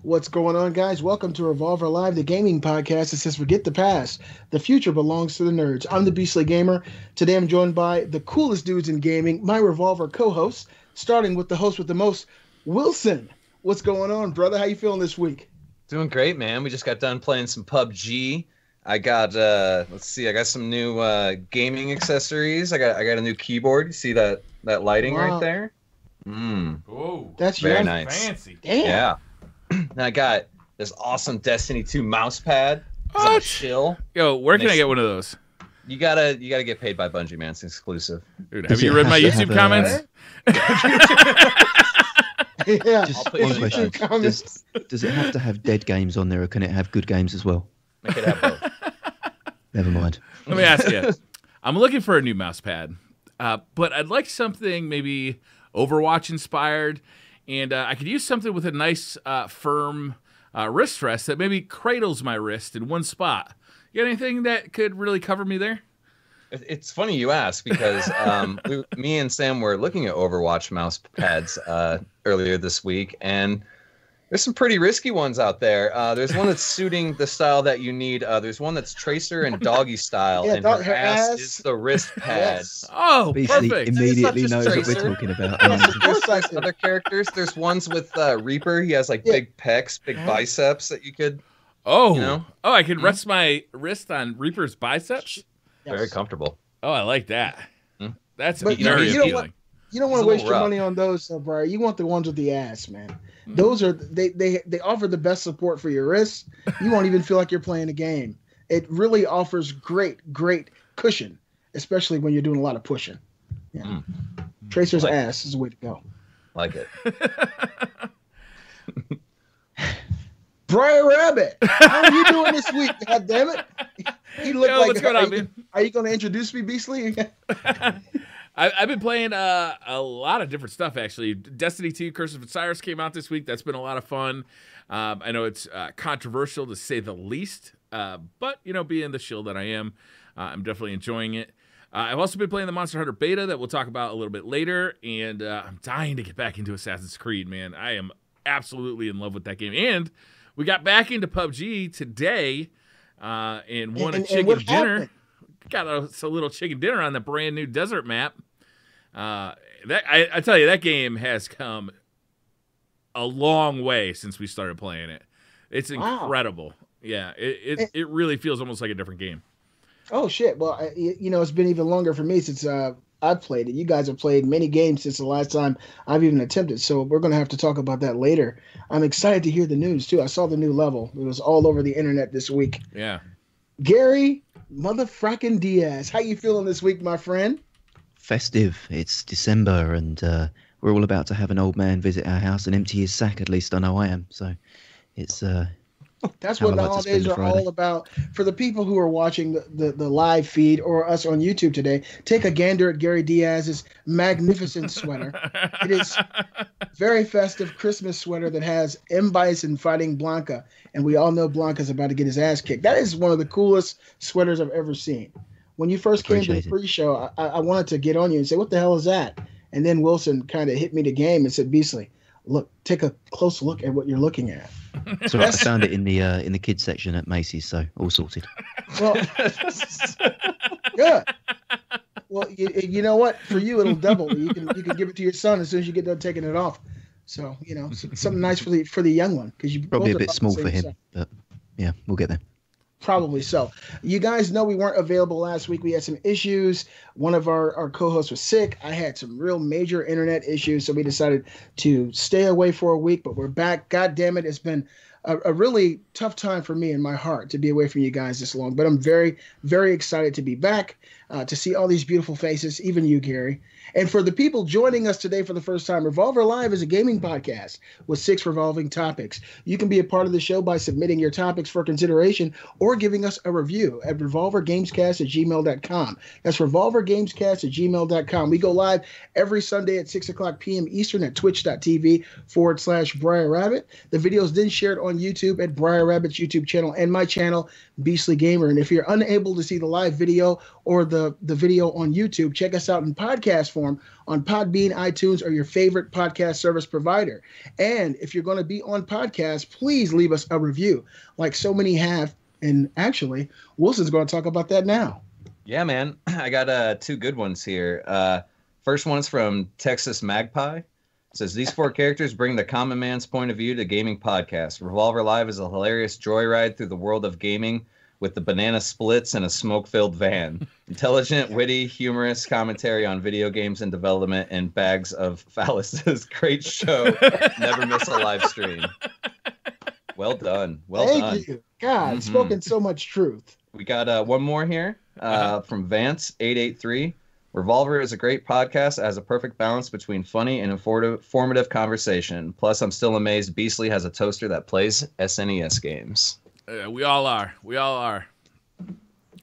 What's going on, guys? Welcome to Revolver Live, the gaming podcast that says forget the past. The future belongs to the nerds. I'm the Beastly Gamer. Today I'm joined by the coolest dudes in gaming, my Revolver co-hosts, starting with the host with the most, Wilson. What's going on, brother? How you feeling this week? Doing great, man. We just got done playing some PUBG. I got, I got some new gaming accessories. I got a new keyboard. You see that lighting right there? Whoa. That's very nice. Fancy. Damn. Yeah. And I got this awesome Destiny 2 mouse pad. Oh, chill. Yo, where can I get one of those? You gotta get paid by Bungie, man. It's exclusive. Dude, have you read my YouTube comments? Yeah. Just one question. Does it have to have dead games on there, or can it have good games as well? Make it have both. Never mind. Let me ask you. I'm looking for a new mouse pad, but I'd like something maybe Overwatch inspired, and I could use something with a nice firm wrist rest that maybe cradles my wrist in one spot. You got anything that could really cover me there? It's funny you ask because me and Sam were looking at Overwatch mouse pads earlier this week, and there's some pretty risky ones out there. There's one that's suiting the style that you need. There's one that's Tracer and Doggy style, Yeah, and her her ass ass. is the wrist pad. Yes. Oh, Beastly perfect. immediately It's not knows just what we're Tracer. talking about. There's other characters. There's ones with Reaper. He has like big pecs, big biceps that you could. Oh, You know? I can rest my wrist on Reaper's biceps. Yes. Very comfortable. Oh, I like that. Hmm. That's But very you know appealing. You don't want It's to a waste little your rough. money on those, Briar. You want the ones with the ass, man. Those are they offer the best support for your wrists. You won't even feel like you're playing a game. It really offers great cushion, especially when you're doing a lot of pushing. Yeah. Tracer's Like- ass is the way to go. Like it. Briar Rabbit, how are you doing this week? God damn it! You look Yo, like. what's going on, man? Are you going to introduce me, Beastly? I've been playing a lot of different stuff, actually. Destiny 2 Curse of Osiris came out this week. That's been a lot of fun. I know it's controversial to say the least, but, being the shill that I am, I'm definitely enjoying it. I've also been playing the Monster Hunter beta that we'll talk about a little bit later, and I'm dying to get back into Assassin's Creed, man. I am absolutely in love with that game. And we got back into PUBG today and won a chicken what dinner. happened? Got a little chicken dinner on the brand new desert map. I tell you, that game has come a long way since we started playing it. It's incredible. Yeah, it really feels almost like a different game. Oh shit! Well, it's been even longer for me since I've played it. You guys have played many games since the last time I've even attempted. So we're going to have to talk about that later. I'm excited to hear the news too. I saw the new level. It was all over the internet this week. Yeah. Gary motherfucking Diaz, how you feeling this week, my friend? Festive. It's December, and we're all about to have an old man visit our house and empty his sack. At least I know I am. So it's That's how what the I like to holidays spend a are Friday. all about. For the people who are watching the live feed or us on YouTube today, take a gander at Gary Diaz's magnificent sweater. It is very festive Christmas sweater that has M. Bison fighting Blanca, and we all know Blanca's about to get his ass kicked. That is one of the coolest sweaters I've ever seen. When you first came to the Appreciate it. pre-show, I wanted to get on you and say, what the hell is that? And then Wilson kind of hit me the game and said, Beastly, look, take a close look at what you're looking at. so I found it in the kids section at Macy's, so all sorted. Well, good. Well, you know what? For you, it'll double. You can give it to your son as soon as you get done taking it off. So something nice for the young one, because you Probably both a are bit about the small same for him, size. but yeah, we'll get there. Probably so. You guys know we weren't available last week. We had some issues. One of our co-hosts was sick. I had some real major internet issues, so we decided to stay away for a week, but we're back. God damn it, it's been a really tough time for me in my heart to be away from you guys this long, but I'm very, very excited to be back, to see all these beautiful faces, even you, Gary. And for the people joining us today for the first time, Revolver Live is a gaming podcast with 6 revolving topics. You can be a part of the show by submitting your topics for consideration or giving us a review at revolvergamescast@gmail.com. That's revolvergamescast@gmail.com. We go live every Sunday at 6 o'clock p.m. Eastern at twitch.tv/Briar Rabbit. The video is then shared on YouTube at Briar Rabbit's YouTube channel and my channel, Beastly Gamer. And if you're unable to see the live video or the the video on YouTube, check us out in podcast form on Podbean, iTunes, or your favorite podcast service provider. And if you're going to be on podcast, please leave us a review like so many have. And actually, Wilson's going to talk about that now. Yeah, man. I got 2 good ones here. First one's from Texas Magpie. It says, these 4 characters bring the common man's point of view to gaming podcast. Revolver Live is a hilarious joyride through the world of gaming with the banana splits and a smoke-filled van. Intelligent, witty, humorous commentary on video games and development and bags of phalluses. Great show. Never miss a live stream. Well done. Well done. Thank you. God, spoken so much truth. We got one more here from Vance883. Revolver is a great podcast that has a perfect balance between funny and informative conversation. Plus, I'm still amazed Beastly has a toaster that plays SNES games. We all are. We all are.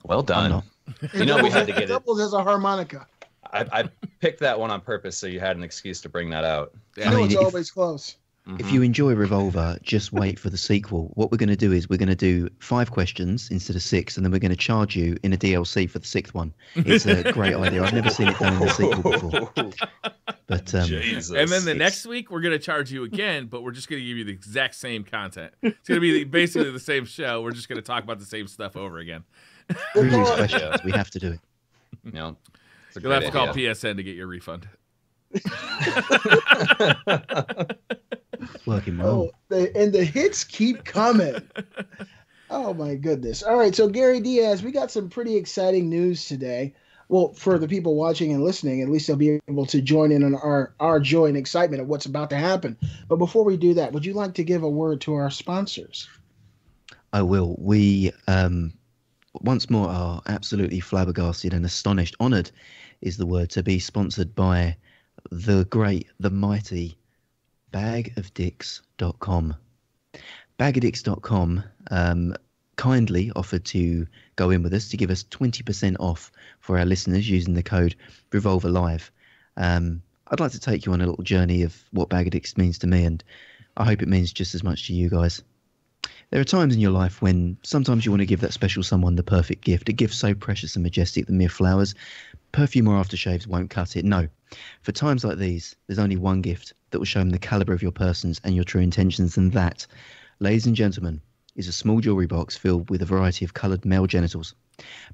Well done. You know we had to get it. Doubles as a harmonica. I picked that one on purpose so you had an excuse to bring that out. Yeah. It's always close. If you enjoy Revolver, just wait for the sequel. What we're going to do is we're going to do 5 questions instead of 6, and then we're going to charge you in a DLC for the 6th one. It's a great idea. I've never seen it done in the sequel before. But Jesus. And then the next week, we're going to charge you again, but we're just going to give you the exact same content. It's going to be basically the same show. We're just going to talk about the same stuff over again. Previous questions, we have to do it. No, you'll have to call PSN to get your refund. Working well. And the hits keep coming. Oh my goodness. All right, so Gary Diaz, we got some pretty exciting news today. Well, for the people watching and listening, at least they'll be able to join in on our joy and excitement of what's about to happen. But before we do that, would you like to give a word to our sponsors? I will. We once more are absolutely flabbergasted and astonished. Honoured is the word to be sponsored by the great, the mighty bagofdicks.com. Bagofdicks.com kindly offered to go in with us to give us 20% off for our listeners using the code Revolver Live. I'd like to take you on a little journey of what Bag of Dicks means to me, and I hope it means just as much to you guys. There are times in your life when sometimes you want to give that special someone the perfect gift, a gift so precious and majestic that mere flowers, perfume or aftershaves won't cut it. No, for times like these, there's only one gift that will show them the caliber of your persons and your true intentions, and that, ladies and gentlemen, is a small jewellery box filled with a variety of coloured male genitals.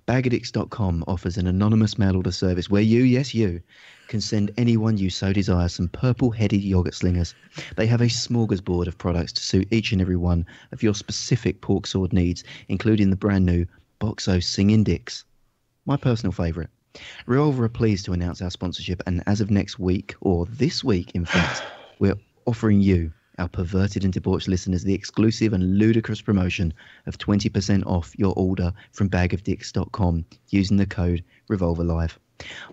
Bagadix.com offers an anonymous mail order service where you, yes you, can send anyone you so desire some purple-headed yogurt slingers. They have a smorgasbord of products to suit each and every one of your specific pork sword needs, including the brand new Boxo Singing Dicks, my personal favourite. Revolver are pleased to announce our sponsorship, and as of next week, or this week in fact, we're offering you, our perverted and debauched listeners, the exclusive and ludicrous promotion of 20% off your order from bagofdicks.com using the code RevolverLive.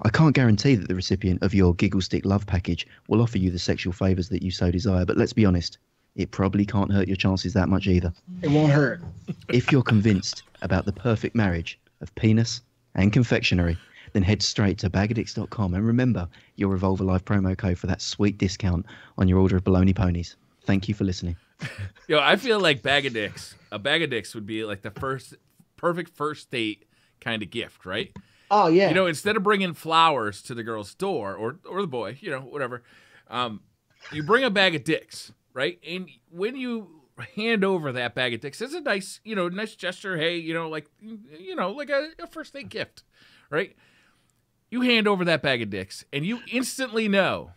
I can't guarantee that the recipient of your Giggle Stick Love package will offer you the sexual favours that you so desire, but let's be honest, it probably can't hurt your chances that much either. It won't hurt. If you're convinced about the perfect marriage of penis and confectionery, then head straight to bagofdicks.com and remember your Revolver Live promo code for that sweet discount on your order of bologna ponies. Thank you for listening. Yo, I feel like Bag of Dicks. A Bag of Dicks would be like the perfect first date kind of gift, right? Oh, yeah. You know, instead of bringing flowers to the girl's door or the boy, you know, whatever, you bring a bag of dicks, right? And when you hand over that bag of dicks, it's a nice, nice gesture. Hey, like a first date gift, right? You hand over that bag of dicks and you instantly know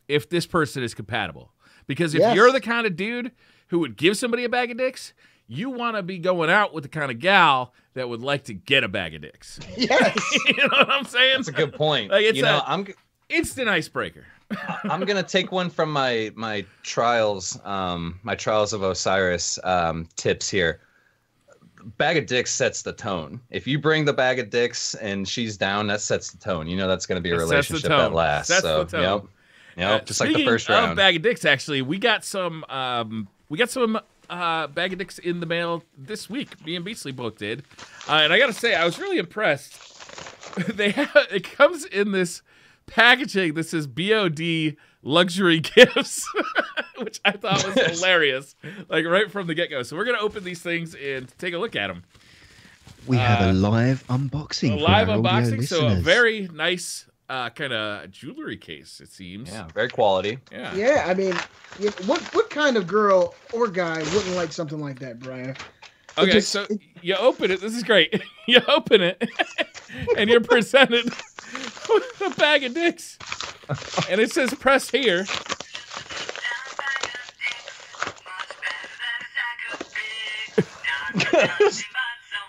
if this person is compatible. Because if you're the kind of dude who would give somebody a bag of dicks, you want to be going out with the kind of gal that would like to get a bag of dicks. Yes. You know what I'm saying? That's a good point. Like it's instant icebreaker. I'm gonna take one from my trials of Osiris tips here. Bag of dicks sets the tone. If you bring the bag of dicks and she's down, that sets the tone. You know that's gonna be a relationship that lasts. Sets the tone. Yep, just like the first round. Of Bag of Dicks, actually, we got some Bag of Dicks in the mail this week. Me and Beastly both did, and I gotta say, I was really impressed. It comes in this packaging that says BOD luxury gifts, which I thought was hilarious, like right from the get go. So we're gonna open these things and take a look at them. We have a live unboxing. A live for our audio unboxing, so a listeners. very nice kind of jewelry case, it seems. Yeah, very quality. Yeah. Yeah, I mean, what kind of girl or guy wouldn't like something like that, Brian? Okay, so you open it. This is great. You open it, and you're presented with a bag of dicks. And it says, press here.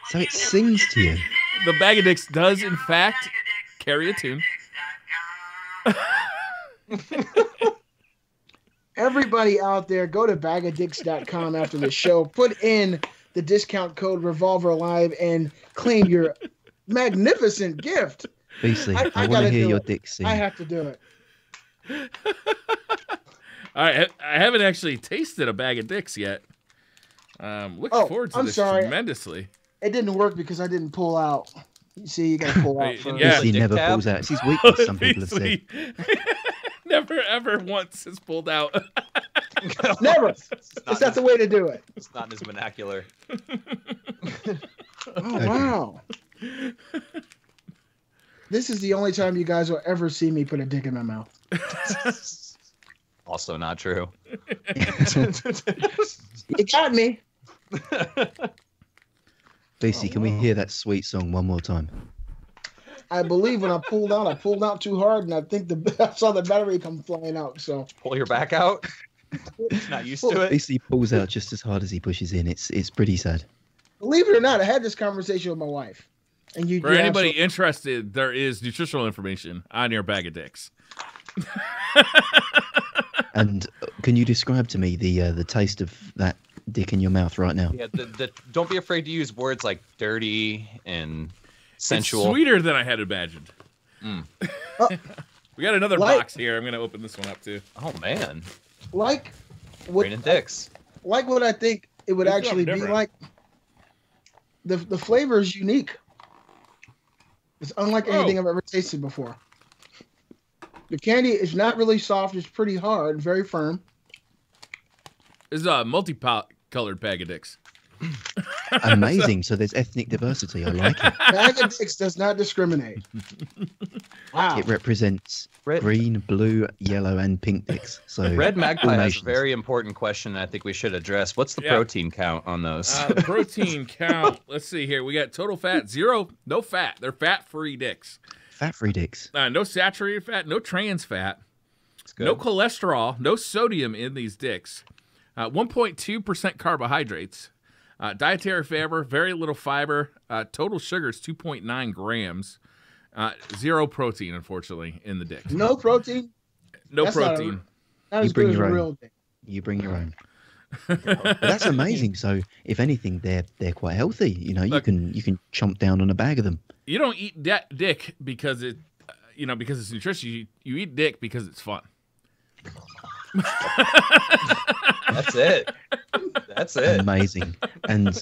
So it sings to you. The bag of dicks does, in fact, carry a tune. Everybody out there, go to bagadicks.com after the show. Put in the discount code Revolver Live and claim your magnificent gift. Beasley, I I want gotta to hear do your it. dick sing. I have to do it. All right, I haven't actually tasted a bag of dicks yet. Looking forward to I'm this sorry. tremendously. It didn't work because I didn't pull out. You see, you got to pull out Wait, first. yeah. Beasley Dick never tab? pulls out. It's his weakness, some people have said. Beasley never ever once has pulled out. Never. It's It's not the way to do it. It's not in his vernacular. Oh, wow. This is the only time you guys will ever see me put a dick in my mouth. Also not true. You got me. Beasley, can we hear that sweet song one more time? I believe when I pulled out too hard, and I think I saw the battery come flying out. So Pull your back out. Not used to it. Beasley pulls out just as hard as he pushes in. It's pretty sad. believe it or not, I had this conversation with my wife. And For anybody interested, there is nutritional information on your bag of dicks. And can you describe to me the taste of that dick in your mouth right now? Yeah, don't be afraid to use words like dirty and sensual. It's sweeter than I had imagined. We got another box here. I'm going to open this one up too. Oh man, like what Brandon Dix. like what I think it would It's actually be different. like. The flavor is unique. It's unlike anything I've ever tasted before. The candy is not really soft. It's pretty hard, very firm. This is a multi-colored bag of dicks. Amazing. So there's ethnic diversity. I like it. Bag of Dicks does not discriminate. Wow. It represents green, blue, yellow, and pink dicks. So Red Magpie all has a nations. very important question I think we should address. What's the protein count on those? The protein count. Let's see here. We got total fat, 0, no fat. They're fat-free dicks. Fat-free dicks. No saturated fat, no trans fat, good. no cholesterol, no sodium in these dicks. 1.2% carbohydrates. Dietary fiber, very little fiber. Total sugar is 2.9 grams. 0 protein, unfortunately, in the dicks. No protein. No That's not protein. Not You as bring good as your a own. real dick. You bring your own. But that's amazing. So if anything, they're quite healthy. You know, Look, you can chomp down on a bag of them. You don't eat dick because it, because it's nutritious. You eat dick because it's fun. That's it. That's it. Amazing. And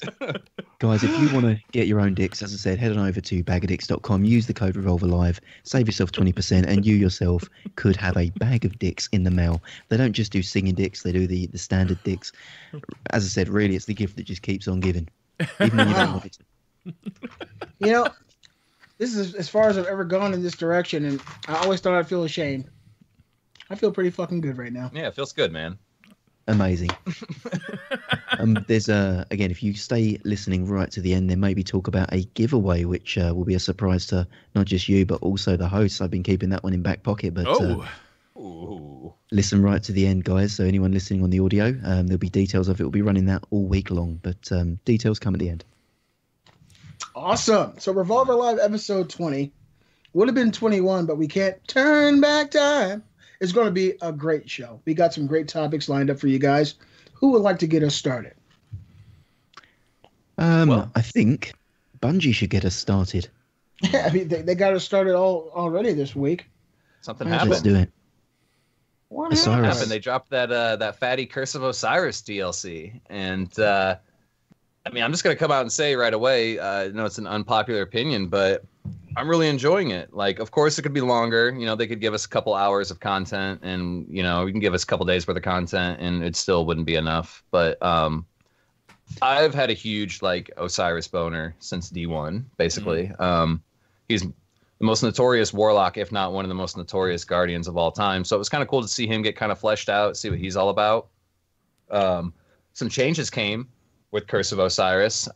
guys, if you want to get your own dicks, as I said, head on over to bagadicks.com, use the code Revolver Live, save yourself 20%, and you yourself could have a bag of dicks in the mail. They don't just do singing dicks, they do the standard dicks. As I said, really, it's the gift that just keeps on giving. Even when you don't want it to. You know, this is as far as I've ever gone in this direction, and I always thought I'd feel ashamed. I feel pretty fucking good right now. Yeah, it feels good, man. Amazing. There's again, if you stay listening right to the end, there maybe talk about a giveaway, which will be a surprise to not just you but also the hosts. I've been keeping that one in back pocket, but Ooh. listen right to the end, guys. So anyone listening on the audio, there'll be details of it. We'll be running that all week long, but details come at the end. Awesome. So Revolver Live episode 20 would have been 21, but we can't turn back time. It's going to be a great show. We got some great topics lined up for you guys. Who would like to get us started? I think Bungie should get us started. I mean, they got us started already this week. Something Let's happened. Let's do it. What Osiris. What happened? happened? They dropped that Fatty Curse of Osiris DLC, and I mean, I'm just gonna come out and say right away. I know it's an unpopular opinion, but I'm really enjoying it. Like, of course, it could be longer. You know, they could give us a couple hours of content, and you can give us a couple days worth of content, and it still wouldn't be enough. But I've had a huge like Osiris boner since D1, basically. He's the most notorious warlock, if not one of the most notorious guardians of all time. So it was kind of cool to see him get kind of fleshed out, see what he's all about. Some changes came with Curse of Osiris.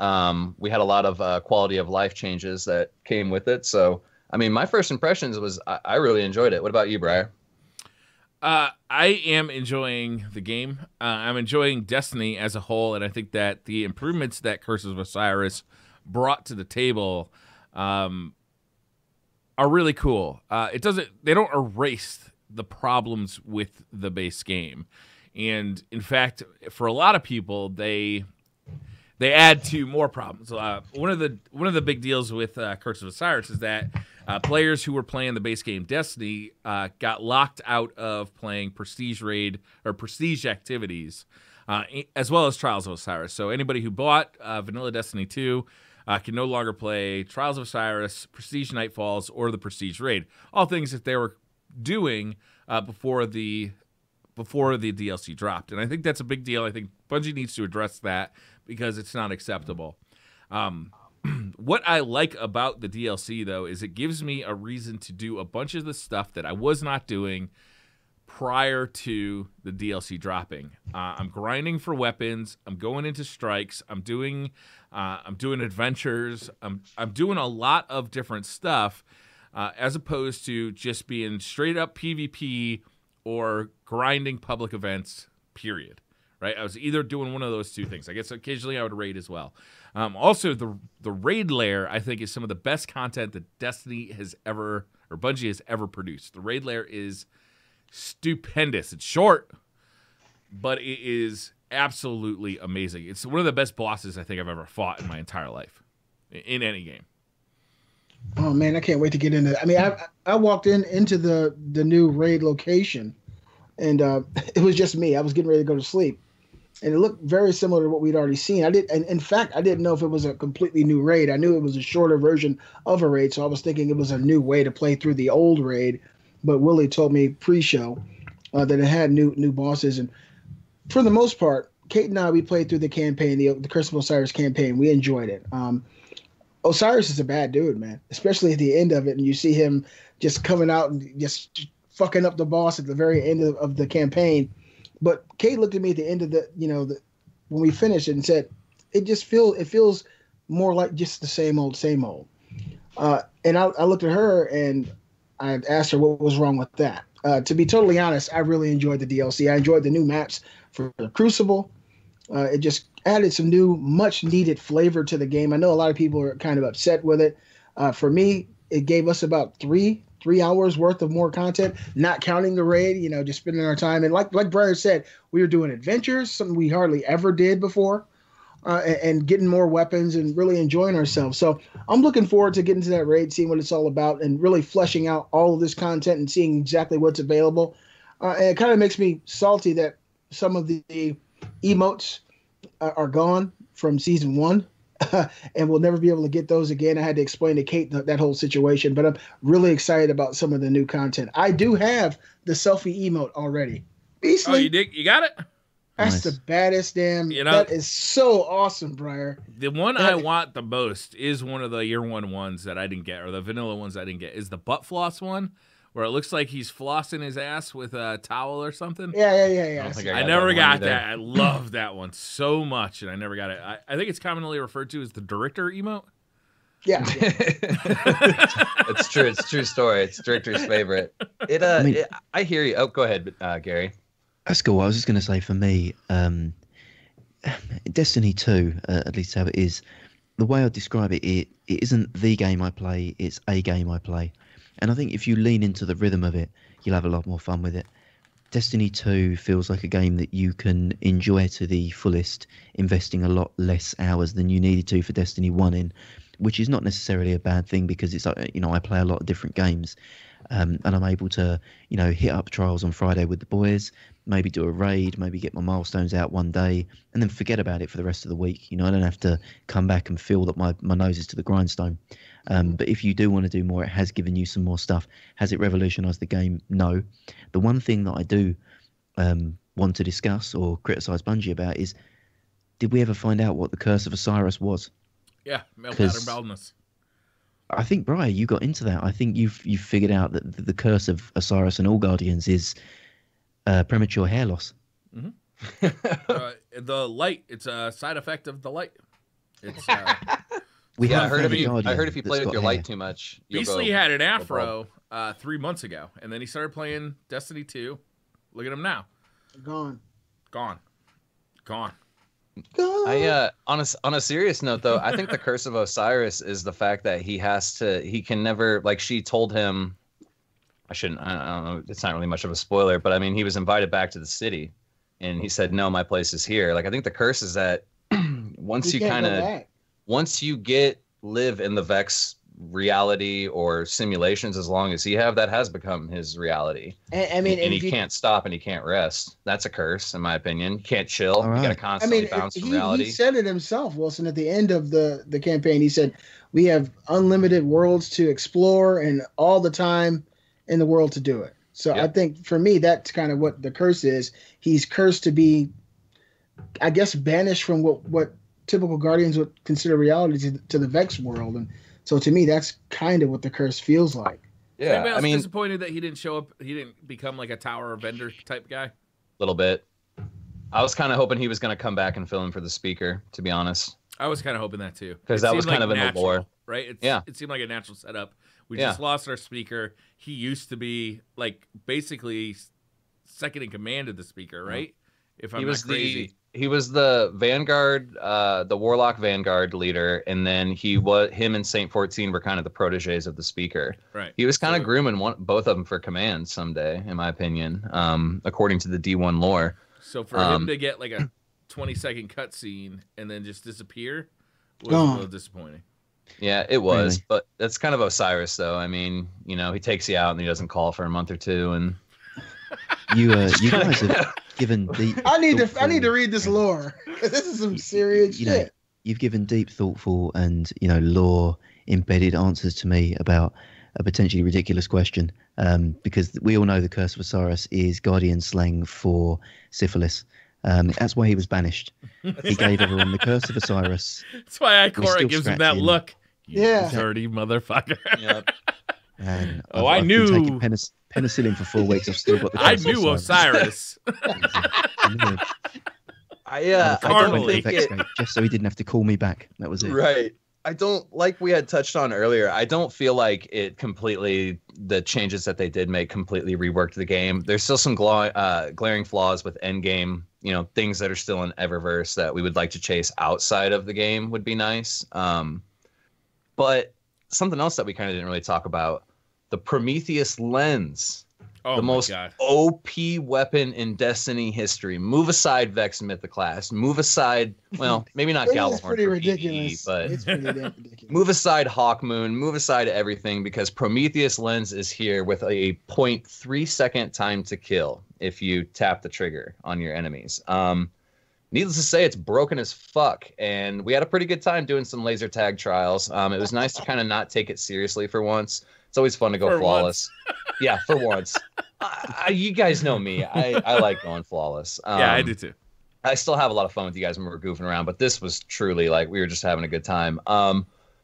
We had a lot of quality of life changes that came with it. So, I mean, my first impressions was I really enjoyed it. What about you, Briar? I am enjoying the game. I'm enjoying Destiny as a whole, and I think that the improvements that Curses of Osiris brought to the table are really cool. They don't erase the problems with the base game, and in fact, for a lot of people, they add to more problems. One of the big deals with Curse of Osiris is that players who were playing the base game Destiny got locked out of playing Prestige Raid or Prestige activities, as well as Trials of Osiris. So anybody who bought Vanilla Destiny 2 can no longer play Trials of Osiris, Prestige Nightfalls, or the Prestige Raid. All things that they were doing before the DLC dropped. And I think that's a big deal. I think Bungie needs to address that because it's not acceptable. What I like about the DLC, though, is it gives me a reason to do a bunch of the stuff that I was not doing prior to the DLC dropping. I'm grinding for weapons. I'm going into strikes. I'm doing adventures. I'm doing a lot of different stuff as opposed to just being straight up PvP or grinding public events, period. Right? I was either doing one of those two things. I guess occasionally I would raid as well. Also, the raid lair, I think, is some of the best content that Destiny has ever, or Bungie has ever produced. The raid lair is stupendous. It's short, but it is absolutely amazing. It's one of the best bosses I think I've ever fought in my entire life, in any game. Oh man, I can't wait to get into that. I mean, I walked into the new raid location, and it was just me. I was getting ready to go to sleep, and it looked very similar to what we'd already seen. And in fact, I didn't know if it was a completely new raid. I knew it was a shorter version of a raid, so I was thinking it was a new way to play through the old raid. But Willie told me pre-show that it had new bosses, and for the most part, Kate and I, we played through the campaign, the Curse of Osiris campaign. We enjoyed it. Osiris is a bad dude, man, especially at the end of it, and you see him just coming out and just fucking up the boss at the very end of the campaign. But Kate looked at me at the end of when we finished it and said, it feels more like just the same old. And I looked at her and I asked her what was wrong with that. To be totally honest, I really enjoyed the DLC. I enjoyed the new maps for the Crucible. It just added some new, much-needed flavor to the game. I know a lot of people are kind of upset with it. For me, it gave us about three hours worth of more content, not counting the raid, just spending our time. And like Briar said, we were doing adventures, something we hardly ever did before, and getting more weapons and really enjoying ourselves. So I'm looking forward to getting to that raid, seeing what it's all about, and really fleshing out all of this content and seeing exactly what's available. And it kind of makes me salty that some of the emotes are gone from season 1. And we'll never be able to get those again. I had to explain to Kate that whole situation, but I'm really excited about some of the new content. I do have the selfie emote already. Beastly. Oh, you did? You got it? That's Nice. the baddest damn. That is so awesome, Briar. The one I want the most is one of the year one ones that I didn't get, or the vanilla ones I didn't get, is the butt floss one, where it looks like he's flossing his ass with a towel or something. Yeah. I never got that. I love that one so much, and I never got it. I think it's commonly referred to as the director emote. Yeah. It's true. It's a true story. It's Director's favorite. I hear you. Oh, go ahead, Gary. That's cool. I was just going to say, for me, Destiny 2, at least how it is, the way I describe it, it isn't the game I play, it's a game I play. And I think if you lean into the rhythm of it, you'll have a lot more fun with it. Destiny 2 feels like a game that you can enjoy to the fullest, investing a lot less hours than you needed to for Destiny 1 in, which is not necessarily a bad thing because it's, I play a lot of different games. And I'm able to, hit up Trials on Friday with the boys, maybe do a raid, maybe get my milestones out one day, and then forget about it for the rest of the week. I don't have to come back and feel that my nose is to the grindstone. But if you do want to do more, it has given you some more stuff. Has it revolutionized the game? No. The one thing that I do want to discuss or criticize Bungie about is did we ever find out what the Curse of Osiris was? Yeah, male pattern baldness. I think, Briar, you got into that. I think you've figured out that the Curse of Osiris and all Guardians is premature hair loss. The light, it's a side effect of the light. It's I heard if you play with your light too much. Beastly had an afro 3 months ago, and then he started playing Destiny 2. Look at him now. Gone. On a serious note though, I think the Curse of Osiris is the fact that he can never, like, she told him, I don't know, it's not really much of a spoiler, but I mean, he was invited back to the city and he said, no, my place is here. Like, I think the curse is that once you live in the Vex reality or simulations as long as he have, that has become his reality. And he can't stop and he can't rest. That's a curse, in my opinion. You can't chill. Right. You gotta constantly bounce from reality. He said it himself, Wilson, at the end of the campaign. He said, we have unlimited worlds to explore and all the time in the world to do it. So I think for me, that's kind of what the curse is. He's cursed to be, I guess, banished from what typical Guardians would consider reality to the Vex world. And so to me, that's kind of what the curse feels like. Yeah, I mean, disappointed that he didn't show up. He didn't become like a Tower of Vendor type guy. A little bit. I was kind of hoping he was going to come back and fill in for the speaker, to be honest. I was kind of hoping that too. Because that was kind of in the lore. Right? It seemed like a natural setup. We just lost our speaker. He used to be like basically second in command of the speaker, right? If I'm not crazy. He was the Vanguard, the Warlock Vanguard leader, and then him and Saint 14 were kind of the proteges of the speaker. Right. He was kind of grooming both of them for command someday, in my opinion, according to the D1 lore. So for him to get like a 20-second cutscene and then just disappear was a little disappointing. Yeah, it was, really? But that's kind of Osiris, though. I mean, you know, he takes you out and he doesn't call for a month or two, and you guys have given deep. I need to read this lore. This is some serious shit. You've given deep, thoughtful, and lore embedded answers to me about a potentially ridiculous question. Because we all know the Curse of Osiris is Guardian slang for syphilis. That's why he was banished. He gave everyone the Curse of Osiris. That's why Ikora gives him that look. You dirty motherfucker. Yep. And I knew. I've been taking penicillin for 4 weeks. I've still got the Curse I knew Osiris. I don't think just so he didn't have to call me back. That was it. Right. I don't, like we had touched on earlier, I don't feel like the changes that they did make completely reworked the game. There's still some glaring flaws with endgame, things that are still in Eververse that we would like to chase outside of the game would be nice. But something else that we kind of didn't really talk about, the Prometheus lens. Oh, the most OP weapon in Destiny history. Move aside Vex Mythoclast. Move aside, well, maybe not Gallahorn. It's pretty ridiculous. But it's pretty damn ridiculous. Move aside Hawkmoon. Move aside everything, because Prometheus Lens is here with a 0.3 second time to kill if you tap the trigger on your enemies. Needless to say, it's broken as fuck, and we had a pretty good time doing some laser tag trials. It was nice to kind of not take it seriously for once. It's always fun to go flawless. Yeah, for once. You guys know me. I like going flawless. Yeah, I do too. I still have a lot of fun with you guys when we're goofing around, but this was truly like we were just having a good time.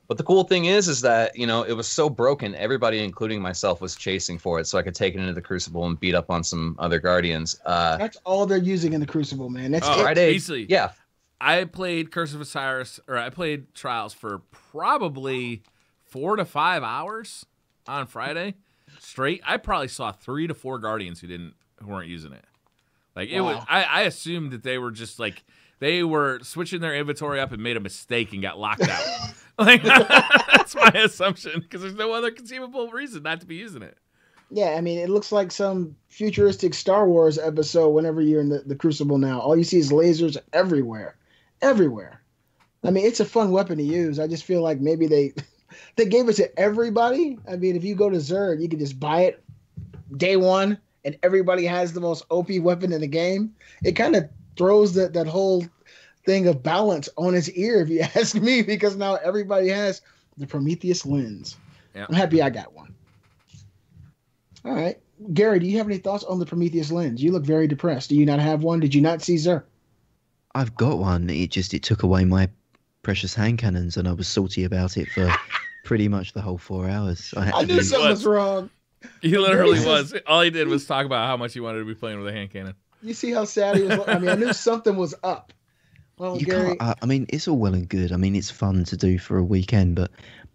But the cool thing is that, it was so broken, everybody, including myself, was chasing for it so I could take it into the Crucible and beat up on some other Guardians. That's all they're using in the Crucible, man. That's Friday. Yeah. I played Curse of Osiris, or I played Trials for probably 4 to 5 hours on Friday straight. I probably saw 3 to 4 Guardians who weren't using it. Like it was, I assumed that they were just like they were switching their inventory up and made a mistake and got locked out. Like that's my assumption, because there's no other conceivable reason not to be using it. Yeah, I mean, it looks like some futuristic Star Wars episode whenever you're in the Crucible now. All you see is lasers everywhere. Everywhere. I mean, it's a fun weapon to use. I just feel like maybe they gave it to everybody. I mean, if you go to Zerg, you can just buy it day one, and everybody has the most OP weapon in the game. It kind of throws that whole thing of balance on its ear, if you ask me, because now everybody has the Prometheus lens. Yeah. I'm happy I got one. All right. Gary, do you have any thoughts on the Prometheus lens? You look very depressed. Do you not have one? Did you not see Zerg? I've got one. It took away my precious hand cannons, and I was salty about it for pretty much the whole 4 hours. I knew something was wrong. He literally was. All he did was talk about how much he wanted to be playing with a hand cannon. You see how sad he was? I mean, I knew something was up. Well, Gary, I mean, it's all well and good. I mean, it's fun to do for a weekend, but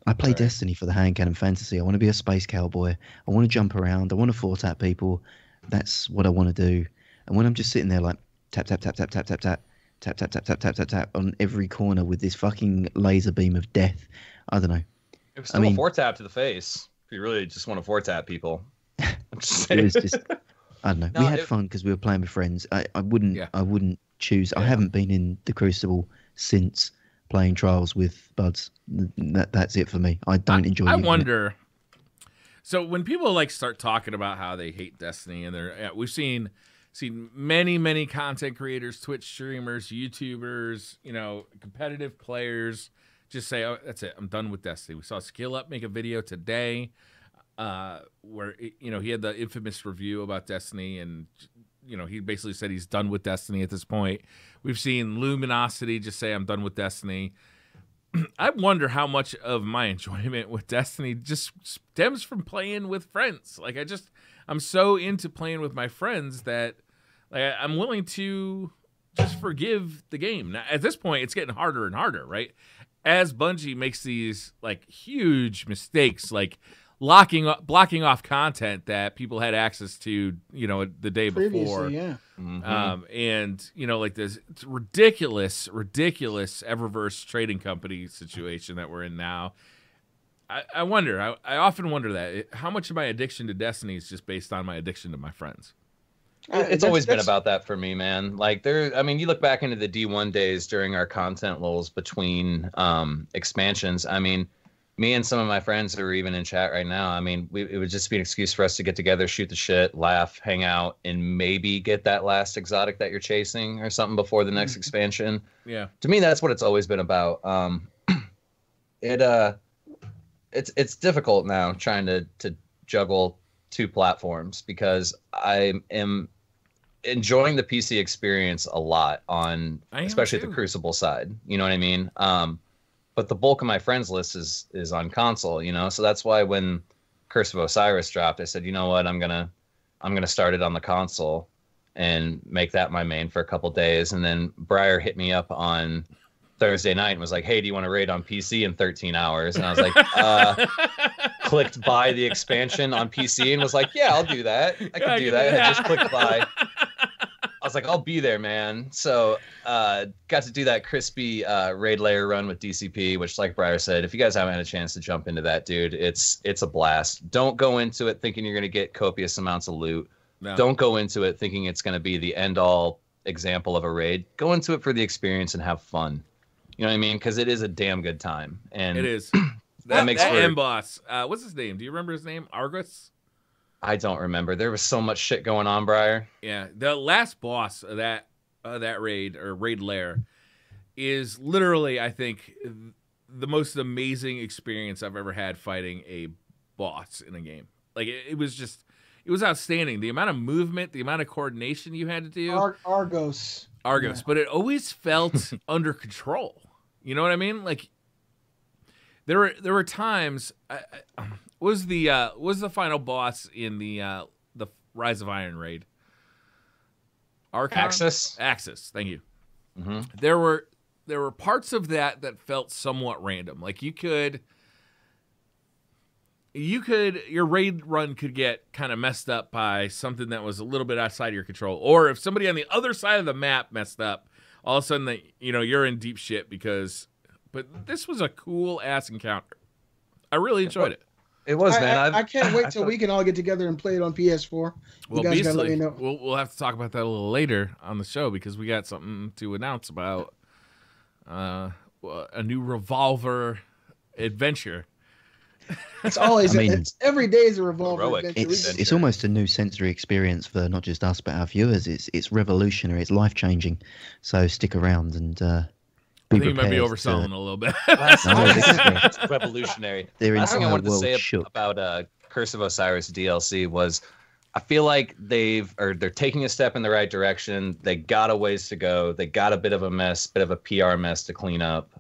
I play Destiny for the hand cannon fantasy. I want to be a space cowboy. I want to jump around. I want to 4-tap people. That's what I want to do. And when I'm just sitting there like tap, tap, tap, tap, tap, tap, tap, tap, tap, tap, tap, tap, tap, tap on every corner with this fucking laser beam of death, I don't know. It was still a 4-tap to the face. If you really just want to 4-tap people. It was just, I don't know. No, we had fun because we were playing with friends. I wouldn't choose. I haven't been in the Crucible since playing Trials with buds. That's it for me. I don't enjoy it. I wonder. So when people like start talking about how they hate Destiny, and we've seen many content creators, Twitch streamers, YouTubers, competitive players just say, "Oh, that's it. I'm done with Destiny." We saw Skill Up make a video today where he had the infamous review about Destiny, and he basically said he's done with Destiny at this point. We've seen Luminosity just say, "I'm done with Destiny." I wonder how much of my enjoyment with Destiny just stems from playing with friends. Like I'm so into playing with my friends that I'm willing to just forgive the game. Now, at this point, it's getting harder and harder, right? As Bungie makes these like huge mistakes, like blocking off content that people had access to, the day before. Yeah. Mm-hmm. And like this ridiculous Eververse trading company situation that we're in now. I wonder. I often wonder that how much of my addiction to Destiny is just based on my addiction to my friends. It's always been about that for me, man. Like you look back into the D1 days during our content lulls between expansions. I mean, me and some of my friends that are even in chat right now, I mean, it would just be an excuse for us to get together, shoot the shit, laugh, hang out, and maybe get that last exotic that you're chasing or something before the next expansion. Yeah. To me, that's what it's always been about. It's difficult now trying to juggle two platforms because I am enjoying the PC experience a lot especially the Crucible side. You know what I mean? But the bulk of my friends list is on console, so that's why when Curse of Osiris dropped, I said, you know what, I'm gonna start it on the console and make that my main for a couple days. And then Briar hit me up on Thursday night and was like, hey, do you want to raid on PC in 13 hours? And I was like, clicked buy the expansion on PC and was like, yeah, I'll do that. I can do that. I just clicked buy. I was like, I'll be there, man. So got to do that crispy raid layer run with DCP, which, like Briar said, if you guys haven't had a chance to jump into that, dude, it's a blast. Don't go into it thinking you're going to get copious amounts of loot. No. Don't go into it thinking it's going to be the end-all example of a raid. Go into it for the experience and have fun. You know what I mean? Because it is a damn good time. And it is. that end boss. What's his name? Do you remember his name? Argus? I don't remember. There was so much shit going on, Briar. Yeah, the last boss of that raid or raid lair is literally, I think, the most amazing experience I've ever had fighting a boss in a game. Like it was outstanding. The amount of movement, the amount of coordination you had to do. Argos, yeah. But it always felt under control. You know what I mean? Like there were times. Was the final boss in the Rise of Iron raid? Axis. Thank you. Mm-hmm. There were parts of that felt somewhat random. Like your raid run could get kind of messed up by something that was a little bit outside of your control, or if somebody on the other side of the map messed up, all of a sudden you're in deep shit But this was a cool ass encounter. I really enjoyed it. It was, man. I can't wait till we can all get together and play it on PS4. Well, you guys gotta let me know. We'll have to talk about that a little later on the show because we got something to announce about a new Revolver adventure. It's always it's every day is a Revolver adventure. It's almost a new sensory experience for not just us but our viewers. It's revolutionary. It's life changing. So stick around and. I think you might be overselling a little bit. It's revolutionary. Their last thing I wanted to say shook. about Curse of Osiris DLC was I feel like they're taking a step in the right direction. They got a ways to go. They got a bit of a PR mess to clean up.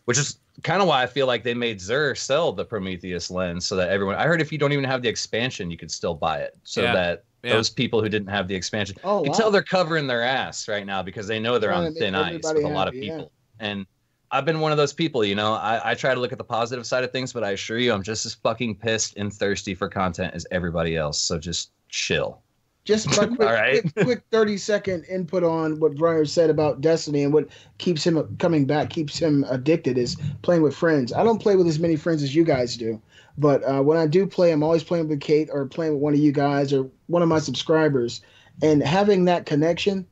Which is kind of why I feel like they made Xur sell the Prometheus lens so that everyone. I heard if you don't even have the expansion, you could still buy it, so that those people who didn't have the expansion, you can tell they're covering their ass right now because they know they're on thin ice with a lot of people. And I've been one of those people, you know. I try to look at the positive side of things, but I assure you, I'm just as fucking pissed and thirsty for content as everybody else. So just chill. Just a quick 30-second input on what Briar said about Destiny and what keeps him coming back, keeps him addicted is playing with friends. I don't play with as many friends as you guys do, but when I do play, I'm always playing with Kate or playing with one of you guys or one of my subscribers. And having that connection,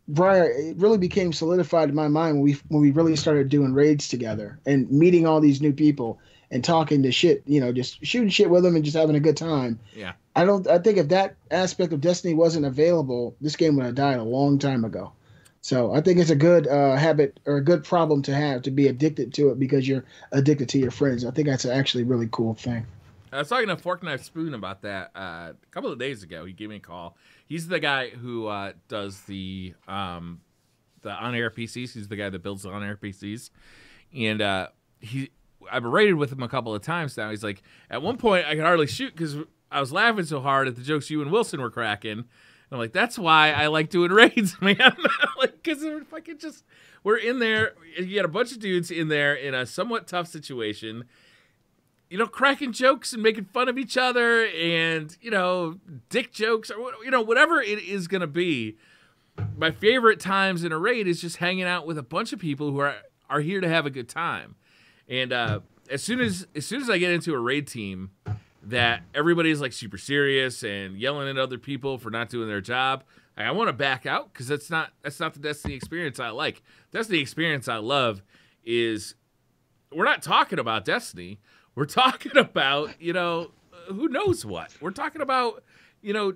Briar, it really became solidified in my mind when we really started doing raids together and meeting all these new people and talking to shit, you know, just shooting shit with them and just having a good time. Yeah. I think if that aspect of Destiny wasn't available, this game would have died a long time ago. So I think it's a good habit or a good problem to have, to be addicted to it because you're addicted to your friends. I think that's actually a really cool thing. I was talking to Fork Knife Spoon about that a couple of days ago. He gave me a call. He's the guy who does the on-air PCs. He's the guy that builds the on-air PCs. And I've raided with him a couple of times now. He's like, at one point I could hardly shoot because I was laughing so hard at the jokes you and Wilson were cracking. And I'm like, that's why I like doing raids, man. Like, because if I could just, we're in there. You got a bunch of dudes in there in a somewhat tough situation, you know, cracking jokes and making fun of each other and, you know, dick jokes or, you know, whatever it is going to be. My favorite times in a raid is just hanging out with a bunch of people who are here to have a good time. And as soon as I get into a raid team that everybody's like super serious and yelling at other people for not doing their job, I want to back out because that's not the Destiny experience I like. Destiny experience I love is we're not talking about Destiny. We're talking about, you know, who knows what. We're talking about, you know,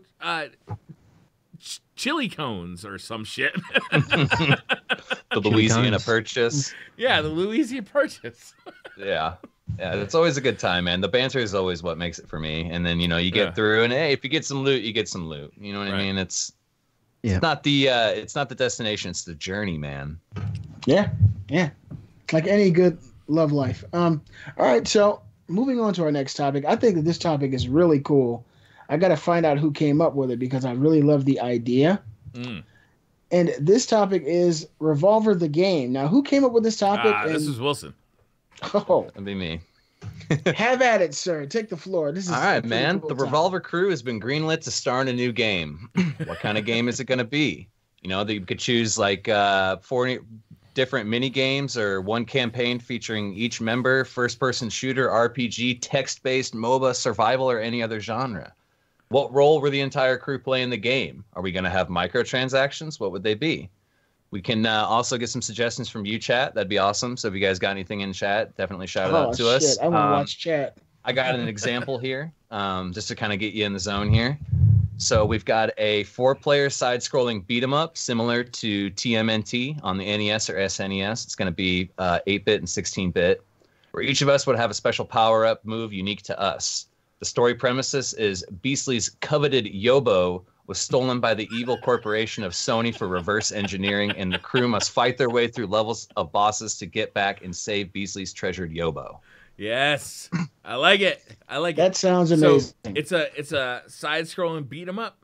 chili cones or some shit. The Louisiana Purchase. Yeah, the Louisiana Purchase. Yeah, it's always a good time, man. The banter is always what makes it for me. And then, you know, you get through, and hey, if you get some loot, you get some loot. You know what I mean? It's not the destination, it's the journey, man. Yeah. Like any good love life. All right, so moving on to our next topic. I think that this topic is really cool. I got to find out who came up with it because I really love the idea. And this topic is Revolver the game. Now, who came up with this topic? This is Wilson. Oh, that'd be me. Have at it, sir. Take the floor. This is all right, man. Cool the Revolver crew has been greenlit to star in a new game. What kind of game is it going to be? You know, you could choose like 4 different mini games or one campaign featuring each member, first-person shooter, RPG, text-based, MOBA, survival, or any other genre. What role will the entire crew play in the game? Are we going to have microtransactions? What would they be? We can also get some suggestions from you, chat. That'd be awesome. So if you guys got anything in chat, definitely shout it out to us. I want to watch chat. I got an example here, just to kind of get you in the zone here. So we've got a 4-player side-scrolling beat-em-up similar to TMNT on the NES or SNES. It's going to be 8-bit and 16-bit, where each of us would have a special power-up move unique to us. The story premises is Beastly's coveted Yobo was stolen by the evil corporation of Sony for reverse engineering, and the crew must fight their way through levels of bosses to get back and save Beastly's treasured Yobo. Yes, I like it. That sounds amazing. So it's a side-scrolling beat 'em up.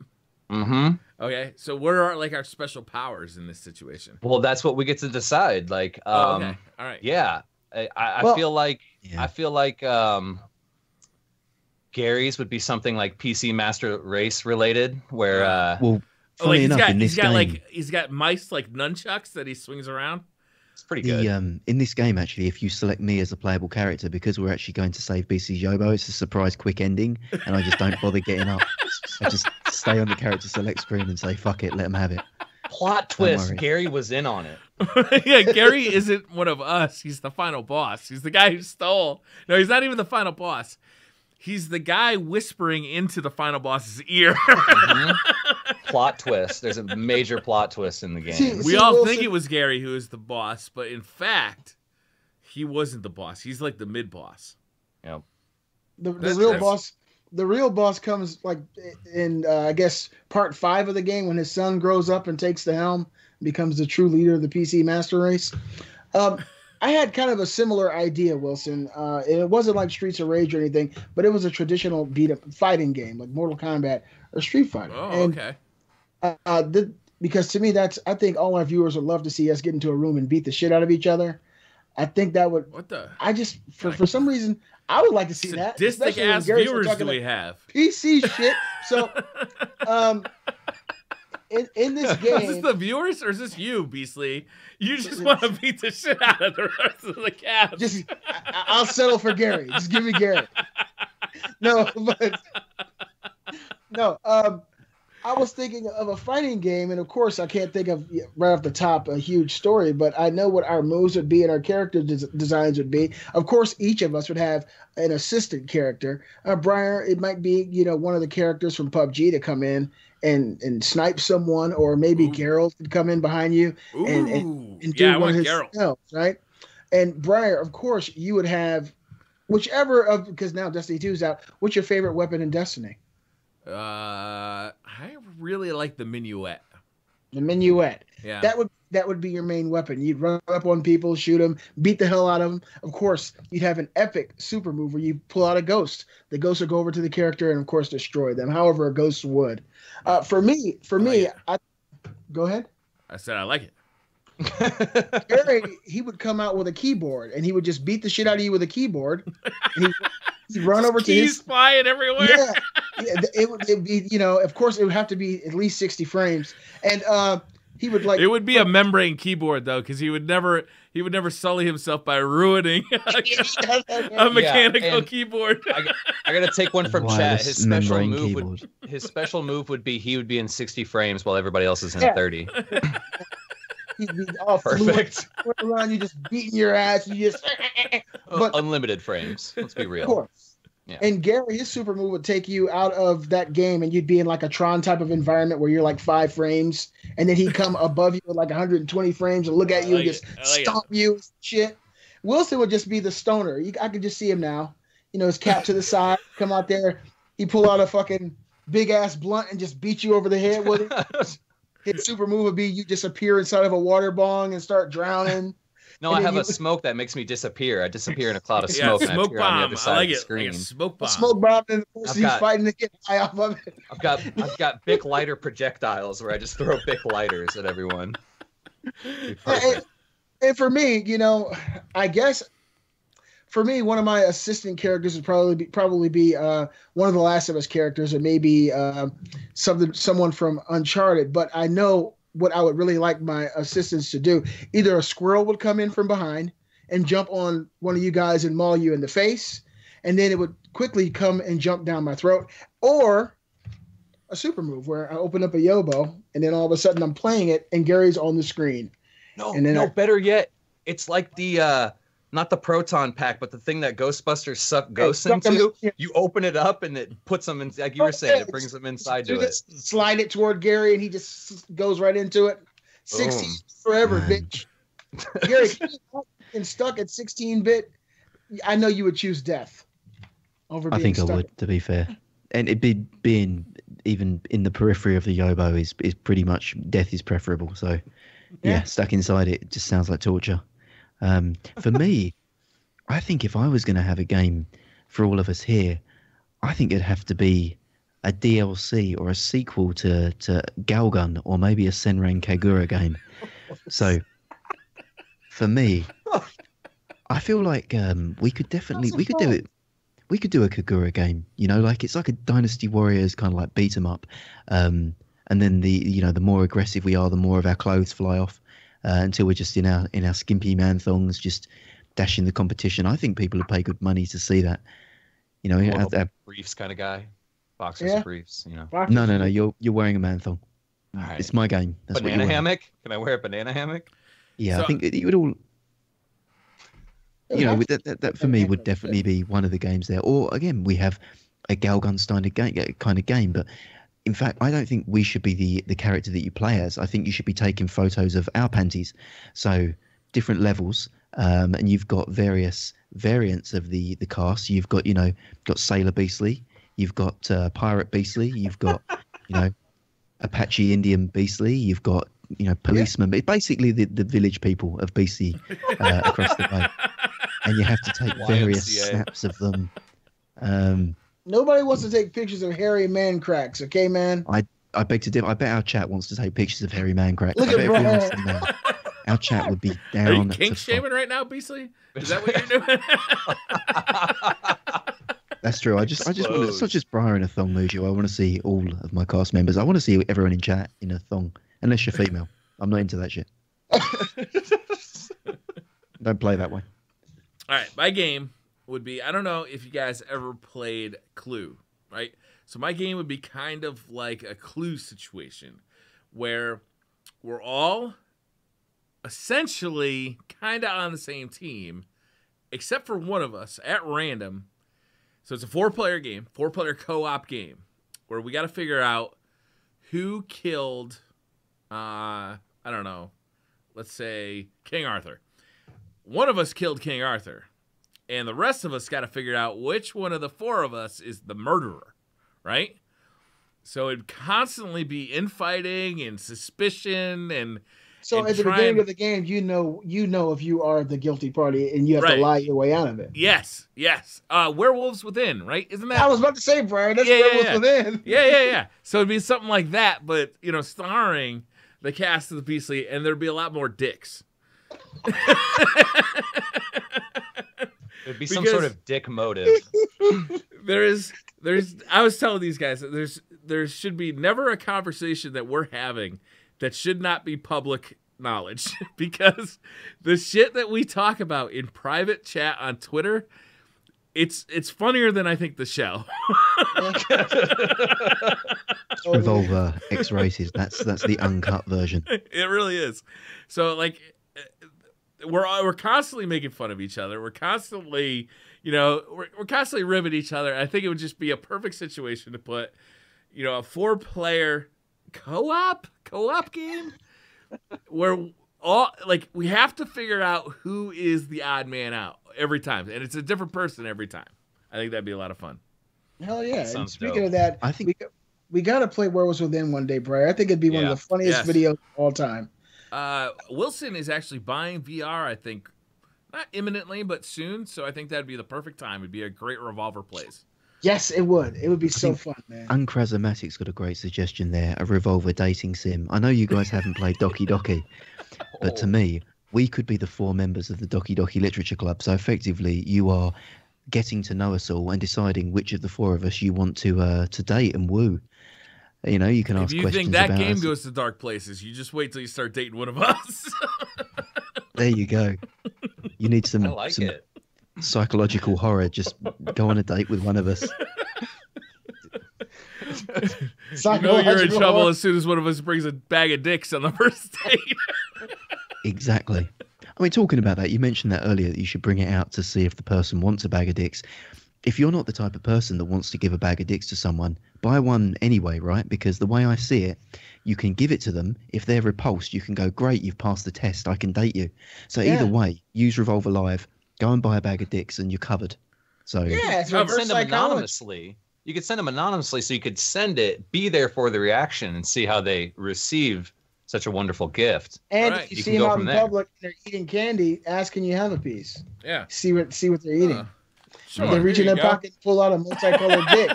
Mm-hmm. Okay, so what are like our special powers in this situation? Well, that's what we get to decide. Like, okay, all right. Yeah, I feel like Gary's would be something like PC Master Race related, where funny enough, he's got mice like nunchucks that he swings around. It's pretty good. In this game, actually, if you select me as a playable character, because we're actually going to save BC's Yobo, it's a surprise quick ending, and I just don't bother getting up. I just stay on the character select screen and say, fuck it, let him have it. Plot twist, Gary was in on it. Yeah, Gary isn't one of us. He's the final boss. He's the guy who stole. No, he's not even the final boss. He's the guy whispering into the final boss's ear. Mm-hmm. Plot twist. There's a major plot twist in the game. We all think it was Gary who is the boss, but in fact, he wasn't the boss. He's like the mid-boss. Yep. The real boss the real boss comes like in I guess part 5 of the game when his son grows up and takes the helm, becomes the true leader of the PC master race. I had kind of a similar idea, Wilson. It wasn't like Streets of Rage or anything, but it was a traditional beat up fighting game like Mortal Kombat or Street Fighter. Oh, okay. Because to me, I think all our viewers would love to see us get into a room and beat the shit out of each other. I think that would. What the? I just for some reason I would like to see that. Sadistic ass viewers do we have? PC shit. So, in this game, is this the viewers or is this you, Beastly? You just want to beat the shit out of the rest of the cast. I'll settle for Gary. Just give me Gary. No, but no. I was thinking of a fighting game, and of course, I can't think of right off the top a huge story, but I know what our moves would be and our character designs would be. Of course, each of us would have an assistant character. Briar, it might be one of the characters from PUBG to come in and snipe someone, or maybe Geralt could come in behind you and do one of his spells, right? And Briar, of course, you would have whichever of, because now Destiny 2 is out. What's your favorite weapon in Destiny? I really like the minuet. The minuet. Yeah. That would be your main weapon. You'd run up on people, shoot them, beat the hell out of them. Of course, you'd have an epic super move where you pull out a ghost. The ghost would go over to the character and, of course, destroy them. However, a ghost would. For me, go ahead. I said I like it. Gary, he would come out with a keyboard and he would just beat the shit out of you with a keyboard. And he'd run over to his flying everywhere. Yeah, it would be, of course, it would have to be at least 60 frames, and he would like. It would be a membrane keyboard though, because he would never sully himself by ruining a mechanical keyboard. I gotta take one from chat. His special move would be he would be in 60 frames while everybody else is in 30. He'd be all perfect. Around you, just beating your ass. You just unlimited frames. Let's be real. Of course. Yeah. And Gary, his super move would take you out of that game, and you'd be in like a Tron type of environment where you're like 5 frames, and then he'd come above you with like 120 frames and look at you and just stomp you and shit. Wilson would just be the stoner. I could just see him now. His cap to the side, come out there, he pull out a fucking big ass blunt and just beat you over the head with it. His super move would be you disappear inside of a water bong and start drowning. No, I have a smoke that makes me disappear. I disappear in a cloud of smoke. And smoke I appear bomb. On the other side of the screen. Like a smoke bomb. A smoke bomb, and the person he's fighting to get high off of it. I've got Bic lighter projectiles where I just throw Bic lighters at everyone. And for me, I guess for me, one of my assistant characters would probably be one of the Last of Us characters, or maybe someone from Uncharted. But I know what I would really like my assistants to do. Either a squirrel would come in from behind and jump on one of you guys and maul you in the face, and then it would quickly come and jump down my throat, or a super move where I open up a Yobo and then all of a sudden I'm playing it and Gary's on the screen. Better yet, it's like the not the proton pack, but the thing that Ghostbusters suck ghosts into. You open it up and it puts them in, like you were saying, it brings them inside to it. Slide it toward Gary and he just goes right into it. 16 forever, bitch. Gary, and stuck at 16-bit, I know you would choose death over being stuck. I would, to be fair. And it'd be being even in the periphery of the Yobo is pretty much death is preferable. So yeah, stuck inside it just sounds like torture. For me, I think if I was going to have a game for all of us here, I think it'd have to be a DLC or a sequel to Galgun, or maybe a Senran Kagura game. So for me, I feel like we could do it. We could do a Kagura game, like it's like a Dynasty Warriors kind of like beat 'em up, and then the more aggressive we are, the more of our clothes fly off. Until we're just in our skimpy man thongs, just dashing the competition. I think people would pay good money to see that. Briefs kind of guy, boxers and briefs. No. You're wearing a man thong. All right. It's my game. That's banana hammock. Can I wear a banana hammock? Yeah, so, I think it would all. That for me would definitely be one of the games there. Or again, we have a Galgun kind of game, but. In fact, I don't think we should be the character that you play as. I think you should be taking photos of our panties. So different levels, and you've got various variants of the cast. You've got, got Sailor Beastly. You've got Pirate Beastly. You've got, Apache Indian Beastly. You've got, policemen. But basically the village people of Beastly across the way. And you have to take various snaps of them. Nobody wants to take pictures of hairy man cracks, okay, man? I beg to differ. I bet our chat wants to take pictures of hairy man cracks. Look at Briar. Our chat would be down. Are you kink shaming right now, Beastly? Is that what you're doing? That's true. I just want to, it's not just Briar in a thong, Mujo. I want to see all of my cast members. I want to see everyone in chat in a thong, unless you're female. I'm not into that shit. Don't play that way. All right, my game would be, I don't know if you guys ever played Clue, right? So my game would be kind of like a Clue situation where we're all essentially kind of on the same team, except for one of us at random. So it's a 4-player game, 4-player co-op game, where we got to figure out who killed, I don't know, let's say King Arthur. One of us killed King Arthur, and the rest of us got to figure out which one of the 4 of us is the murderer, right? So it'd constantly be infighting and suspicion and so at the beginning of the game, you know if you are the guilty party, and you have to lie your way out of it. Yes. Werewolves Within, right? Isn't that? I was about to say, Brian. That's Werewolves Within. Yeah. So it'd be something like that, but starring the cast of the Beastly, and there'd be a lot more dicks. It'd be some sort of dick motive. There's. I was telling these guys that there should be never a conversation that we're having that should not be public knowledge, because the shit that we talk about in private chat on Twitter, it's funnier than I think the show. Revolver X Races. That's the uncut version. It really is. So we're constantly making fun of each other. We're constantly, we're constantly ribbing each other. I think it would just be a perfect situation to put, a 4-player co-op game where we have to figure out who is the odd man out every time, and it's a different person every time. I think that'd be a lot of fun. Hell yeah! And speaking dope. of that, I think we got to play Werewolves Within one day, Briar. I think it'd be one of the funniest videos of all time. Wilson is actually buying VR, I think, not imminently, but soon. So I think that'd be the perfect time. It'd be a great Revolver plays. Yes, it would. It would be so fun, man. Uncrasomatic's got a great suggestion there, a Revolver dating sim. I know you guys haven't played Doki Doki, but to me, we could be the 4 members of the Doki Doki Literature Club. So effectively, you are getting to know us all and deciding which of the 4 of us you want to date and woo. You can ask questions. If you think that game goes to dark places, you just wait till you start dating one of us. There you go. You need some it. Psychological horror. Just go on a date with one of us. You're in trouble as soon as one of us brings a bag of dicks on the first date. Exactly. I mean, talking about that, you mentioned that earlier, that you should bring it out to see if the person wants a bag of dicks. If you're not the type of person that wants to give a bag of dicks to someone, buy one anyway, right? Because the way I see it, you can give it to them. If they're repulsed, you can go, great, you've passed the test, I can date you. So either way, use Revolver Live, go and buy a bag of dicks, and you're covered. So you could send them anonymously. You could send them anonymously, so you could send it, be there for the reaction, and see how they receive such a wonderful gift. And if you see them out in public, they're eating candy, ask, can you have a piece? Yeah. See what they're eating. Sure. They reach in their pocket and pull out a multicolored dick.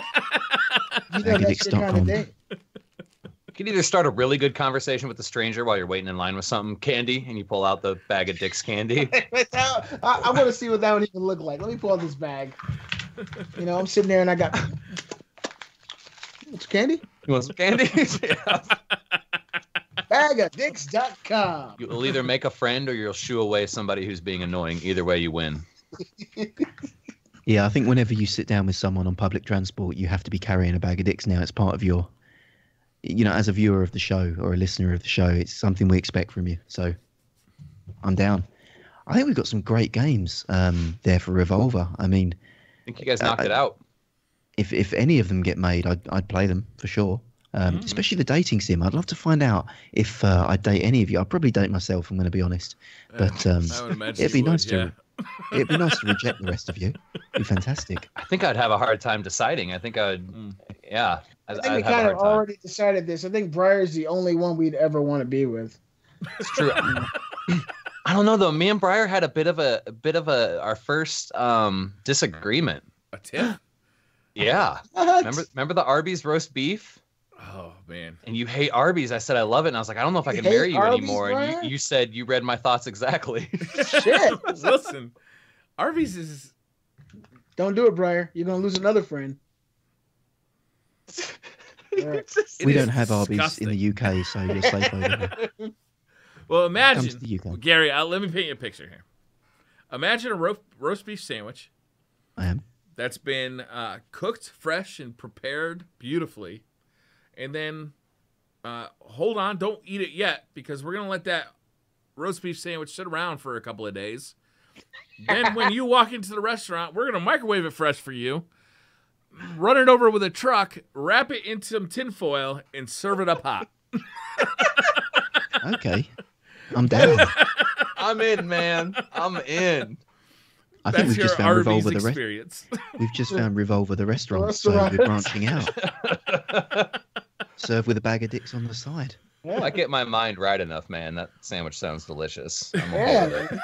That's your kind of day. You can either start a really good conversation with the stranger while you're waiting in line with something candy, and you pull out the bag of Dick's candy. I want to see what that would even look like. Let me pull out this bag. I'm sitting there and I got some candy. You want some candy? Yeah. Bagadicks.com. You'll either make a friend or you'll shoo away somebody who's being annoying. Either way, you win. Yeah, I think whenever you sit down with someone on public transport, you have to be carrying a bag of dicks now. It's part of your, as a viewer of the show or a listener of the show, it's something we expect from you. So I'm down. I think we've got some great games there for Revolver. I mean, I think you guys knocked it out. If any of them get made, I'd play them for sure. Especially the dating sim. I'd love to find out if I'd date any of you. I'd probably date myself, I'm going to be honest. But I would imagine it'd be nice to It'd be nice to reject the rest of you. It'd be fantastic. I think I'd have a hard time deciding. I think I would, yeah. I think we kind of already decided this. I think Briar's the only one we'd ever want to be with. It's true. I don't know though. Me and Briar had a bit of our first disagreement. A tiff? Yeah. Remember the Arby's roast beef? Oh man. And you hate Arby's. I said I love it, and I was like, I don't know if I can marry you anymore. And you said you read my thoughts exactly. Shit. Listen, Arby's is. Don't do it, Briar. You're gonna lose another friend. Right. We don't have Arby's in the UK, so you're safe over there. Well, imagine, Gary, let me paint you a picture here. Imagine a roast beef sandwich. I am. That's been cooked fresh and prepared beautifully. And then, hold on, don't eat it yet, because we're going to let that roast beef sandwich sit around for a couple of days. Then when you walk into the restaurant, we're going to microwave it fresh for you, run it over with a truck, wrap it in some tinfoil, and serve it up hot. Okay. I'm down. I'm in, man. I'm in. I think we've just found Revolver the experience. We've just found Revolver the restaurant, so we're branching out. Serve with a bag of dicks on the side. Yeah. I get my mind right enough, man. That sandwich sounds delicious. I'm okay with it.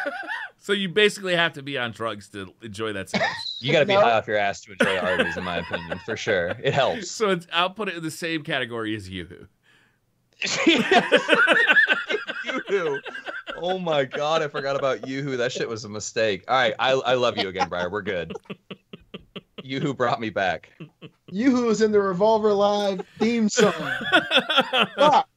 So you basically have to be on drugs to enjoy that sandwich. You got to be high off your ass to enjoy Arby's, in my opinion, for sure. It helps. So I'll put it in the same category as Yoo-hoo. Yoo-hoo. Oh my God, I forgot about Yoo-hoo. That shit was a mistake. All right, I love you again, Briar. We're good. Yoo-hoo brought me back. Yoo-hoo is in the Revolver Live theme song. Fuck.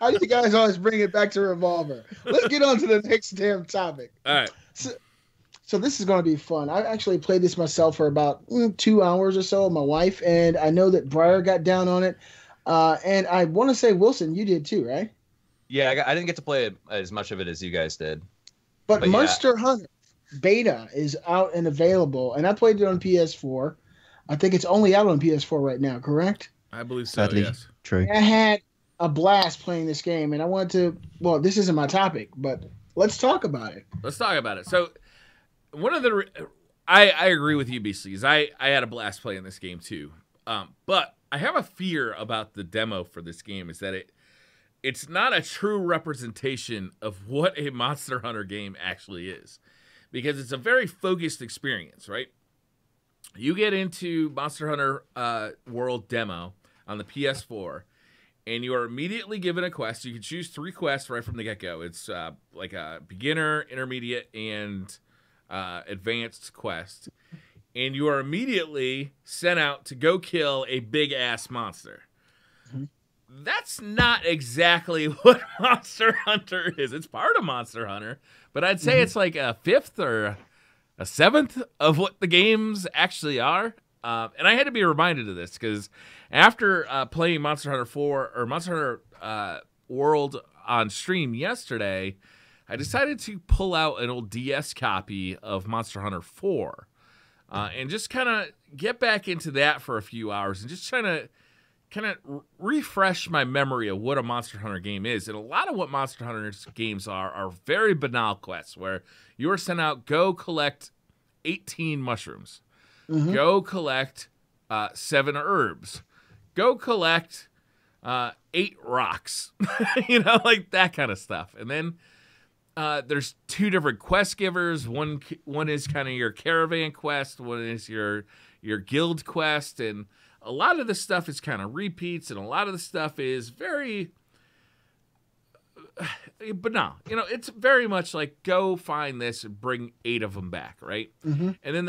How do you guys always bring it back to Revolver? Let's get on to the next damn topic. All right. So this is going to be fun. I actually played this myself for about 2 hours or so with my wife, and I know that Briar got down on it. And I want to say, Wilson, you did too, right? Yeah, I didn't get to play as much of it as you guys did. But Monster Hunter Beta is out and available, and I played it on PS4. I think it's only out on PS4 right now, correct? I believe so, Sadly, yes. True. I had a blast playing this game, and I wanted to, well, this isn't my topic, but let's talk about it. Let's talk about it. So, one of the, I agree with you, BCs. I had a blast playing this game too. But I have a fear about the demo for this game, is that it's not a true representation of what a Monster Hunter game actually is, because it's a very focused experience, right? You get into Monster Hunter World demo on the PS4, and you are immediately given a quest. You can choose 3 quests right from the get-go. It's like a beginner, intermediate, and advanced quest. And you are immediately sent out to go kill a big-ass monster. Mm-hmm. That's not exactly what Monster Hunter is. It's part of Monster Hunter, but I'd say it's like a 5th or a 7th of what the games actually are. And I had to be reminded of this, because after playing Monster Hunter 4 or Monster Hunter World on stream yesterday, I decided to pull out an old DS copy of Monster Hunter 4 and just kind of get back into that for a few hours and just trying to kind of refresh my memory of what a Monster Hunter game is. And a lot of what Monster Hunter games are very banal quests, where you are sent out, go collect 18 mushrooms, go collect 7 herbs, go collect 8 rocks, you know, like that kind of stuff. And then there's 2 different quest givers. One is kind of your caravan quest, one is your guild quest, and a lot of the stuff is kind of repeats, and a lot of the stuff is very banal. You know, it's very much like, go find this and bring 8 of them back, right? And then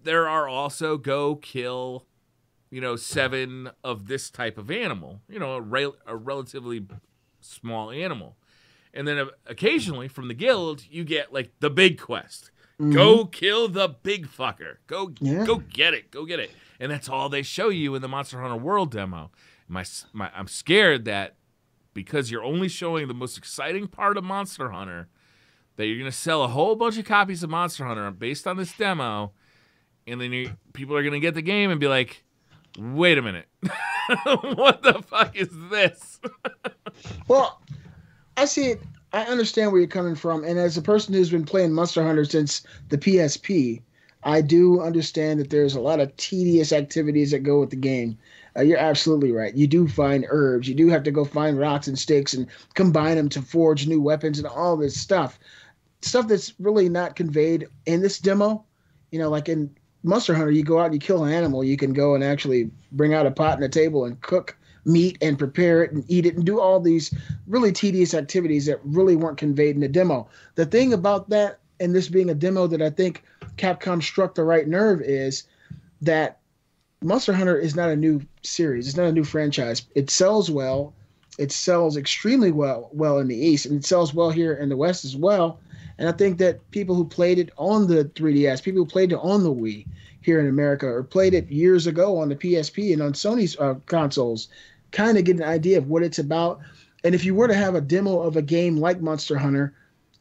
there are also, go kill, 7 of this type of animal, a relatively small animal. And then occasionally from the guild, you get like the big quest. Go kill the big fucker. Go get it. Go get it. And that's all they show you in the Monster Hunter World demo. I'm scared that because you're only showing the most exciting part of Monster Hunter, that you're going to sell a whole bunch of copies of Monster Hunter based on this demo, and then people are going to get the game and be like, wait a minute. What the fuck is this? Well, I see it I understand where you're coming from, and as a person who's been playing Monster Hunter since the PSP, I do understand that there's a lot of tedious activities that go with the game. You're absolutely right. You do find herbs. You do have to go find rocks and sticks and combine them to forge new weapons and all this stuff. Stuff that's really not conveyed in this demo. Like in Monster Hunter, you go out and you kill an animal. You can go and actually bring out a pot and a table and cook meat and prepare it and eat it and do all these really tedious activities that really weren't conveyed in the demo. The thing about that, and this being a demo that I think Capcom struck the right nerve, is that Monster Hunter is not a new series. It's not a new franchise. It sells well. It sells extremely well in the East, and it sells well here in the West as well. And I think that people who played it on the 3DS, people who played it on the Wii here in America, or played it years ago on the PSP and on Sony's consoles, kind of get an idea of what it's about. And if you were to have a demo of a game like Monster Hunter,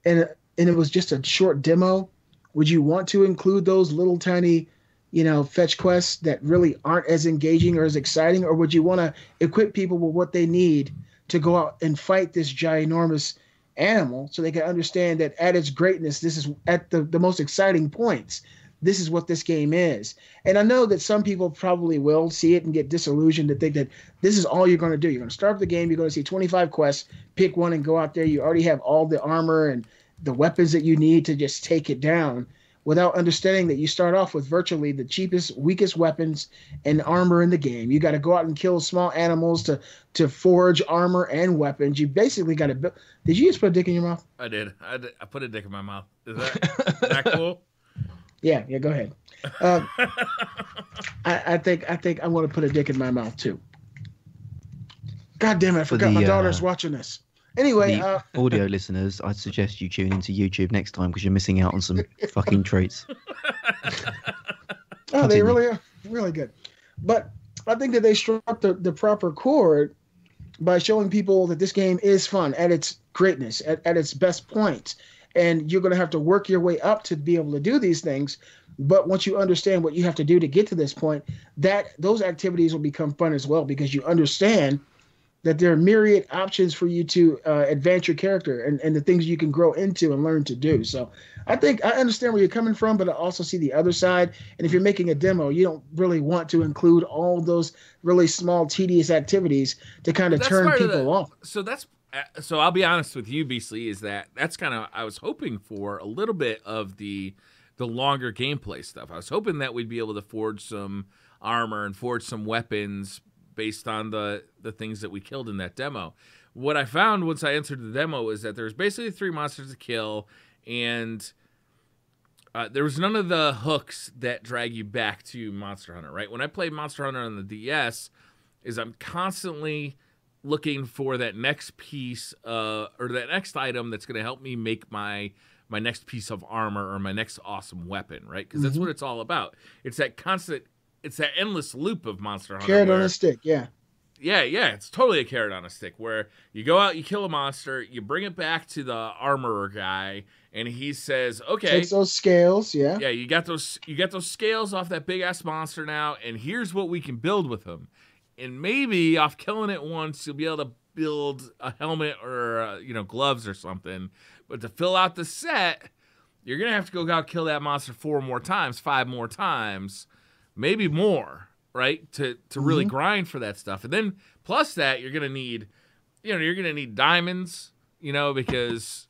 and it was just a short demo, would you want to include those little tiny, fetch quests that really aren't as engaging or as exciting? Or would you want to equip people with what they need to go out and fight this ginormous animal so they can understand that at its greatness, this is at the most exciting points. This is what this game is. And I know that some people probably will see it and get disillusioned to think that this is all you're going to do. You're going to start the game, you're going to see 25 quests, pick one and go out there. You already have all the armor and the weapons that you need to just take it down, without understanding that you start off with virtually the cheapest, weakest weapons and armor in the game. You got to go out and kill small animals to forge armor and weapons. You basically got to build. Did you just put a dick in your mouth? I did. I put a dick in my mouth. Is that cool? Yeah, go ahead. I think I want to put a dick in my mouth too. God damn it! I forgot my daughter's watching this. Anyway, audio listeners, I'd suggest you tune into YouTube next time because you're missing out on some fucking treats. Oh, they really are really good. But I think that they struck the proper chord by showing people that this game is fun at its greatness, at its best points. And you're going to have to work your way up to be able to do these things. But once you understand what you have to do to get to this point, those activities will become fun as well, because you understand that there are myriad options for you to advance your character and the things you can grow into and learn to do. So I think I understand where you're coming from, but I also see the other side. And if you're making a demo, you don't really want to include all those really small, tedious activities to kind of turn people off. So I'll be honest with you, Beasley, that's kind of, I was hoping for a little bit of the longer gameplay stuff. I was hoping that we'd be able to forge some armor and forge some weapons based on the things that we killed in that demo. What I found once I entered the demo is that there's basically 3 monsters to kill, and there was none of the hooks that drag you back to Monster Hunter, right? When I played Monster Hunter on the DS, I'm constantly looking for that next piece or that next item that's going to help me make my next piece of armor or my next awesome weapon, right? Because that's what it's all about. It's that constant, it's that endless loop of Monster Hunter. Carrot on a stick, yeah. Yeah, it's totally a carrot on a stick, where you go out, you kill a monster, you bring it back to the armorer guy, and he says, okay. Takes those scales, yeah. Yeah, you got those scales off that big-ass monster now, and here's what we can build with them. And maybe off killing it once, you'll be able to build a helmet or gloves or something. But to fill out the set, you're gonna have to go out kill that monster 4 more times, 5 more times, maybe more, right? To really grind for that stuff. And then plus that, you're gonna need diamonds, because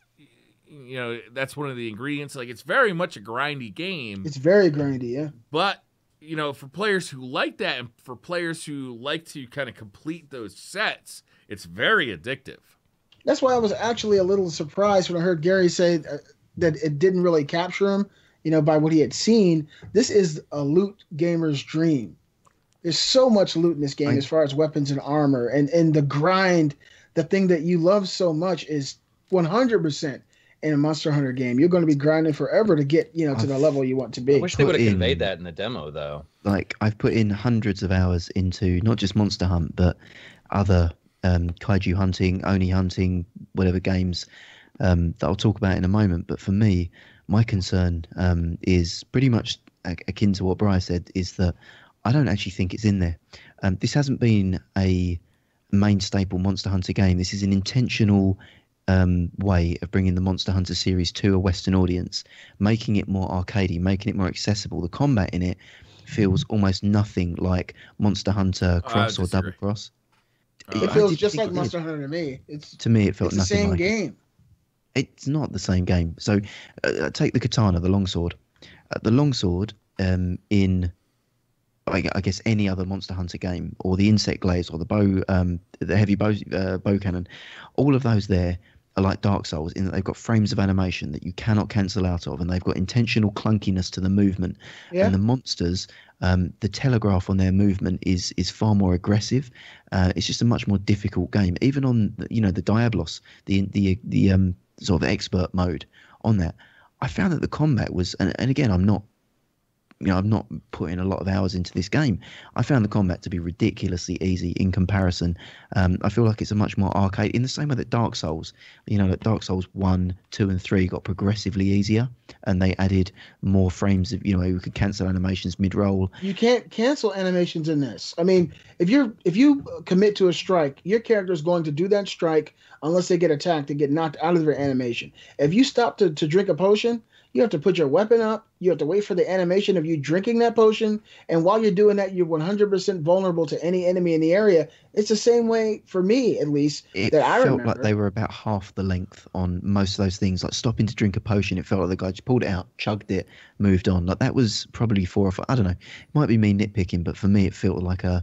that's one of the ingredients. Like, it's very much a grindy game. It's very grindy, yeah. But for players who like that, and for players who like to kind of complete those sets, it's very addictive. That's why I was actually a little surprised when I heard Gary say that it didn't really capture him, by what he had seen. This is a loot gamer's dream. There's so much loot in this game as far as weapons and armor, and the grind, the thing that you love so much, is 100% in a Monster Hunter game. You're going to be grinding forever to get, to the level you want to be. I wish they would have conveyed that in the demo, though. Like, I've put in hundreds of hours into not just Monster Hunt, but other kaiju hunting, Oni hunting, whatever games that I'll talk about in a moment. But for me, my concern is pretty much akin to what Briar said, is that I don't actually think it's in there. This hasn't been a main staple Monster Hunter game. This is an intentional way of bringing the Monster Hunter series to a Western audience, making it more arcadey, making it more accessible. The combat in it feels almost nothing like Monster Hunter Cross or Double Cross. It feels just like Monster Hunter to me. To me, it felt it's nothing like the same game. It's not the same game. So take the katana, the longsword. The longsword in, I guess, any other Monster Hunter game, or the insect glaives, or the bow, the heavy bow cannon, all of those there are like Dark Souls in that they've got frames of animation that you cannot cancel out of, and they've got intentional clunkiness to the movement. Yeah. And the monsters, the telegraph on their movement is far more aggressive. It's just a much more difficult game. Even on the Diablos, the sort of expert mode on that, I found that the combat was, and again, I'm not putting a lot of hours into this game. I found the combat to be ridiculously easy in comparison. I feel like it's a much more arcade, in the same way that Dark Souls, that Dark Souls 1, 2, and 3 got progressively easier, and they added more frames of, you could cancel animations mid-roll. You can't cancel animations in this. I mean, if you commit to a strike, your character is going to do that strike unless they get attacked and get knocked out of their animation. If you stop to drink a potion, you have to put your weapon up. You have to wait for the animation of you drinking that potion. And while you're doing that, you're 100% vulnerable to any enemy in the area. It's the same way, for me at least, that I remember. It felt like they were about half the length on most of those things. Like stopping to drink a potion, it felt like the guy just pulled it out, chugged it, moved on. Like that was probably 4 or 5. I don't know. It might be me nitpicking, but for me, it felt like an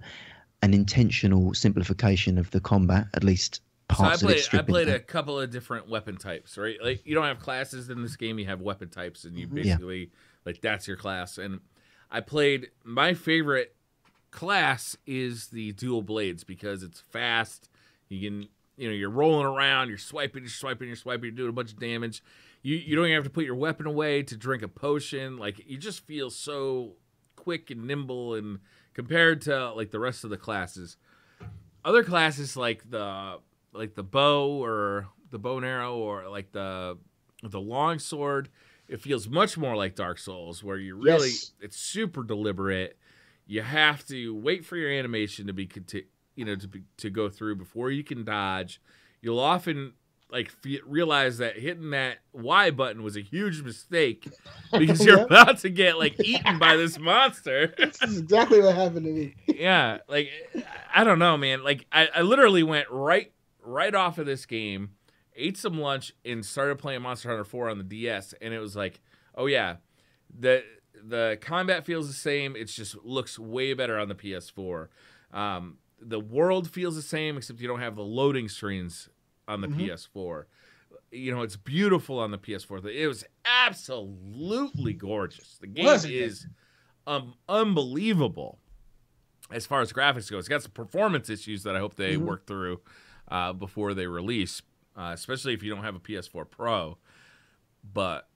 intentional simplification of the combat, at least. So I played a couple of different weapon types, right? Like, you don't have classes in this game, you have weapon types, and you basically, like, that's your class. And I played, my favorite class is the dual blades, because it's fast. You can, you're rolling around, you're swiping, you're doing a bunch of damage. You don't even have to put your weapon away to drink a potion. Like, you just feel so quick and nimble, and compared to, like, the rest of the classes. Other classes, like the bow, or the bow and arrow, or like the long sword, it feels much more like Dark Souls, where you really, it's super deliberate. You have to wait for your animation to be to go through before you can dodge. You'll often realize that hitting that Y button was a huge mistake, because you're about to get eaten by this monster. This is exactly what happened to me. Yeah, I don't know, man. I literally went right off of this game, ate some lunch, and started playing Monster Hunter 4 on the DS, and it was like, oh yeah, the combat feels the same, it just looks way better on the PS4. The world feels the same, except you don't have the loading screens on the PS4. It's beautiful on the PS4. It was absolutely gorgeous. The game is unbelievable as far as graphics go. It's got some performance issues that I hope they work through before they release, especially if you don't have a PS4 Pro. But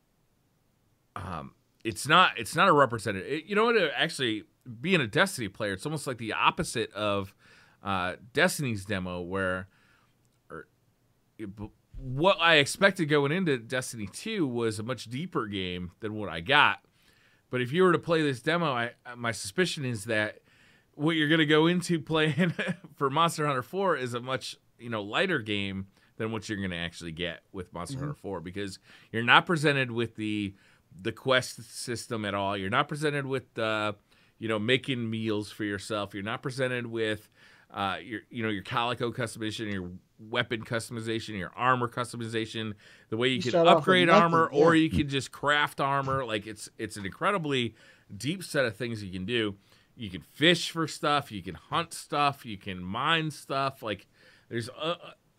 it's not a representative. You know what? Actually, being a Destiny player, it's almost like the opposite of Destiny's demo, where what I expected going into Destiny 2 was a much deeper game than what I got. But if you were to play this demo, my suspicion is that what you're going to go into playing for Monster Hunter 4 is a much lighter game than what you're going to actually get with Monster Hunter 4, because you're not presented with the quest system at all. You're not presented with making meals for yourself. You're not presented with your calico customization, your weapon customization, your armor customization, the way you can upgrade armor, or you can just craft armor. It's an incredibly deep set of things you can do. You can fish for stuff, you can hunt stuff, you can mine stuff. There's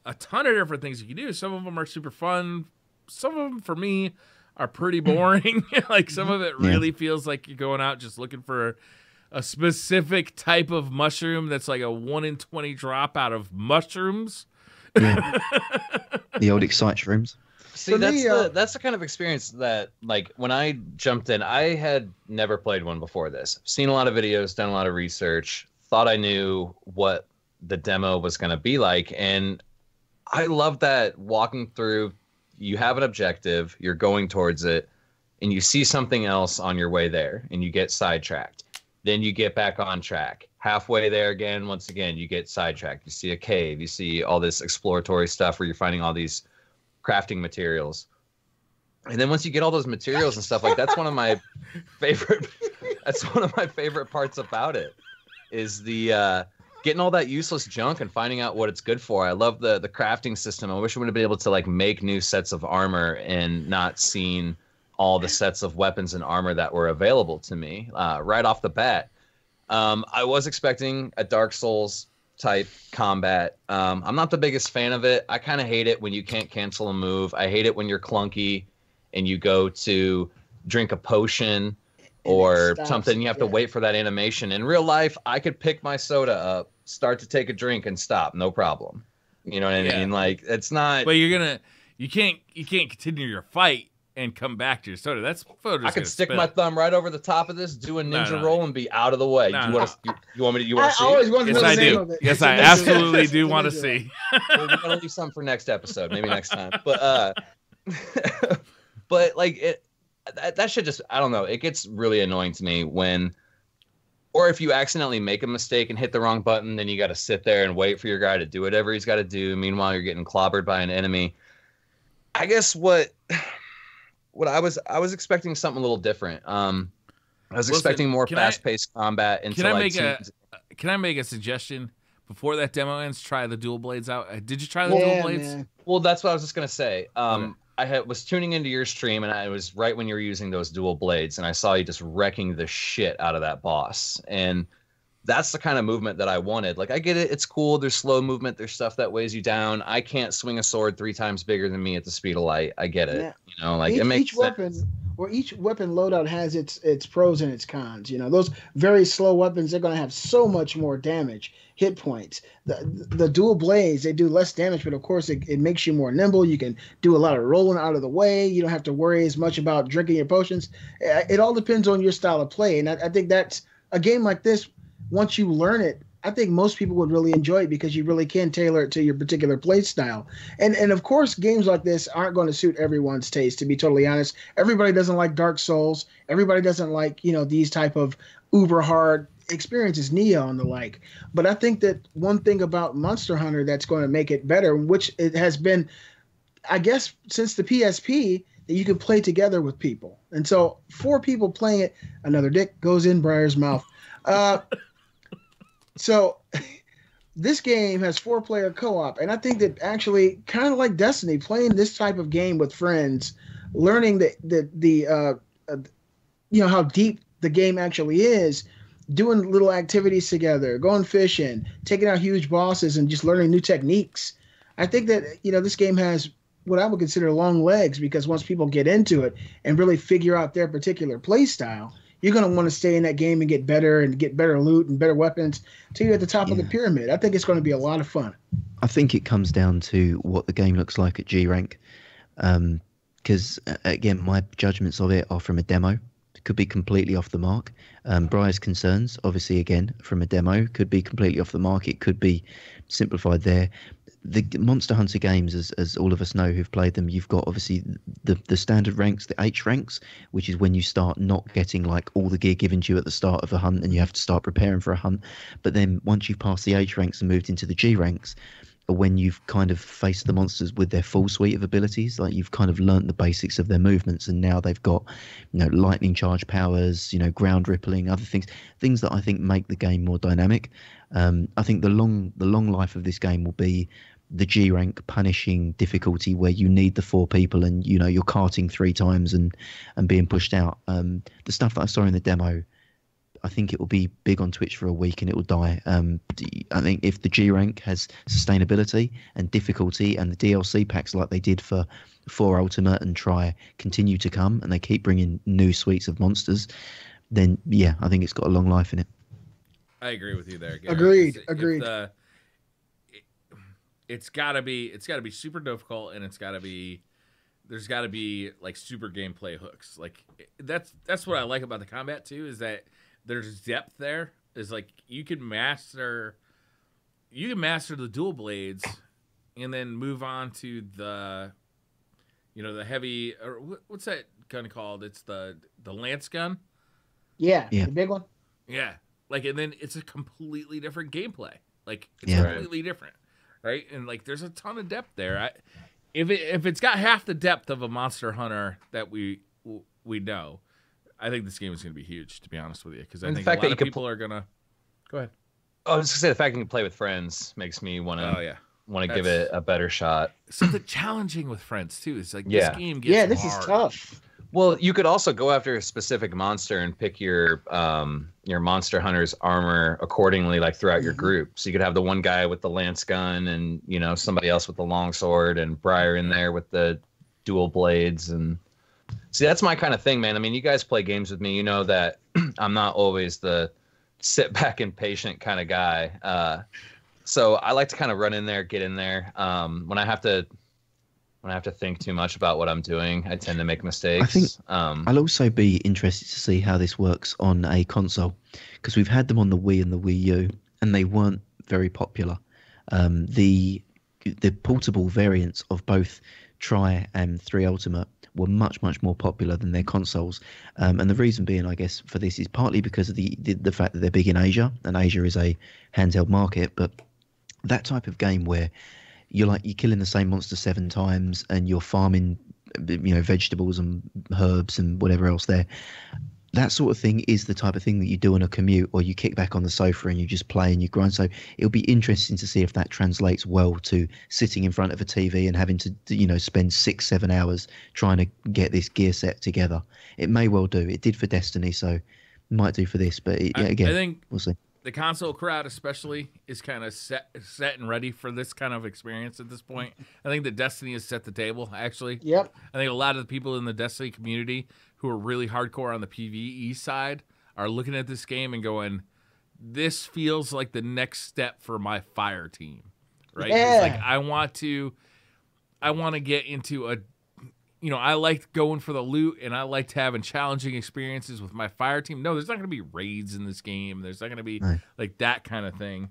a ton of different things you can do. Some of them are super fun. Some of them, for me, are pretty boring. Some of it really feels like you're going out just looking for a specific type of mushroom that's like a 1 in 20 drop out of mushrooms. Yeah. The old excite rooms. See, that's the kind of experience that, when I jumped in, I had never played one before this. Seen a lot of videos, done a lot of research, thought I knew what the demo was going to be like, and I love that walking through, you have an objective, you're going towards it, and you see something else on your way there, and you get sidetracked. Then you get back on track. Halfway there again, once again, you get sidetracked. You see a cave, you see all this exploratory stuff where you're finding all these crafting materials. And then once you get all those materials and stuff, like that's one of my favorite parts about it is the getting all that useless junk and finding out what it's good for. I love the crafting system. I wish I would have been able to like make new sets of armor and not seen all the sets of weapons and armor that were available to me right off the bat. I was expecting a Dark Souls type combat. I'm not the biggest fan of it. I kind of hate it when you can't cancel a move. I hate it when you're clunky and you go to drink a potion or something. You have to wait for that animation. In real life, I could pick my soda up, start to take a drink, and stop, no problem. You know what I mean? Like it's not. But you can't continue your fight and come back to your soda. That's photos. I can stick my thumb right over the top of this, do a ninja roll, and be out of the way. You want me to? I see? always want to know yes, the I name do. of it. Yes, I absolutely do want to see. Well, we're gonna leave some for next episode, maybe next time. But but like that should just, I don't know. It gets really annoying to me when, or if you accidentally make a mistake and hit the wrong button, then you got to sit there and wait for your guy to do whatever he's got to do. Meanwhile, you're getting clobbered by an enemy. I guess what I was expecting something a little different. I was expecting more fast-paced combat. Can I make a suggestion? Before that demo ends, try the dual blades out. Did you try the dual blades? Man. Well, that's what I was just gonna say. I was tuning into your stream, and I was right when you were using those dual blades, and I saw you just wrecking the shit out of that boss. And that's the kind of movement that I wanted. Like, I get it. It's cool. There's slow movement. There's stuff that weighs you down. I can't swing a sword 3 times bigger than me at the speed of light. I get it. Yeah. You know, like it makes sense. Each weapon loadout has its pros and its cons. You know, those very slow weapons, they're going to have so much more damage, hit points. The dual blades, they do less damage, but of course it makes you more nimble. You can do a lot of rolling out of the way. You don't have to worry as much about drinking your potions. It all depends on your style of play. And I think that's a game like this. Once you learn it, I think most people would really enjoy it because you really can tailor it to your particular play style. And of course, games like this aren't going to suit everyone's taste, to be totally honest. Everybody doesn't like Dark Souls. Everybody doesn't like, these type of uber hard experiences, Neo and the like. But I think that one thing about Monster Hunter that's going to make it better, which it has been, I guess, since the PSP, that you can play together with people. And so 4 people playing it, another dick goes in Briar's mouth. So this game has 4-player co-op, and I think that actually, kind of like Destiny, playing this type of game with friends, learning how deep the game actually is, doing little activities together, going fishing, taking out huge bosses, and just learning new techniques. I think that this game has what I would consider long legs, because once people get into it and really figure out their particular play style, you're going to want to stay in that game and get better loot and better weapons till you're at the top of the pyramid. I think it's going to be a lot of fun. I think it comes down to what the game looks like at G rank. Because, again, my judgments of it are from a demo. It could be completely off the mark. Briar's concerns, obviously, again, from a demo, could be completely off the mark. It could be simplified there. The Monster Hunter games, as all of us know who've played them, you've got obviously the standard ranks, the H ranks, which is when you start not getting like all the gear given to you at the start of a hunt and you have to start preparing for a hunt. But then once you've passed the H ranks and moved into the G ranks, when you've kind of faced the monsters with their full suite of abilities, like you've kind of learnt the basics of their movements, and now they've got lightning charge powers, ground rippling, other things that I think make the game more dynamic. I think the long life of this game will be the G rank punishing difficulty, where you need the 4 people and you're carting 3 times and being pushed out. The stuff that I saw in the demo, I think it will be big on Twitch for a week and it will die. I think if the G rank has sustainability and difficulty, and the DLC packs like they did for Ultimate and Try continue to come, and they keep bringing new suites of monsters, then yeah, I think it's got a long life in it. I agree with you there, Gary. Agreed. It's gotta be super difficult, and there's gotta be like super gameplay hooks. Like that's what I like about the combat too, is that there's depth there. Is like you can master the dual blades, and then move on to the the heavy, or what's that gun called? It's the lance gun. Yeah, the big one. Yeah, like, and then it's a completely different gameplay. Like it's completely different. Right, and like there's a ton of depth there. if it's got half the depth of a Monster Hunter that we know, I think this game is going to be huge, to be honest with you, because I think a lot of people are going to... Go ahead. I was going to say, the fact you can play with friends makes me want to give it a better shot. Something challenging with friends, too. It's like, this game gets this hard. is tough. Well, you could also go after a specific monster and pick your Monster Hunter's armor accordingly, like throughout your group. So you could have the one guy with the lance gun, and somebody else with the long sword, and Briar in there with the dual blades. And see, that's my kind of thing, man. I mean, you guys play games with me, you know that I'm not always the sit back and patient kind of guy. So I like to kind of run in there, get in there. When I have to think too much about what I'm doing, I tend to make mistakes. I think I'll also be interested to see how this works on a console, because we've had them on the Wii and the Wii U, and they weren't very popular. The portable variants of both Tri and 3 Ultimate were much more popular than their consoles, and the reason being, I guess, for this is partly because of the fact that they're big in Asia, and Asia is a handheld market. But that type of game where you're killing the same monster 7 times and you're farming, vegetables and herbs and whatever else there. That sort of thing is the type of thing that you do on a commute, or you kick back on the sofa and you just play and you grind. So it'll be interesting to see if that translates well to sitting in front of a TV and having to, spend 6-7 hours trying to get this gear set together. It may well do. It did for Destiny, so might do for this. But I think we'll see. The console crowd especially is kind of set and ready for this kind of experience at this point. I think that Destiny has set the table, actually. Yep. I think a lot of the people in the Destiny community who are really hardcore on the PvE side are looking at this game and going, this feels like the next step for my fire team, right? Yeah. It's like I want to get into I liked going for the loot, and I liked having challenging experiences with my fire team. No, there's not going to be raids in this game. There's not going to be like that kind of thing.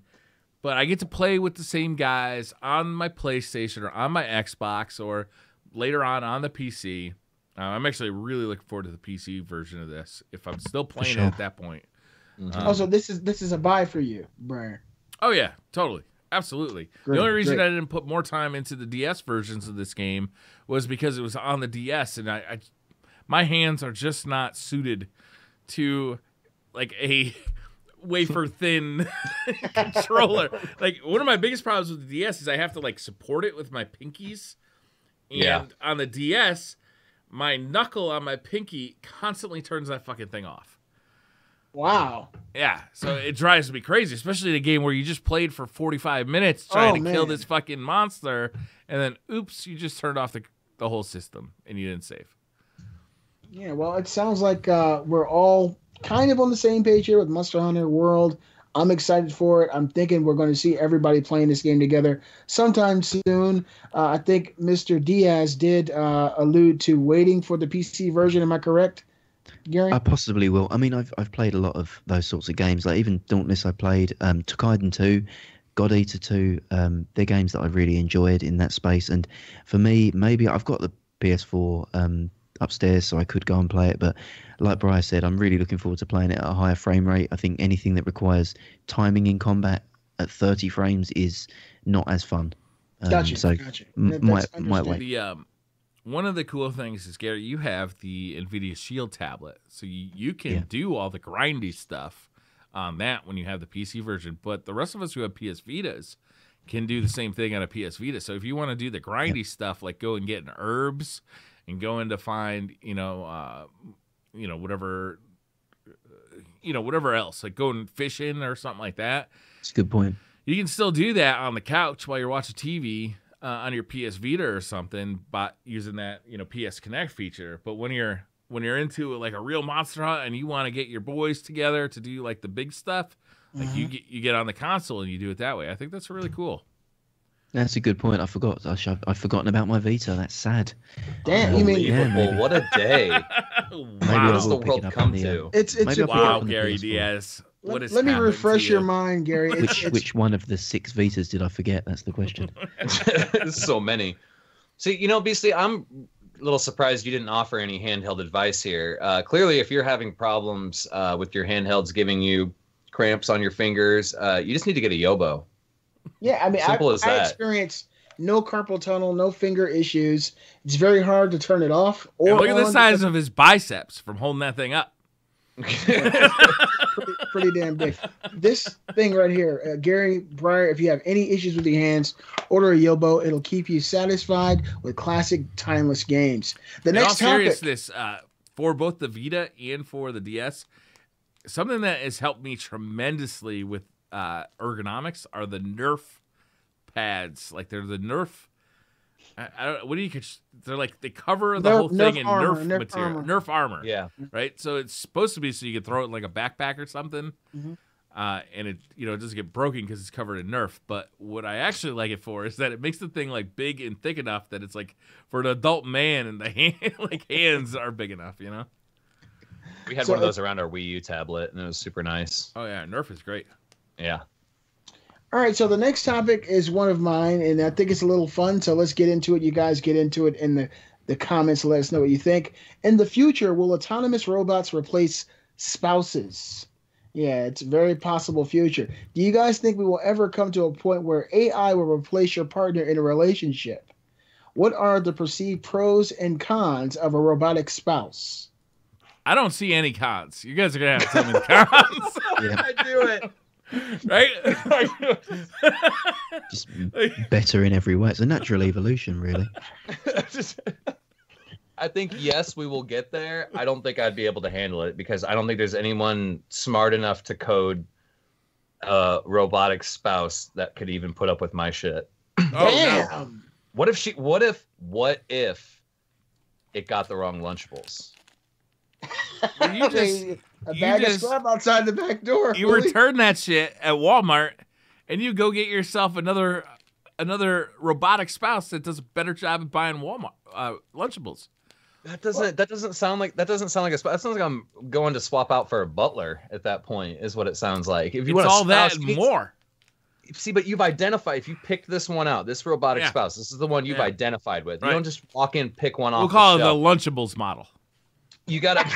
But I get to play with the same guys on my PlayStation or on my Xbox or later on the PC. I'm actually really looking forward to the PC version of this if I'm still playing it at that point. Also, this is a buy for you, Brian. Oh, yeah, totally. Absolutely. The only reason I didn't put more time into the DS versions of this game was because it was on the DS, and I my hands are just not suited to like a wafer thin controller. Like, one of my biggest problems with the DS is I have to support it with my pinkies, and on the DS, my knuckle on my pinky constantly turns that fucking thing off. Wow. Yeah, so it drives me crazy, especially in a game where you just played for 45 minutes trying to kill this fucking monster, and then, oops, you just turned off the whole system, and you didn't save. Yeah, well, it sounds like we're all kind of on the same page here with Monster Hunter World. I'm excited for it. I'm thinking we're going to see everybody playing this game together sometime soon. I think Mr. Diaz did allude to waiting for the PC version. Am I correct, Gary? I possibly will. I mean, I've played a lot of those sorts of games. Like even Dauntless, I played Tokaiden 2, God Eater 2. They're games that I really enjoyed in that space. And for me, maybe I've got the PS4 upstairs, so I could go and play it. But like Briar said, I'm really looking forward to playing it at a higher frame rate. I think anything that requires timing in combat at 30 frames is not as fun. Gotcha. So might wait. One of the cool things is, Gary, you have the NVIDIA Shield tablet, so you can do all the grindy stuff on that when you have the PC version. But the rest of us who have PS Vitas can do the same thing on a PS Vita. So if you want to do the grindy stuff, like go and get herbs and go in to find, whatever else, like go and fish in or something like that. That's a good point. You can still do that on the couch while you're watching TV. On your PS Vita or something, by using that PS Connect feature. But when you're into like a real monster hunt and you want to get your boys together to do like the big stuff, like you get on the console and you do it that way. I think that's really cool. That's a good point. I forgot. I've forgotten about my Vita. That's sad. Damn, you mean what a day? Wow. How does the world come to? It's wow, Gary Diaz. Let me refresh your mind, Gary. Which one of the 6 Vitas did I forget? That's the question. There's so many. See, Beastly, I'm a little surprised you didn't offer any handheld advice here. Clearly, if you're having problems with your handhelds giving you cramps on your fingers, you just need to get a Yobo. Yeah, I mean, Simple as I that. experienced no carpal tunnel, no finger issues. It's very hard to turn it off. Or And look at the on size of his biceps from holding that thing up. pretty damn big. This thing right here, Gary, Briar, if you have any issues with your hands, order a Yobo. It'll keep you satisfied with classic, timeless games. The In all next topic. seriousness, for both the Vita and for the DS, something that has helped me tremendously with ergonomics are the Nerf pads. Like they're the Nerf. I don't. What do you? They're like they cover the whole thing in Nerf material, Nerf armor. Yeah. Right. So it's supposed to be so you can throw it in like a backpack or something, Mm-hmm. and it it doesn't get broken because it's covered in Nerf. But what I actually like it for is that it makes the thing like big and thick enough that it's like for an adult man and the hands are big enough. We had one of those around our Wii U tablet, and it was super nice. Oh yeah, Nerf is great. Yeah. All right, so the next topic is one of mine, and I think it's a little fun. So let's get into it. You guys get into it in the comments. Let us know what you think. In the future, will autonomous robots replace spouses? Yeah, it's a very possible future. Do you guys think we will ever come to a point where AI will replace your partner in a relationship? What are the perceived pros and cons of a robotic spouse? I don't see any cons. You guys are gonna have to tell me the cons. Yeah. I do it. Right? Just better in every way. It's a natural evolution, really. I think, yes, we will get there. I don't think I'd be able to handle it because I don't think there's anyone smart enough to code a robotic spouse that could even put up with my shit. Oh, Damn. no. What if it got the wrong Lunchables? Well, you just a you bag of just- scrap outside the back door. you Willie. return that shit at Walmart, and you go get yourself another robotic spouse that does a better job of buying Walmart Lunchables. That doesn't sound like a spouse. That sounds like I'm going to swap out for a butler at that point. Is what it sounds like. If you It's want all a that spouse, and more. See, but you've identified. If you picked this one out, this robotic Yeah. spouse, this is the one you've Yeah. identified with. Right. You don't just walk in, pick one off. We'll call it the the shelf. Lunchables model. You gotta.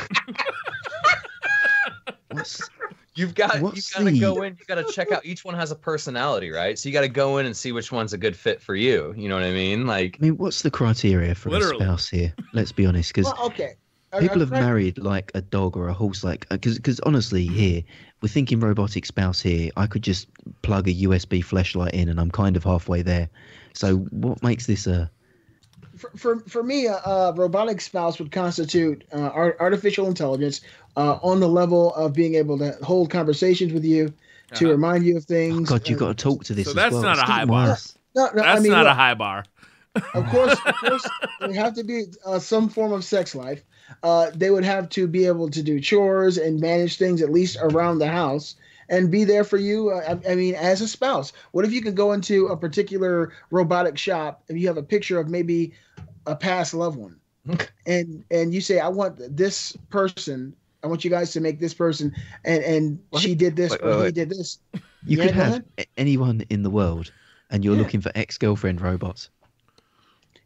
What's, You gotta What's go the- in. You gotta check out. Each one has a personality, right? So you gotta go in and see which one's a good fit for you. You know what I mean? Like, I mean, what's the criteria for Literally. a spouse here? Let's be honest, because Well, okay. people have married like a dog or a horse, like because honestly, here we're thinking robotic spouse. Here, I could just plug a USB flashlight in, and I'm kind of halfway there. So, what makes this a? For me, a robotic spouse would constitute artificial intelligence on the level of being able to hold conversations with you, to Uh-huh. remind you of Oh things. God, you've got to talk to this. So as that's well. not It's a high getting bar. worse. No, That's I mean, not look, a high bar. of course, there have to be some form of sex life. They would have to be able to do chores and manage things at least around the house and be there for you. I mean, as a spouse, what if you could go into a particular robotic shop and you have a picture of maybe a past loved one, and you say, "I want this person. I want you guys to make this person," and she did this or he wait. did this. You Yeah, could go have ahead. anyone in the world, and you're Yeah. looking for ex-girlfriend robots.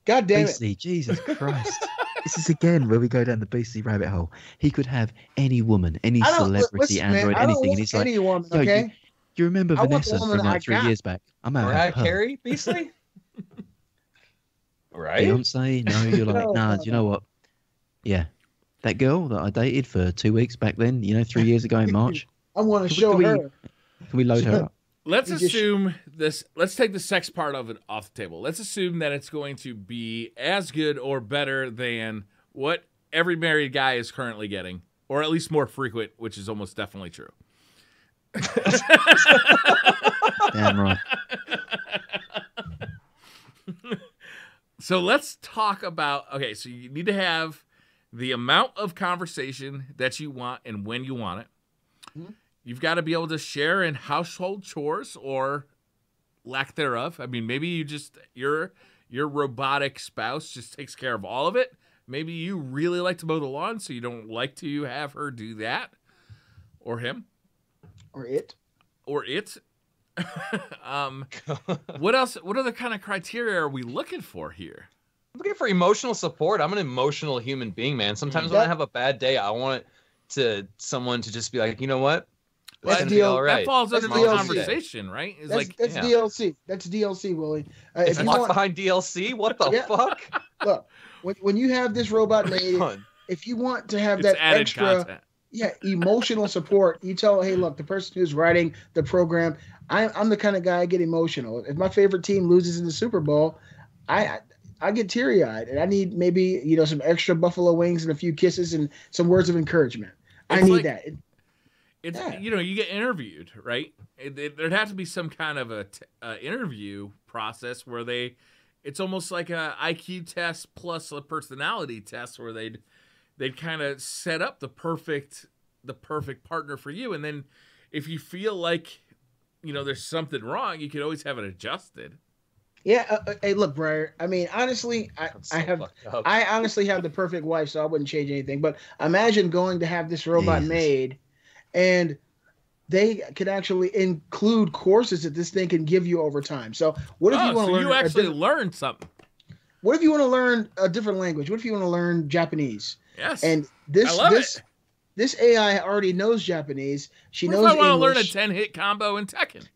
God damn it! Beastly, Jesus Christ. This is again where we go down the beastly rabbit hole. He could have any woman, any I don't celebrity, listen, man, android, I don't anything, and want he's like, any woman, yo, okay? you remember I want the Vanessa woman from I like 3 got. years back? I'm out Mariah of her. Carey, Beastly. Right? Beyonce? No, you're like, No, nah, no, do you know what? Yeah. That girl that I dated for 2 weeks back then, 3 years ago in March, I want to Can show we- her. can we load her up? Let's You just- assume this. Let's take the sex part of it off the table. Let's assume that it's going to be as good or better than what every married guy is currently getting, or at least more frequent, which is almost definitely true. Damn right. So let's talk about. Okay, so you need to have the amount of conversation that you want and when you want it. Mhm. You've got to be able to share in household chores or lack thereof. I mean, maybe your robotic spouse just takes care of all of it. Maybe you really like to mow the lawn, so you don't like to have her do that, or him, Or it. or it. What else? What other kind of criteria are we looking for here? I'm looking for emotional support. I'm an emotional human being, man. Sometimes when I have a bad day, I want someone to just be like, you know what? That's It's gonna be DL all right. That falls under the DLC. conversation, right? It's That's yeah. DLC. That's DLC, Willie. It's If you locked want, behind DLC. What the Yeah. fuck? look, when you have this robot made, Fun. if you want to have It's that added extra, content. emotional support, you tell, hey, look, the person who's writing the program, I'm the kind of guy I get emotional. If my favorite team loses in the Super Bowl, I get teary eyed, and I need maybe some extra buffalo wings and a few kisses and some words of encouragement. I It's need like- that. It's Yeah. you get interviewed, right? There'd have to be some kind of a interview process where it's almost like a IQ test plus a personality test where they'd kind of set up the perfect partner for you, and then if you feel like there's something wrong, you could always have it adjusted. Yeah. Hey, look, Briar. I mean, honestly, I fucked up. I honestly have the perfect wife, so I wouldn't change anything. But imagine going to have this robot Jesus. made, and they could actually include courses that this thing can give you over time. So what if you want to so learn you actually learn something? What if you want to learn a different language? What if you want to learn Japanese? Yes. And I love it. this AI already knows Japanese. She What knows if I want to learn a English. 10-hit combo in Tekken?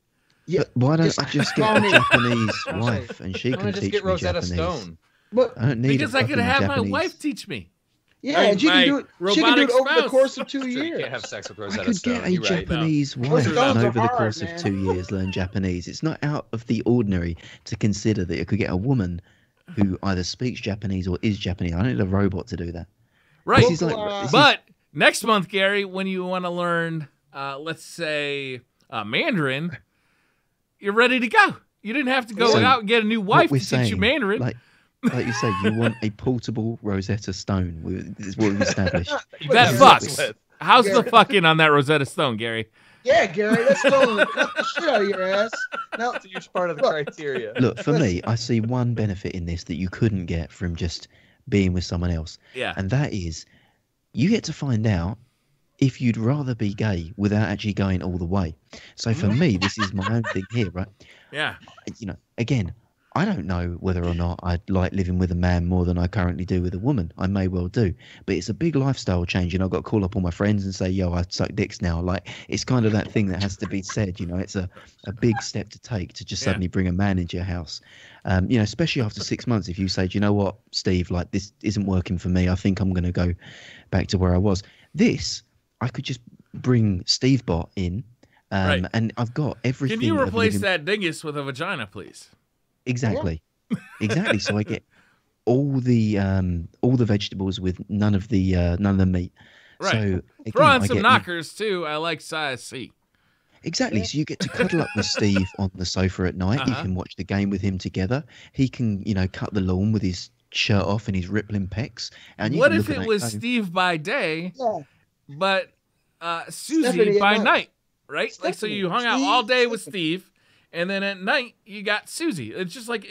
Yeah, But why don't just I just call get a me. Japanese I'm wife and she I'm can gonna just teach get me Rosetta Japanese? Stone. but I don't need Because a I could fucking have Japanese. my wife teach me. yeah, I mean, and she can my do it. She can do it robotic over the spouse. course of 2 So you years. can't have sex with I Rosetta could Stone. get a You're right. Japanese Those wife stones and are over the hard, course man. of 2 years learn Japanese. It's not out of the ordinary to consider that you could get a woman who either speaks Japanese or is Japanese. I don't need a robot to do that. Right. This is like, this is- But next month, Gary, when you want to learn, let's say, Mandarin, you're ready to go. You didn't have to go So, out and get a new what wife we're to teach you saying, Mandarin. like you say, you want a portable Rosetta Stone. This is what we've established. That Yeah. fucks. How's the Yeah. fucking on that Rosetta Stone, Gary? Yeah, Gary, let's go and cut the shit out of your ass. Now, It's a huge part of the Look. criteria. Look, for me, I see one benefit in this that you couldn't get from just being with someone else. Yeah. And that is you get to find out if you'd rather be gay without actually going all the way. So for me, this is my own thing here, right? Yeah. Again, I don't know whether or not I'd like living with a man more than I currently do with a woman. I may well do. But it's a big lifestyle change, and I've got to call up all my friends and say, yo, I suck dicks now. Like, it's kind of that thing that has to be said, It's a big step to take to just Yeah. suddenly bring a man into your house. Especially after 6 months, if you say, do you know what, Steve, like, this isn't working for me. I think I'm going to go back to where I was. This, I could just bring Steve Bot in, Right. and I've got everything. Can you of replace living- that dingus with a vagina, please? Exactly. Exactly. So I get all the vegetables with none of the meat. Right. So again, Throw on I some get knockers, too. I like size C. exactly. So you get to cuddle up with Steve on the sofa at night. You Uh-huh. can watch the game with him together. He can, cut the lawn with his shirt off and his rippling pecs. And you What can if look at it that was and go, Steve by day, yeah. but Susie Stephanie at by night. night, right? Like, so Stephanie. you hung out Steve, all day with Steve, and then at night you got Susie. It's just like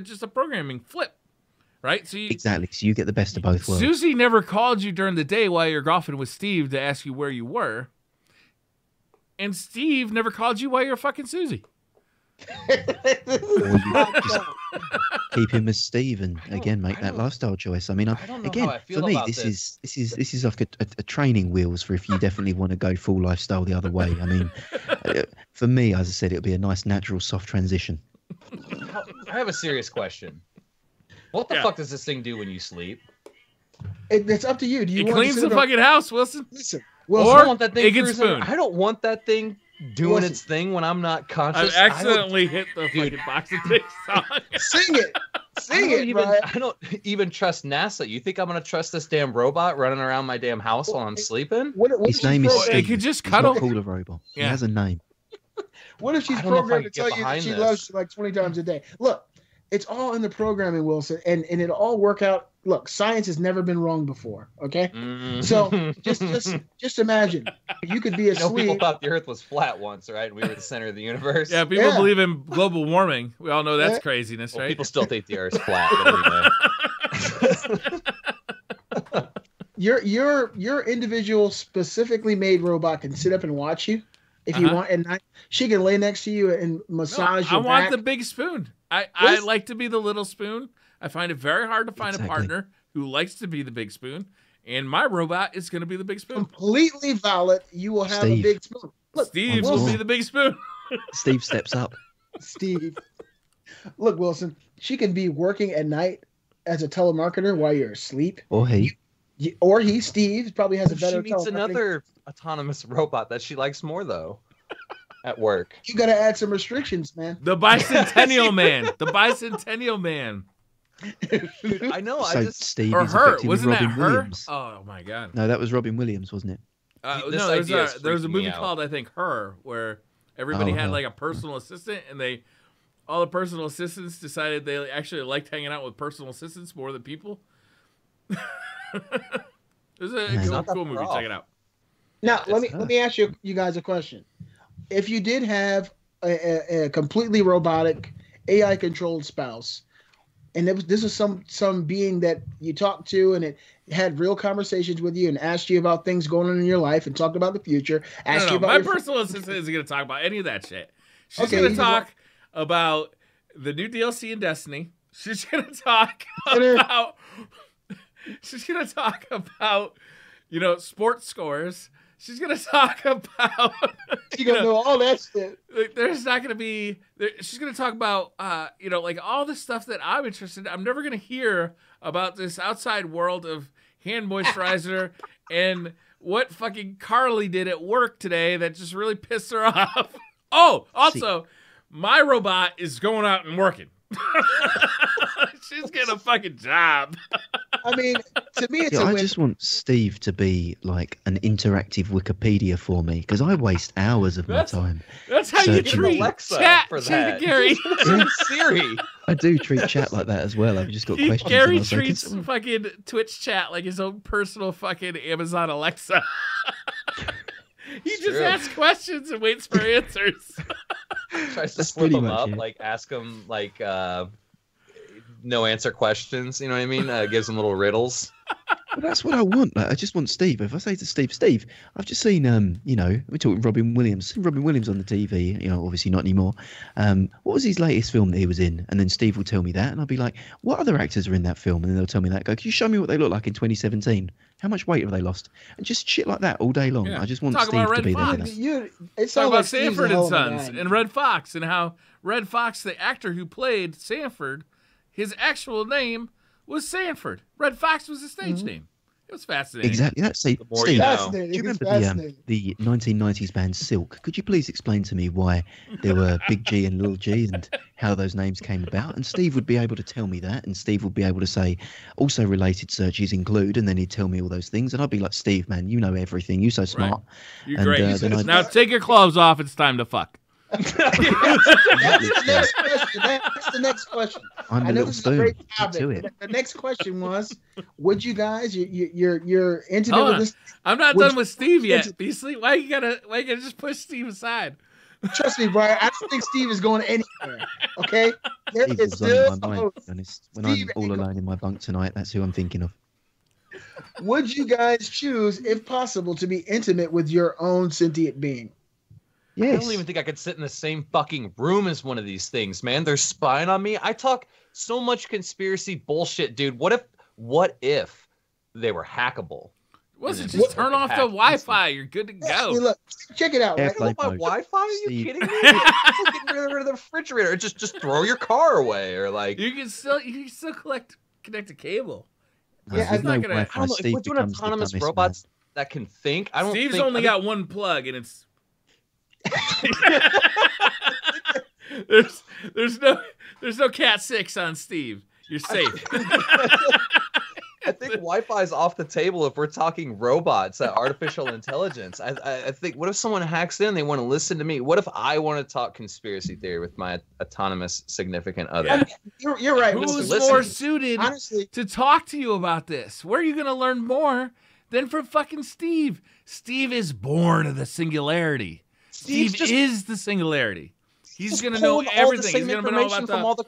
just a programming flip, right? So you, Exactly. So you get the best of both worlds. Susie never called you during the day while you're golfing with Steve to ask you where you were, and Steve never called you while you're fucking Susie. Or you just keep him as Steve and again make that lifestyle choice. I mean, I don't know again, how I feel for me, about this is like a training wheels for if you definitely want to go full lifestyle the other way. I mean, for me, as I said, it'll be a nice, natural, soft transition. I have a serious question. What the Yeah. fuck does this thing do when you sleep? It's up to you. Do you It want cleans to the sit around- fucking house, Wilson. Listen, I well, Or don't want that thing it can cruising- spoon. I don't want that thing doing Listen. its thing when I'm not I conscious. accidentally hit the Dude. fucking box of dicks song. sing it, sing it, even, Brian. I don't even trust NASA. You think I'm gonna trust this damn robot running around my damn house while I'm sleeping? What His if name she's is It programmed- Steve. could just He's not cuddle. called a robot. He Yeah. has a name. What if she's I don't know if I programmed to can tell get you that behind she this. loves you like 20 times a day? Look, it's all in the programming, Wilson, and it'll all work out. Look, science has never been wrong before. Okay, Mm. so just imagine you could be You know, people asleep. thought the Earth was flat once, right? And we were the center of the universe. Yeah, people Yeah. believe in global warming. We all know that's Yeah. craziness, Well, right? people still think the Earth's flat. But anyway. Your individual specifically made robot can sit up and watch you if you Uh-huh. want at night. She can lay next to you and No, massage I your want back. the big spoon. I Yes. like to be the little spoon. I find it very hard to find Exactly. a partner who likes to be the big spoon. And my robot is going to be the big spoon. Completely valid. You will have Steve. a big spoon. Look, Steve once will more. be the big spoon. Steve steps up. Steve. Look, Wilson, she can be working at night as a telemarketer while you're asleep. Or he. Or he, Steve, probably has a If better she meets telemarketing. another autonomous robot that she likes more, though, at work. You got to add some restrictions, man. The Bicentennial Man. The Bicentennial Man. Dude, I know. So I just Steve Or is her. effectively Wasn't Robin that her? Williams. Oh, my God. No, that was Robin Williams, wasn't it? This No, idea is there's a freaking me movie out. called, I think, Her, where everybody had Her. like a personal assistant, and all the personal assistants decided they actually liked hanging out with personal assistants more than people. It was a Nice. cool movie. Check it out. Now, let me ask you guys a question. If you did have a completely robotic, AI controlled spouse, and this was some being that you talked to, and it had real conversations with you and asked you about things going on in your life and talked about the future, asked you about My your personal assistant isn't going to talk about any of that shit. She's Okay, going to you talk about the new DLC in Destiny. She's going to talk about. She's going to talk about, sports scores. She's going to talk about. you gonna know all that shit. Like, there's not going to be. She's going to talk about, like all the stuff that I'm interested in. I'm never going to hear about this outside world of hand moisturizer and what fucking Carly did at work today that just really pissed her off. Oh, also, my robot is going out and working. She's getting a fucking job. I mean, to me, it's I just want Steve to be like an interactive Wikipedia for me because I waste hours of my time. That's how you Searching treat Alexa chat, for that. Gary. Siri. I do treat chat like that as well. I've just got questions. Gary and I'll say, "Can treats someone-" fucking Twitch chat like his own personal fucking Amazon Alexa. He just true. asks questions and waits for answers. Tries to That's flip pretty them much up, it. like ask them like no answer questions. You know what I mean? Gives them little riddles. Well, that's what I want. Like, I just want Steve. If I say to Steve, I've just seen, we're talking Robin Williams. Seen Robin Williams on the TV. Obviously not anymore. What was his latest film that he was in? And then Steve will tell me that, and I'll be like, what other actors are in that film? And then they'll tell me that. Go, can you show me what they look like in 2017? How much weight have they lost? And just shit like that all day long. Yeah. I just want Talk Steve about to Red be there. Fox. for that. It Talk sounds about like Steve's a Sanford hell and of a Sons guy. and Red Fox, and how Red Fox, the actor who played Sanford, his actual name was Sanford. Red Fox was his stage name. It was fascinating. Exactly. That's Steve. more Steve, you know. do Fascinating. you It's remember fascinating. the 1990s band Silk? Could you please explain to me why there were Big G and Little G and how those names came about? And Steve would be able to tell me that, and Steve would be able to say, also related searches include, and then he'd tell me all those things, and I'd be like, Steve, man, you know everything. You're so smart. You're And, great. then I'd- Now take your clothes off. It's time to fuck. That's the next question. That's the next question. I'm I the know little this is a spoon. great Get topic. to it. The next question was, would you guys, you're intimate Hold with on. this? I'm not Would done with Steve yet. you- Beasley, why you gotta just push Steve aside? Trust me, Brian. I don't think Steve is going anywhere. Okay, there Steve is was on still in my mind, hope. to be honest. When Steve I'm all ain't go- alone in my bunk tonight, that's who I'm thinking of. Would you guys choose, if possible, to be intimate with your own sentient being? I Yes. don't even think I could sit in the same fucking room as one of these things, man. They're spying on me. I talk so much conspiracy bullshit, dude. What if they were hackable? Wasn't What- just turn off the Hack Wi-Fi. You're good to Hey, go. look, check it out. Right? Airplane My mode. Wi-Fi? Are you Steve. kidding me? Get rid of the refrigerator. Just throw your car away, or like. You can still connect a cable. Yeah, With I'm not no gonna- I Wi-Fi, don't know. If Steve we're doing becomes the autonomous dumbest robots that can think, I don't Steve's think. only got one plug, and it's there's no Cat 6 on Steve. You're safe. I think Wi-Fi is off the table if we're talking robots, artificial intelligence. I think, what if someone hacks in? They want to listen to me. What if I want to talk conspiracy theory with my autonomous significant other? Yeah. You're right. Who's Wilson. more listen. suited Honestly, to talk to you about this? Where are you going to learn more than from fucking Steve? Steve is born of the singularity. Steve's Steve just- is the singularity. He's Just going to know pulled all the everything. same He's going to know information about from all the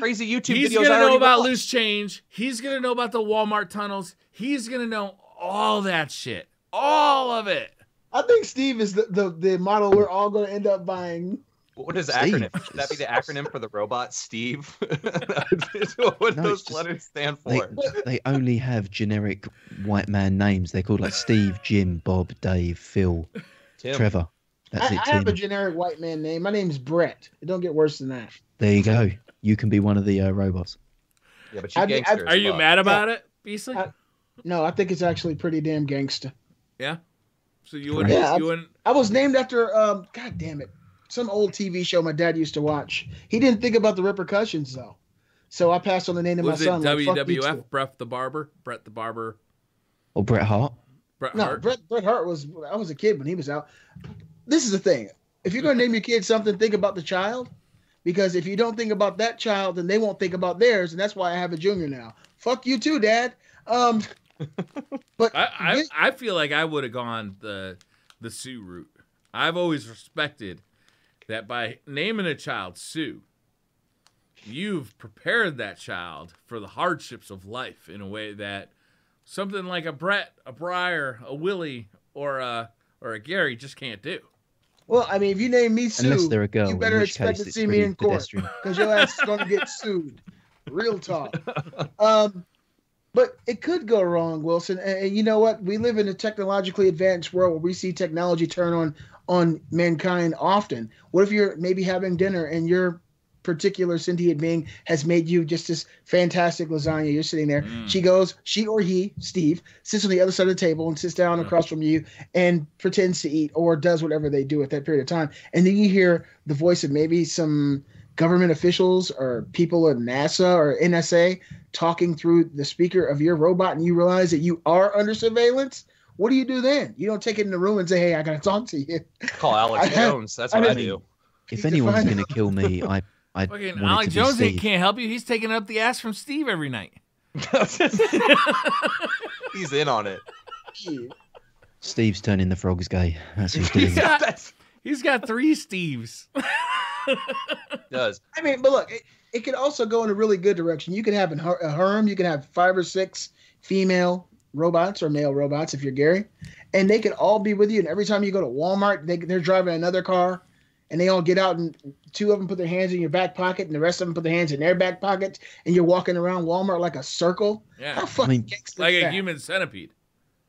crazy YouTube He's videos. going to I know already about watched. loose change. He's going to know about the Walmart tunnels. He's going to know all that shit. All of it. I think Steve is the model we're all going to end up buying. What is Steve. acronym? Should that be the acronym for the robot, Steve? What would No, those it's just- letters stand They, for? they only have generic white man names. They're called like Steve, Jim, Bob, Dave, Phil, Tim. Trevor. That's I it, have a Tim. generic white man name. My name's Brett. It don't get worse than that. There you go. You can be one of the robots. Yeah, but you gangster. Are you mad about it, Beasley? No, I think it's actually pretty damn gangsta. Yeah. So you Correct. wouldn't. Yeah, You wouldn't. I was named after God damn it, some old TV show my dad used to watch. He didn't think about the repercussions though, so I passed on the name to my Was it son. like, fuck you WWF? too. Brett the Barber. Brett the Barber. Or Bret Hart. Bret No, Hart. Bret Hart was. I was a kid when he was out. This is the thing. If you're going to name your kid something, think about the child. Because if you don't think about that child, then they won't think about theirs, and that's why I have a junior now. Fuck you too, Dad. But I feel like I would have gone the Sue route. I've always respected that by naming a child Sue, you've prepared that child for the hardships of life in a way that something like a Brett, a Briar, a Willie, or a Gary just can't do. well, I mean, if you name me Sue, Unless they're a girl, you in better which expect case to it's see me pretty in court pedestrian. because your ass is going to get sued. Real talk. But it could go wrong, Wilson. And you know what? We live in a technologically advanced world where we see technology turn on mankind often. What if you're maybe having dinner and your particular sentient being has made you just this fantastic lasagna? You're sitting there. She or he, Steve, sits on the other side of the table and sits down across from you and pretends to eat or does whatever they do at that period of time. And then you hear the voice of maybe some government officials or people at NASA or NSA talking through the speaker of your robot, and you realize that you are under surveillance. What do you do then? You don't take it in the room and say, "Hey, I got to talk to you." Call Alex Jones. That's what I do. If anyone's going to kill me, I Fucking want it Alex to be Jones Steve. can't help you. He's taking up the ass from Steve every night. He's in on it. Steve's turning the frogs gay. That's who's doing it. He's got 3 Steves. Does. I mean, but look, it could also go in a really good direction. You could have a harem. You can have 5 or 6 female robots or male robots if you're Gary, and they could all be with you. And every time you go to Walmart, they're driving another car, and they all get out, and 2 of them put their hands in your back pocket, and the rest of them put their hands in their back pockets, and you're walking around Walmart like a circle. Yeah. How fucking gangsta Like is a that? human centipede.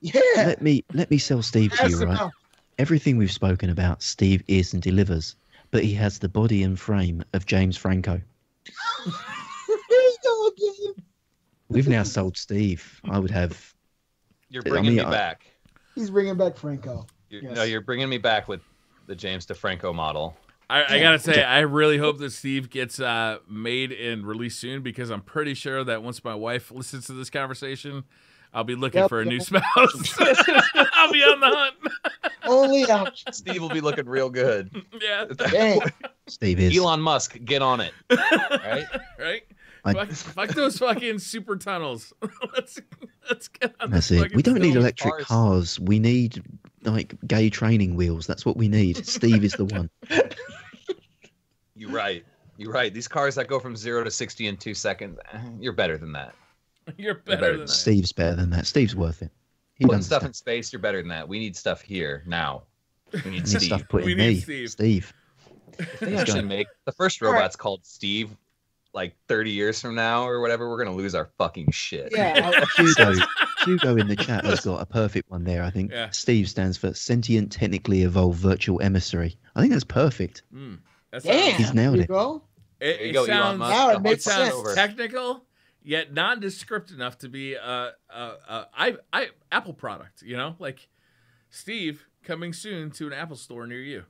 Yeah. Let me sell Steve to you, right? Everything we've spoken about, Steve is and delivers, but he has the body and frame of James Franco. We've now sold Steve. I would have. You're bringing me back. He's bringing back Franco. No, you're bringing me back with the James DeFranco model. I gotta say, I really hope that Steve gets made and released soon, because I'm pretty sure that once my wife listens to this conversation, I'll be looking for a new spouse. I'll be on the hunt. Only out. Steve will be looking real good. Yeah. Dang. Steve is. Elon Musk, get on it. Right? Right? I- Fuck those fucking super tunnels. let's get on That's this it. fucking We don't need film. electric cars. We need like gay training wheels. That's what we need. Steve is the one. You're right. You're right. These cars that go from 0 to 60 in 2 seconds, you're better than that. You're better better than than that. Steve's better than that. Steve's worth it. He Putting does stuff stuff. in space, you're better than that. We need stuff here, now. We need We need Steve. stuff put We in need me. Steve. They Let's actually go. make the first robot's called Steve. Like 30 years from now or whatever, we're gonna lose our fucking shit. Yeah. Hugo in the chat has got a perfect one there. I think Yeah. Steve stands for Sentient Technically Evolved Virtual Emissary. I think that's perfect. That's Damn. He's nailed There you it. go. It, There you it go, Elon sounds, Musk. Now it The makes hard sounds part's over. technical, yet nondescript enough to be I Apple product. You know, like Steve coming soon to an Apple store near you.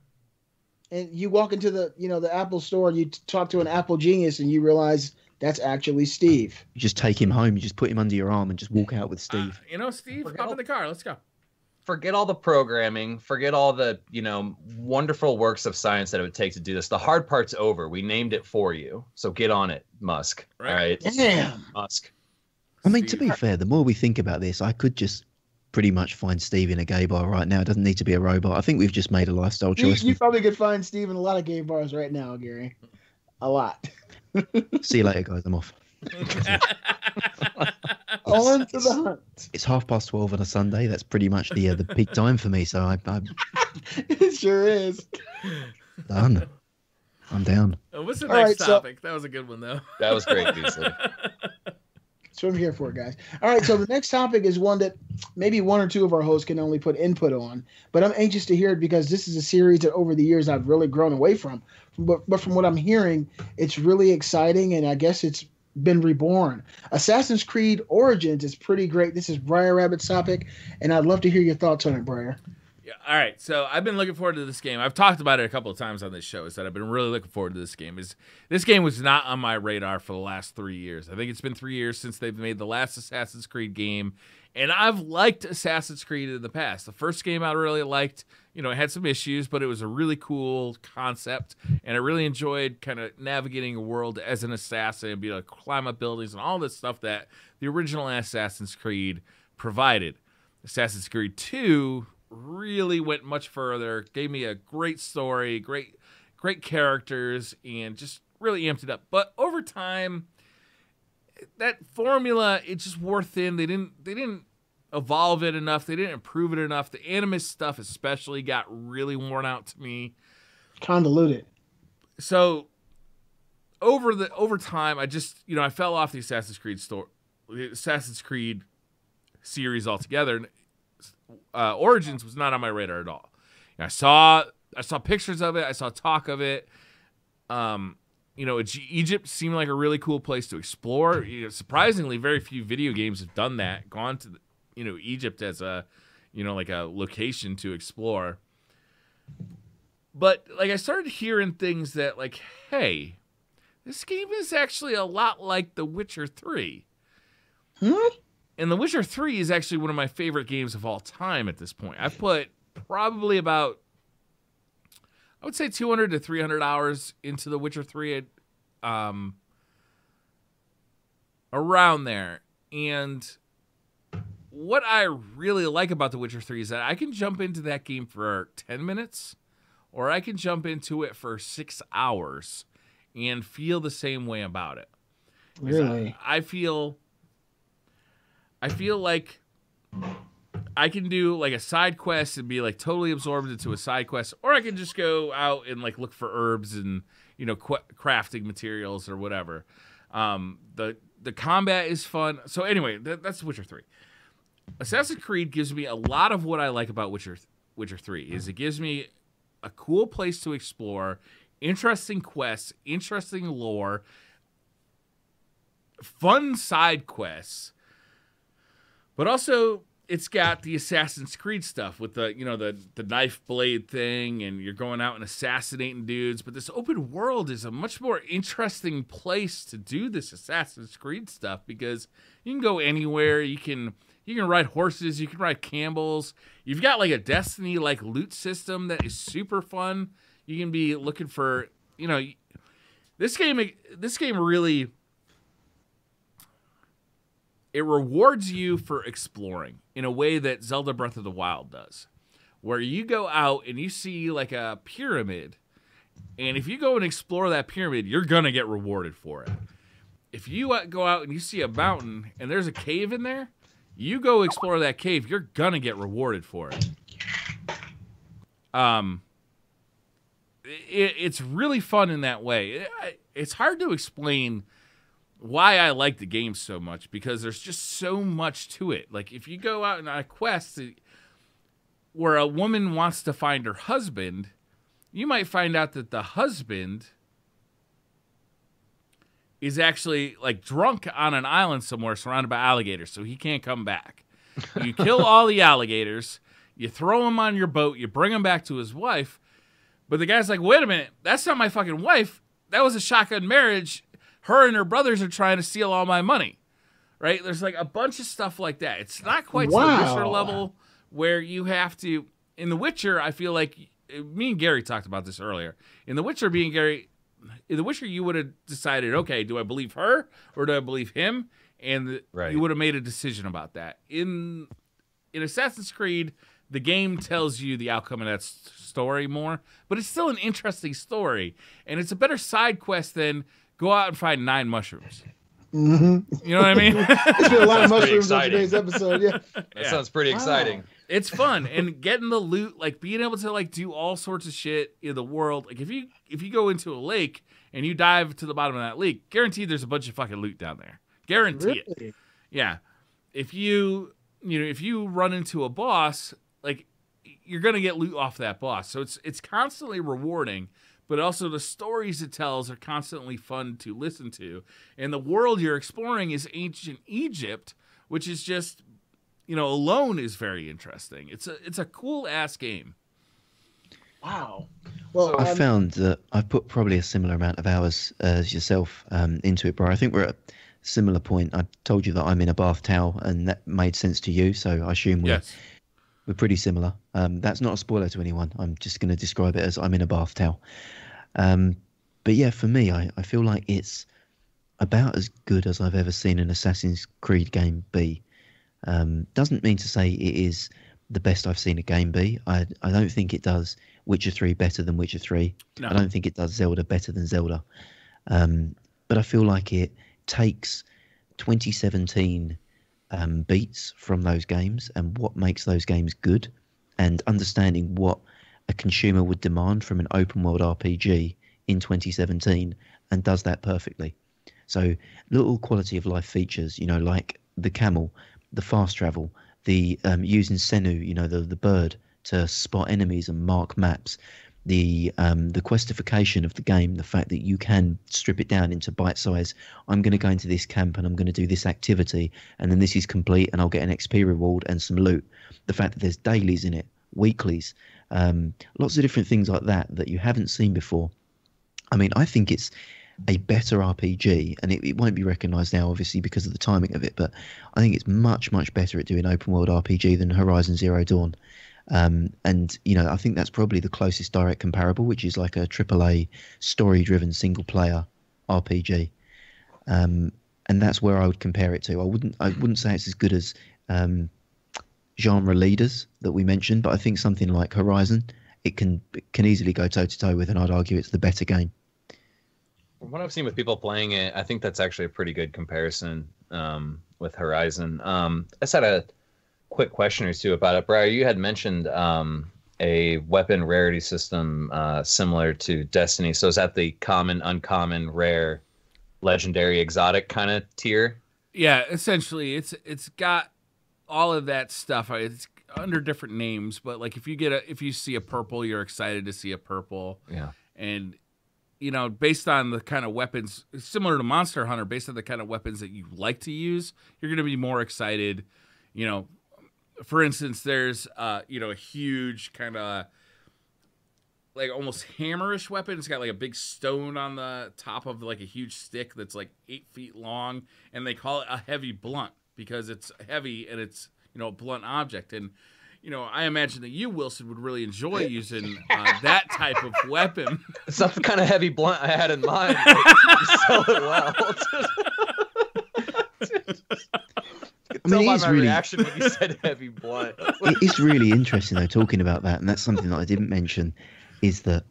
And you walk into the Apple store and you talk to an Apple genius and you realize that's actually Steve. You just take him home. You just put him under your arm and just walk out with Steve. Steve, Forget hop all- in the car. Let's go. Forget all the programming, forget all the, wonderful works of science that it would take to do this. The hard part's over. We named it for you. So get on it, Musk. Right. All right. Damn. Musk. I mean, to Steve. be fair, the more we think about this, I could just pretty much find Steve in a gay bar right now. It doesn't need to be a robot. I think we've just made a lifestyle choice. You probably could find Steve in a lot of gay bars right now, Gary. A lot. See you later, guys. I'm off. On to the hunt. It's 12:30 on a Sunday. That's pretty much the peak time for me. So I'm It sure is. done. I'm down. What's the All next right, so- topic? That was a good one, though. That was great, Beasley. That's what I'm here for, guys. All right, so the next topic is one that maybe one or two of our hosts can only put input on, but I'm anxious to hear it because this is a series that over the years I've really grown away from. But from what I'm hearing, it's really exciting, and I guess it's been reborn. Assassin's Creed Origins is pretty great. This is Briar Rabbit's topic, and I'd love to hear your thoughts on it, Briar. Yeah, all right, so I've been looking forward to this game. I've talked about it a couple of times on this show. Is that I've been really looking forward to this game. This game was not on my radar for the last 3 years. I think it's been 3 years since they've made the last Assassin's Creed game, and I've liked Assassin's Creed in the past. The first game I really liked. It had some issues, but it was a really cool concept, and I really enjoyed kind of navigating a world as an assassin and being able to climb up buildings and all this stuff that the original Assassin's Creed provided. Assassin's Creed 2 really went much further, gave me a great story, great characters, and just really amped it up. But over time, that formula, it just wore thin. They didn't evolve it enough. They didn't improve it enough. The Animus stuff especially got really worn out to me. Convoluted. So over time, I just I fell off the Assassin's Creed series altogether. Origins was not on my radar at all. I saw pictures of it. I saw talk of it. Egypt seemed like a really cool place to explore. Surprisingly, very few video games have done that. Gone to Egypt as a like a location to explore. But I started hearing things that hey, this game is actually a lot like The Witcher 3. And The Witcher 3 is actually one of my favorite games of all time at this point. I've put probably about, I would say 200 to 300 hours into The Witcher 3 around there. And what I really like about The Witcher 3 is that I can jump into that game for 10 minutes or I can jump into it for 6 hours and feel the same way about it. Really? I feel like I can do a side quest and be totally absorbed into a side quest, or I can just go out and look for herbs and crafting materials or whatever. The combat is fun. So anyway, that's Witcher 3. Assassin's Creed gives me a lot of what I like about Witcher 3. Is it gives me a cool place to explore, interesting quests, interesting lore, fun side quests. But also, it's got the Assassin's Creed stuff with the knife blade thing, and you're going out and assassinating dudes. But this open world is a much more interesting place to do this Assassin's Creed stuff because you can go anywhere. You can ride horses. You can ride camels. You've got a Destiny loot system that is super fun. You can be looking for this game really. It rewards you for exploring in a way that Zelda Breath of the Wild does, where you go out and you see a pyramid, and if you go and explore that pyramid, you're going to get rewarded for it. If you go out and you see a mountain and there's a cave in there, you go explore that cave, you're going to get rewarded for it. It's really fun in that way. It's hard to explain why I like the game so much because there's just so much to it. If you go out on a quest where a woman wants to find her husband, you might find out that the husband is actually drunk on an island somewhere surrounded by alligators, so he can't come back. You kill all the alligators, you throw him on your boat, you bring him back to his wife, but the guy's like, wait a minute, that's not my fucking wife. That was a shotgun marriage. Her and her brothers are trying to steal all my money, right? There's a bunch of stuff like that. It's not quite to the Witcher level where you have to. In The Witcher, I feel like me and Gary talked about this earlier. In The Witcher, you would have decided, okay, do I believe her or do I believe him? And you would have made a decision about that. In Assassin's Creed, the game tells you the outcome of that story more, but it's still an interesting story, and it's a better side quest than go out and find 9 mushrooms. Mm-hmm. You know what I mean? There's been a lot of mushrooms on today's episode. Yeah, that sounds pretty exciting. It's fun, and getting the loot, being able to do all sorts of shit in the world. If you go into a lake and you dive to the bottom of that lake, guaranteed there's a bunch of fucking loot down there. Guarantee it. Yeah. If you run into a boss, like, you're going to get loot off that boss. So it's constantly rewarding, but also the stories it tells are constantly fun to listen to. And the world you're exploring is ancient Egypt, which is just, alone is very interesting. It's a cool ass game. Wow. Well, I found that I've put probably a similar amount of hours as yourself into it, Briar. I think we're at a similar point. I told you that I'm in a bath towel, and that made sense to you, so I assume we're pretty similar. That's not a spoiler to anyone. I'm just going to describe it as I'm in a bath towel. But yeah, for me, I feel like it's about as good as I've ever seen an Assassin's Creed game be. Doesn't mean to say it is the best I've seen a game be. I don't think it does Witcher 3 better than Witcher 3. No. I don't think it does Zelda better than Zelda. But I feel like it takes 2017 beats from those games and what makes those games good, and understanding what a consumer would demand from an open world RPG in 2017, and does that perfectly. So little quality of life features, like the camel, the fast travel, the using Senu, the bird, to spot enemies and mark maps, the questification of the game, the fact that you can strip it down into bite size. I'm going to go into this camp and I'm going to do this activity, and then this is complete and I'll get an XP reward and some loot. The fact that there's dailies in it, weeklies, lots of different things like that you haven't seen before. I mean, I think it's a better RPG, and it won't be recognised now, obviously, because of the timing of it, but I think it's much, much better at doing open world RPG than Horizon Zero Dawn. And I think that's probably the closest direct comparable, which is like a AAA story-driven single-player RPG, and that's where I would compare it to. I wouldn't say it's as good as genre leaders that we mentioned, but I think something like Horizon, it can easily go toe-to-toe with, and I'd argue it's the better game. From what I've seen with people playing it, I think that's actually a pretty good comparison with Horizon. I just had a quick question or two about it. Briar, you had mentioned a weapon rarity system similar to Destiny. So is that the common, uncommon, rare, legendary, exotic kind of tier? Yeah, essentially, it's got all of that stuff. It's under different names, but like if you see a purple, you're excited to see a purple. Yeah, and based on the kind of weapons, similar to Monster Hunter, based on the kind of weapons that you like to use, you're going to be more excited. For instance, there's a huge kind of like almost hammerish weapon. It's got like a big stone on the top of like a huge stick that's like 8 feet long, and they call it a heavy blunt because it's heavy and it's a blunt object. And I imagine that you, Wilson, would really enjoy using that type of weapon. It's not the kind of heavy blunt I had in mind, but you sell it well. I mean, it is really reaction when you said heavy blunt. It is really interesting though, talking about that, and that's something that I didn't mention, is that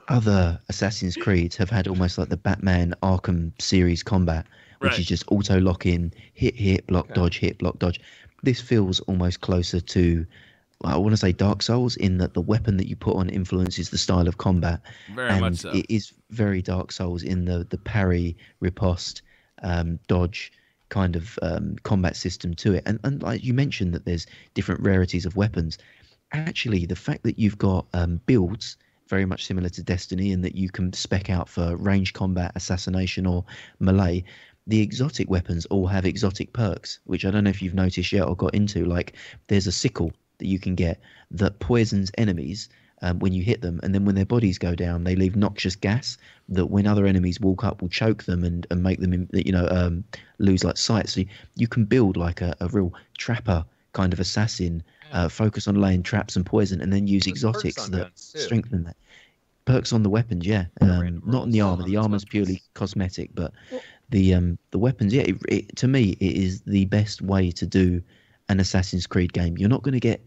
other Assassin's Creeds have had almost like the Batman Arkham series combat, which is just auto lock in, hit, block, dodge, hit, block, dodge. This feels almost closer to, I want to say, Dark Souls, in that the weapon that you put on influences the style of combat. Very much so. It is very Dark Souls in the parry, riposte, dodge kind of combat system to it. And like you mentioned that there's different rarities of weapons. Actually, the fact that you've got builds very much similar to Destiny, and that you can spec out for range combat, assassination, or melee, the exotic weapons all have exotic perks, which I don't know if you've noticed yet or got into. Like, there's a sickle that you can get that poisons enemies when you hit them, and then when their bodies go down, they leave noxious gas that when other enemies walk up will choke them and make them lose like sight. So you can build like a real trapper kind of assassin, focus on laying traps and poison, and then use exotics that strengthen that. Perks on the weapons, not on the armor. The armor's purely cosmetic, but the weapons, to me, it is the best way to do an Assassin's Creed game. You're not going to get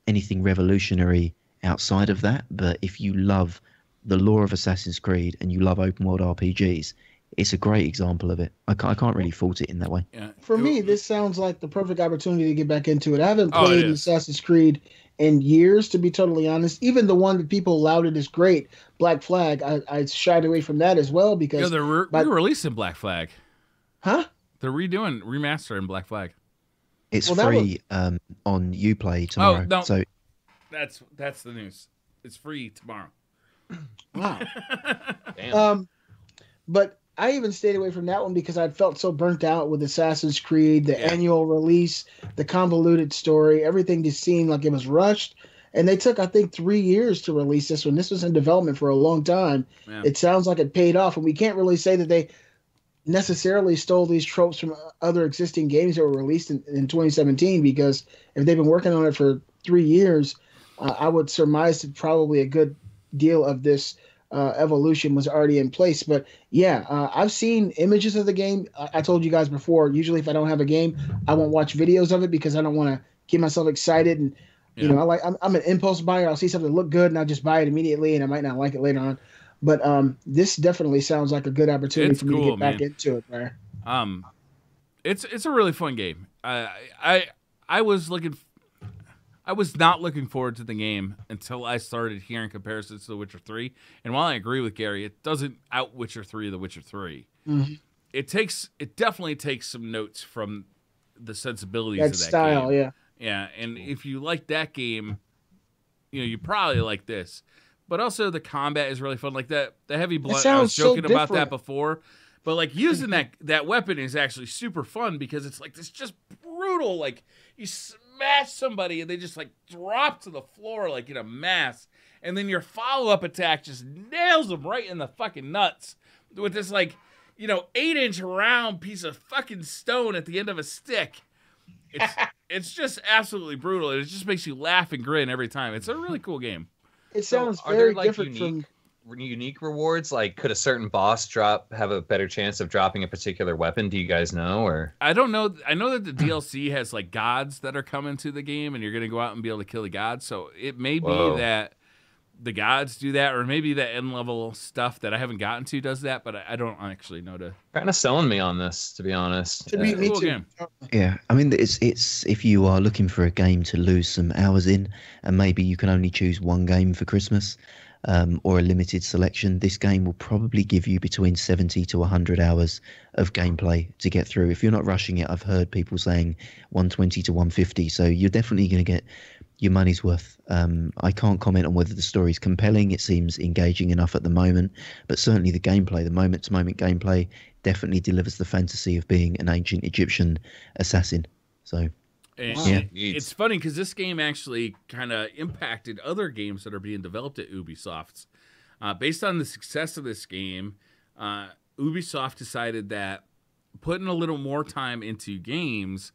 anything revolutionary outside of that, but if you love the lore of Assassin's Creed and you love open world RPGs, it's a great example of it. I can't really fault it in that way. Yeah. For me, this sounds like the perfect opportunity to get back into it. I haven't played Assassin's Creed in years, to be totally honest. Even the one that people lauded as great, Black Flag, I shied away from that as well because they're re-releasing Black Flag. Huh? They're remastering Black Flag. It's free on Uplay tomorrow. Oh, no. So that's the news. It's free tomorrow. Wow. Damn. But I even stayed away from that one because I felt so burnt out with Assassin's Creed, the annual release, the convoluted story. Everything just seemed like it was rushed. And they took, I think, 3 years to release this one. This was in development for a long time. Yeah. It sounds like it paid off. And we can't really say that they necessarily stole these tropes from other existing games that were released in 2017, because if they've been working on it for 3 years, I would surmise that probably a good deal of this evolution was already in place. But yeah, I've seen images of the game. I told you guys before, usually if I don't have a game, I won't watch videos of it because I don't want to get myself excited. And you know, I'm an impulse buyer. I'll see something look good and I'll just buy it immediately, and I might not like it later on. But this definitely sounds like a good opportunity for me to get back into it, Briar. It's a really fun game. I was not looking forward to the game until I started hearing comparisons to The Witcher 3. And while I agree with Gary, it doesn't out Witcher 3 The Witcher 3. Mm-hmm. It definitely takes some notes from the sensibilities of that style, game. yeah. Yeah, and if you like that game, you know, you probably like this. But also the combat is really fun. Like the heavy blood, I was joking about that before. But like using that weapon is actually super fun because it's like this just brutal, like you smash somebody and they just like drop to the floor like in a mass. And then your follow-up attack just nails them right in the fucking nuts with this like, 8-inch round piece of fucking stone at the end of a stick. It's just absolutely brutal. It just makes you laugh and grin every time. It's a really cool game. It sounds very different from unique rewards. Like, could a certain boss have a better chance of dropping a particular weapon? Do you guys know? Or I don't know. I know that the DLC has like gods that are coming to the game, and you're going to go out and be able to kill the gods. So it may be that the gods do that, or maybe the end level stuff that I haven't gotten to does that, but I don't actually know. Kind of selling me on this, to be honest. Me cool too. Game. Yeah, I mean, it's if you are looking for a game to lose some hours in, and maybe you can only choose one game for Christmas, or a limited selection, this game will probably give you between 70 to 100 hours of gameplay to get through. If you're not rushing it, I've heard people saying 120 to 150, so you're definitely going to get your money's worth. I can't comment on whether the story's compelling. It seems engaging enough at the moment, but certainly the gameplay, the moment-to-moment gameplay, definitely delivers the fantasy of being an ancient Egyptian assassin. So, it's funny because this game actually kind of impacted other games that are being developed at Ubisoft. Based on the success of this game, Ubisoft decided that putting a little more time into games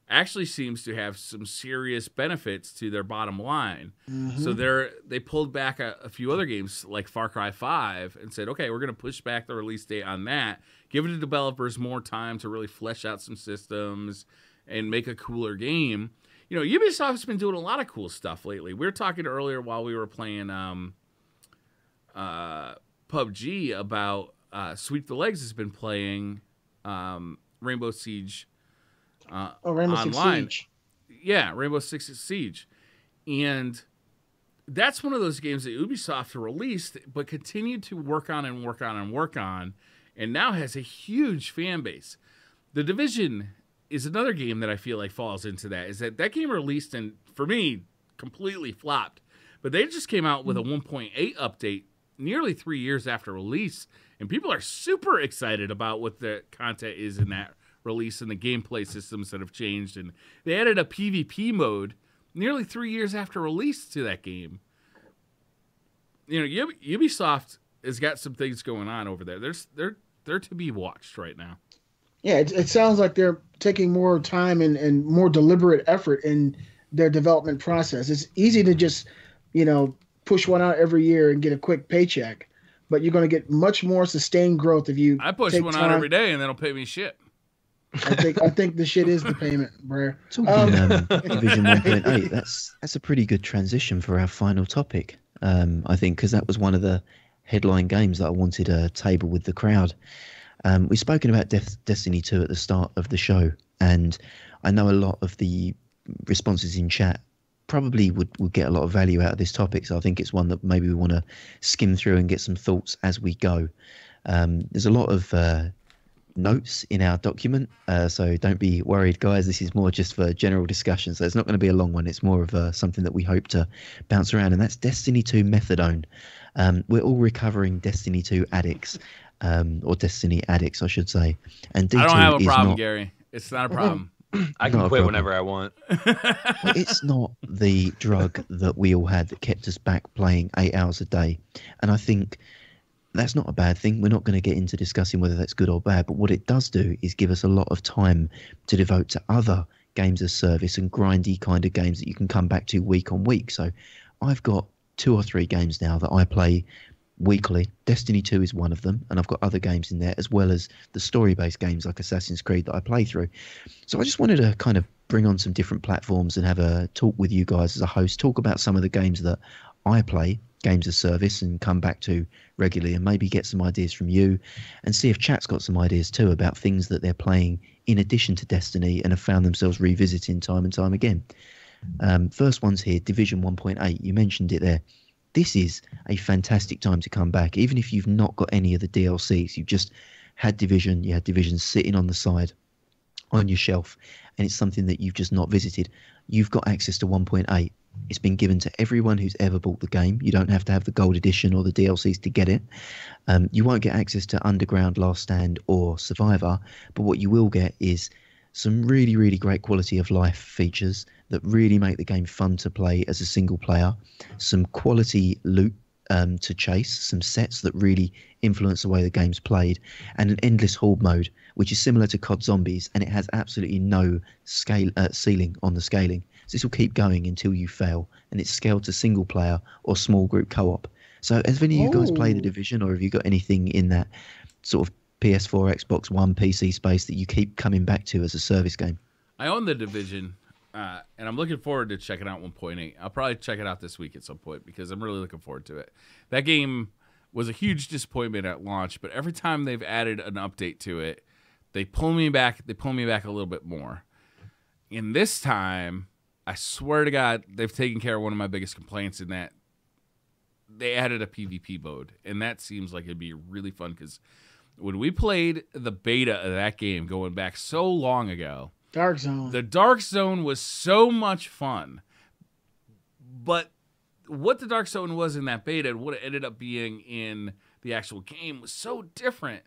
actually seems to have some serious benefits to their bottom line. Mm-hmm. So they pulled back a few other games like Far Cry 5 and said, okay, we're going to push back the release date on that, give the developers more time to really flesh out some systems and make a cooler game. Ubisoft's been doing a lot of cool stuff lately. We were talking earlier while we were playing PUBG about Sweep the Legs has been playing Rainbow Siege Rainbow online. Six Siege. Yeah, Rainbow Six Siege. And that's one of those games that Ubisoft released but continued to work on, and now has a huge fan base. The Division is another game that I feel like falls into that. Is that game released and, for me, completely flopped. But they just came out with a 1.8 update nearly 3 years after release, and people are super excited about what the content is in that release and the gameplay systems that have changed. And they added a PvP mode nearly 3 years after release to that game. Ubisoft has got some things going on over there. They're to be watched right now. Yeah, it sounds like they're taking more time and more deliberate effort in their development process. It's easy to just, push one out every year and get a quick paycheck, but you're going to get much more sustained growth if you. I push one out every day and they don't pay me shit. I think the shit is the payment, Briar. Talking Division 1.8, that's a pretty good transition for our final topic. I think because that was one of the headline games that I wanted to table with the crowd. We've spoken about Destiny 2 at the start of the show, and I know a lot of the responses in chat probably would get a lot of value out of this topic, so I think it's one that maybe we want to skim through and get some thoughts as we go. There's a lot of notes in our document, so don't be worried, guys. This is more just for general discussion, so it's not going to be a long one. It's more of something that we hope to bounce around, and that's Destiny 2 Methadone. We're all recovering Destiny 2 addicts, or Destiny addicts, I should say. And D2 I don't have a problem, not, Gary. It's not a problem. I can quit whenever I want. It's not the drug that we all had that kept us back playing 8 hours a day, and I think that's not a bad thing. We're not going to get into discussing whether that's good or bad, but what it does do is give us a lot of time to devote to other games as service and grindy kind of games that you can come back to week on week. So I've got 2 or 3 games now that I play weekly. Destiny 2 is one of them, and I've got other games in there as well as the story-based games like Assassin's Creed that I play through. So I just wanted to kind of bring on some different platforms and have a talk with you guys as a host, talk about some of the games that I play, games as service, and come back to regularly, and maybe get some ideas from you and see if chat's got some ideas too about things that they're playing in addition to Destiny and have found themselves revisiting time and time again. First one's here, Division 1.8. You mentioned it there. This is a fantastic time to come back, even if you've not got any of the DLCs. You've just had Division, you had Division sitting on the side on your shelf, and it's something that you've just not visited. You've got access to 1.8. It's been given to everyone who's ever bought the game. You don't have to have the gold edition or the DLCs to get it. You won't get access to Underground, Last Stand or Survivor, but what you will get is some really, really great quality of life features that really make the game fun to play as a single player, some quality loot to chase, some sets that really influence the way the game's played, and an endless horde mode, which is similar to COD Zombies, and it has absolutely no ceiling on the scaling. So this will keep going until you fail, and it's scaled to single player or small group co-op. So have any of you guys played The Division, or have you got anything in that sort of PS4, Xbox One, PC space that you keep coming back to as a service game? I own The Division, and I'm looking forward to checking out 1.8. I'll probably check it out this week at some point because I'm really looking forward to it. That game was a huge disappointment at launch, but every time they've added an update to it, they pull me back. They pull me back a little bit more. And this time, I swear to God, they've taken care of one of my biggest complaints in that they added a PvP mode, and that seems like it'd be really fun because when we played the beta of that game going back so long ago, Dark Zone. the Dark Zone was so much fun, but what the Dark Zone was in that beta and what it ended up being in the actual game was so different.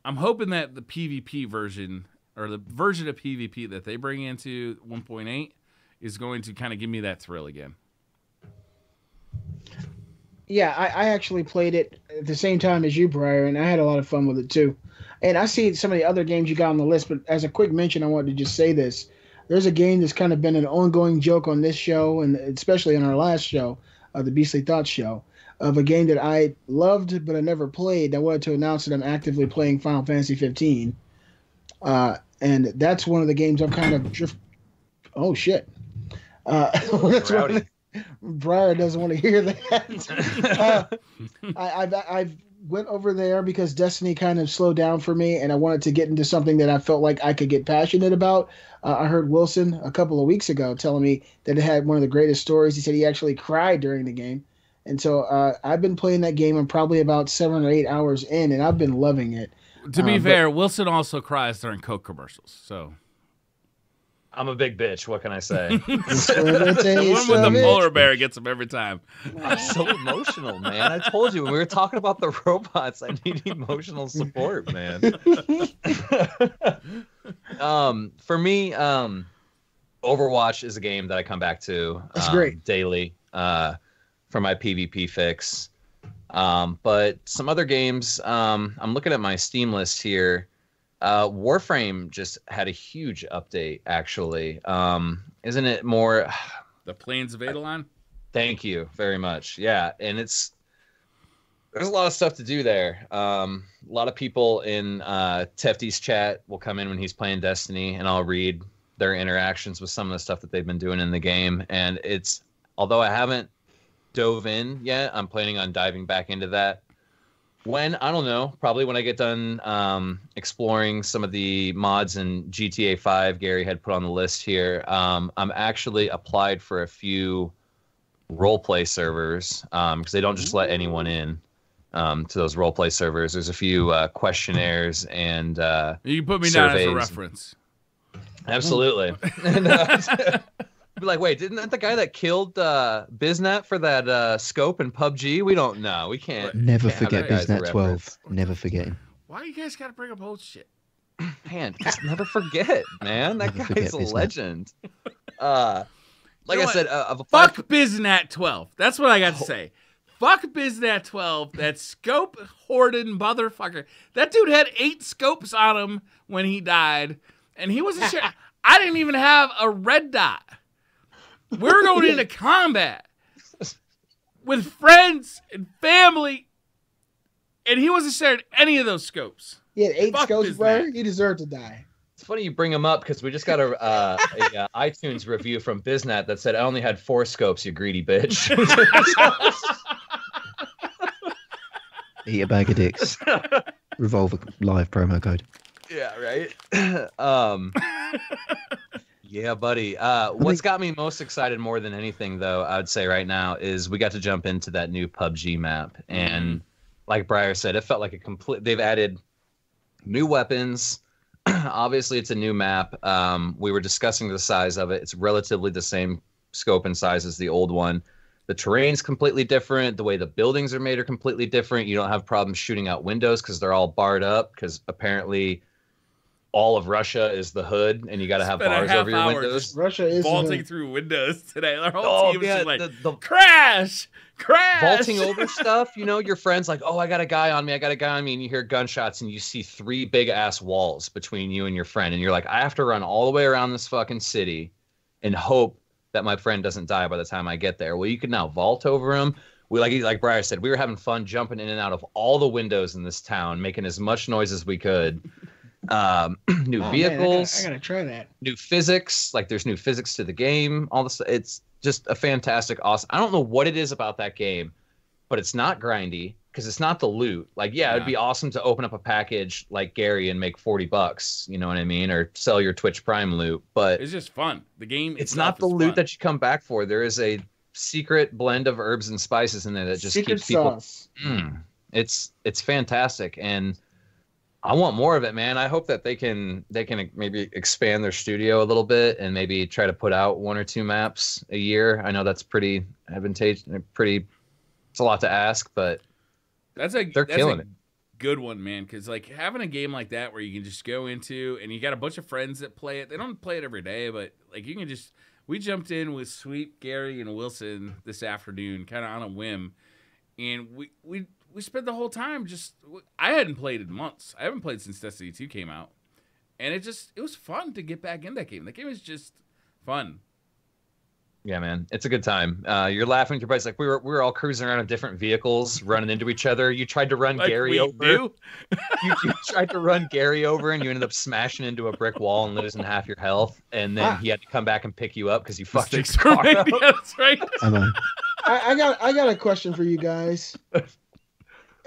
I'm hoping that the PvP version, or the version of PvP that they bring into 1.8, is going to kind of give me that thrill again. Yeah, I actually played it at the same time as you, Briar, and I had a lot of fun with it too. And I see some of the other games you got on the list, but as a quick mention, I wanted to just say this. There's a game that's kind of been an ongoing joke on this show, and especially on our last show, the Beastly Thoughts show, of a game that I loved but I never played. I wanted to announce that I'm actively playing Final Fantasy 15. And that's one of the games I'm kind of Oh, shit. That's one Briar doesn't want to hear that. I've went over there because Destiny kind of slowed down for me, and I wanted to get into something that I felt like I could get passionate about. I heard Wilson a couple of weeks ago telling me that it had one of the greatest stories. He said he actually cried during the game. And so I've been playing that game. I'm probably about 7 or 8 hours in, and I've been loving it. To be fair, Wilson also cries during Coke commercials, so... I'm a big bitch. What can I say? The one with the polar bear gets him every time. I'm so emotional, man. I told you when we were talking about the robots, I need emotional support, man. For me, Overwatch is a game that I come back to daily for my PvP fix. But some other games, I'm looking at my Steam list here. Warframe just had a huge update, actually. Isn't it more... The Plains of Eidolon? Thank you very much. Yeah, and there's a lot of stuff to do there. A lot of people in Tefty's chat will come in when he's playing Destiny, and I'll read their interactions with some of the stuff that they've been doing in the game. And although I haven't dove in yet, I'm planning on diving back into that. I don't know, probably when I get done exploring some of the mods in GTA 5 Gary had put on the list here. I'm actually applied for a few roleplay servers because they don't just let anyone in. to those role play servers. There's a few questionnaires and you can put me surveys. down as a reference. Absolutely. And, be like, wait, didn't that the guy that killed Biznat for that scope in PUBG? We don't know. We can't. Never can't forget Biznat 12. Never forget him. Why you guys gotta bring up old shit? Man, just never forget, man. That Never guy's a forget Biznat. legend. Like You know I said, fuck Biznat 12. That's what I got to say. Fuck Biznat 12. That scope hoarding motherfucker. That dude had 8 scopes on him when he died, and he wasn't sure. I didn't even have a red dot. We were going into combat with friends and family, and he wasn't sharing any of those scopes. He had 8 Fuck scopes, Biznat. bro. He deserved to die. It's funny you bring him up because we just got a iTunes review from Biznat that said I only had 4 scopes, you greedy bitch. Eat a bag of dicks. Revolver live promo code. Yeah, right. Yeah, buddy. What's got me most excited more than anything, though, I would say right now, is we got to jump into that new PUBG map, and like Briar said, it felt like a complete. They've added new weapons. Obviously, it's a new map. We were discussing the size of it. It's relatively the same scope and size as the old one. The terrain's completely different. The way the buildings are made are completely different. You don't have problems shooting out windows because they're all barred up, because apparently all of Russia is the hood, and you got to have Spent a bars half over your hour windows. Russia is vaulting through windows today. Our whole team was just like, the crash. vaulting over stuff. You know, your friend's like, oh, I got a guy on me, and you hear gunshots, and you see 3 big ass walls between you and your friend, and you're like, I have to run all the way around this fucking city and hope that my friend doesn't die by the time I get there. Well, you can now vault over him. We like Briar said, we were having fun jumping in and out of all the windows in this town, making as much noise as we could. New vehicles. Man, I gotta try that. New physics. Like, there's new physics to the game. All this. It's just a fantastic, awesome. I don't know what it is about that game, but it's not grindy because it's not the loot. Like, yeah, it'd be awesome to open up a package like Gary and make $40. You know what I mean? Or sell your Twitch Prime loot. But It's just fun. The game. it's not the loot that you come back for. There is a secret blend of herbs and spices in there that just Secret keeps people. sauce. It's fantastic, and I want more of it, man. I hope that they can maybe expand their studio a little bit and maybe try to put out 1 or 2 maps a year. I know that's pretty advantageous. It's a lot to ask, but they're killing it. Good one, man. Because like having a game like that where you can just go into and you got a bunch of friends that play it. They don't play it every day, but like you can just. We jumped in with Sweet, Gary, and Wilson this afternoon, kind of on a whim, and we spent the whole time just. I hadn't played in months. I haven't played since Destiny 2 came out, and it was fun to get back in that game. That game is just fun. Yeah, man, it's a good time. You're laughing with your buddies. Like we were all cruising around in different vehicles, running into each other. You tried to run Like Gary we over. do? You tried to run Gary over, and you ended up smashing into a brick wall and losing half your health. And then he had to come back and pick you up because you fucked your Mistakes were car made. up. Yeah, that's right. I know. I got a question for you guys.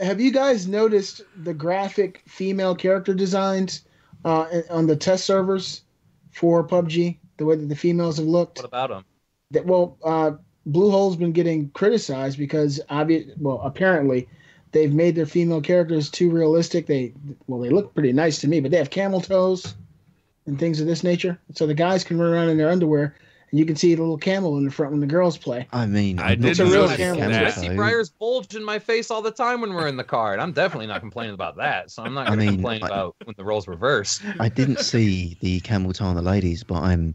Have you guys noticed the graphic female character designs on the test servers for PUBG? The way that the females have looked. What about them? Bluehole's been getting criticized because apparently they've made their female characters too realistic. They look pretty nice to me, but they have camel toes and things of this nature. So the guys can run around in their underwear, and you can see the little camel in the front when the girls play. I mean, I not did a real noticed camel. I Yeah. see Briar's bulge in my face all the time when we're in the car, and I'm definitely not complaining about that. So I'm not going to complain about when the roles reverse. I didn't see the camel toe on the ladies, but I'm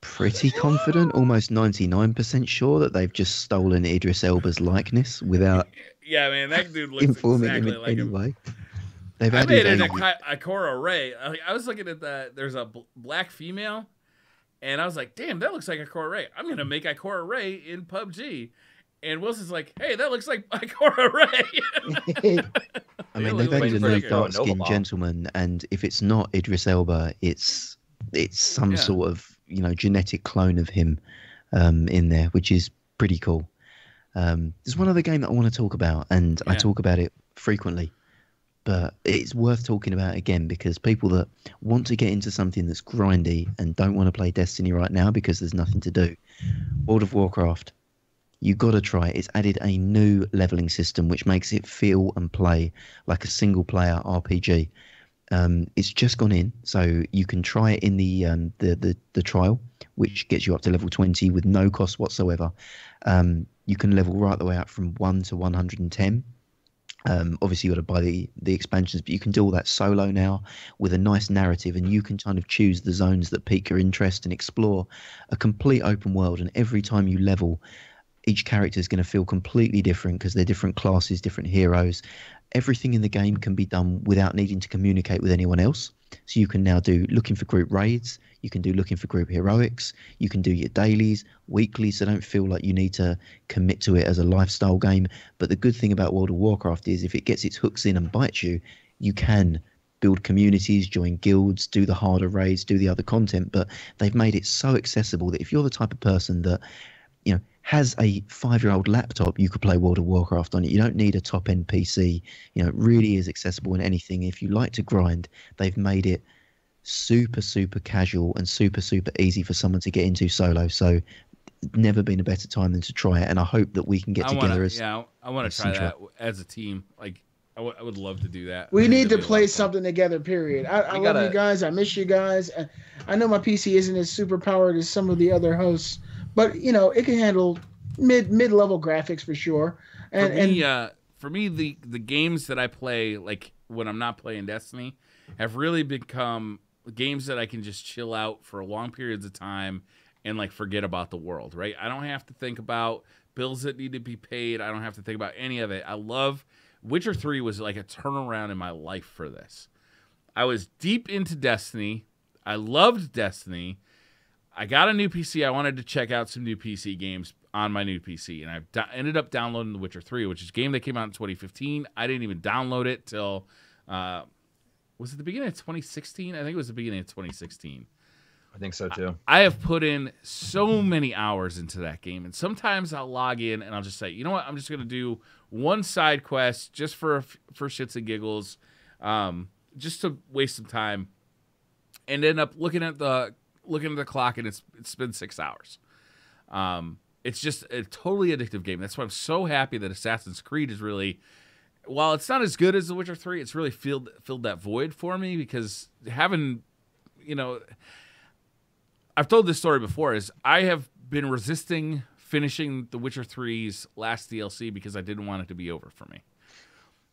pretty confident, almost 99% sure that they've just stolen Idris Elba's likeness without Yeah, man, that dude looks informing exactly him in like any him. way. They've I made added it a Cora Ray. I was looking at there's a black female, and I was like, damn, that looks like a Cora Ray. I'm gonna make a Cora Ray in PUBG. And Wilson's like, hey, that looks like a Cora Ray. I mean, Really they've added a looks new like a dark-skinned Nova. gentleman, and if it's not Idris Elba, it's some sort of genetic clone of him in there, which is pretty cool. There's one other game that I want to talk about, and I talk about it frequently, but it's worth talking about again because people that want to get into something that's grindy and don't want to play Destiny right now because there's nothing to do. World of Warcraft. You got to try it. It's added a new leveling system, which makes it feel and play like a single-player RPG. It's just gone in, so you can try it in the trial, which gets you up to level 20 with no cost whatsoever. You can level right the way up from 1 to 110. Obviously, you got to buy the expansions, but you can do all that solo now with a nice narrative, and you can kind of choose the zones that pique your interest and explore a complete open world. And every time you level, each character is going to feel completely different because they're different classes, different heroes. Everything in the game can be done without needing to communicate with anyone else. So you can now do looking for group raids, you can do looking for group heroics, you can do your dailies, weeklies, so don't feel like you need to commit to it as a lifestyle game. But the good thing about World of Warcraft is if it gets its hooks in and bites you, you can build communities, join guilds, do the harder raids, do the other content. But they've made it so accessible that if you're the type of person that, you know, has a 5-year-old laptop, you could play World of Warcraft on it. You don't need a top-end PC. You know, it really is accessible in anything. If you like to grind, they've made it super, super casual and super, super easy for someone to get into solo. So never been a better time than to try it. And I hope that we can get together. I want to try that as a team. Like, I would love to do that. We need to play something together, period. I love you guys. I miss you guys. I know my PC isn't as super powered as some of the other hosts, but, you know, it can handle mid-level graphics for sure. For me, the games that I play, like when I'm not playing Destiny, have really become games that I can just chill out for long periods of time and like forget about the world, right? I don't have to think about bills that need to be paid. I don't have to think about any of it. I love Witcher 3 was like a turnaround in my life for this. I was deep into Destiny. I loved Destiny. I got a new PC. I wanted to check out some new PC games on my new PC, and I ended up downloading The Witcher 3, which is a game that came out in 2015. I didn't even download it till, was it the beginning of 2016? I think it was the beginning of 2016. I think so, too. I have put in so many hours into that game, and sometimes I'll log in, and I'll just say, you know what, I'm just going to do one side quest just for shits and giggles, just to waste some time, and end up looking at the clock, and it's been 6 hours. It's just a totally addictive game. That's why I'm so happy that Assassin's Creed is really, while it's not as good as The Witcher 3, it's really filled that void for me, because having, you know, I've told this story before, is I have been resisting finishing The Witcher 3's last DLC because I didn't want it to be over for me.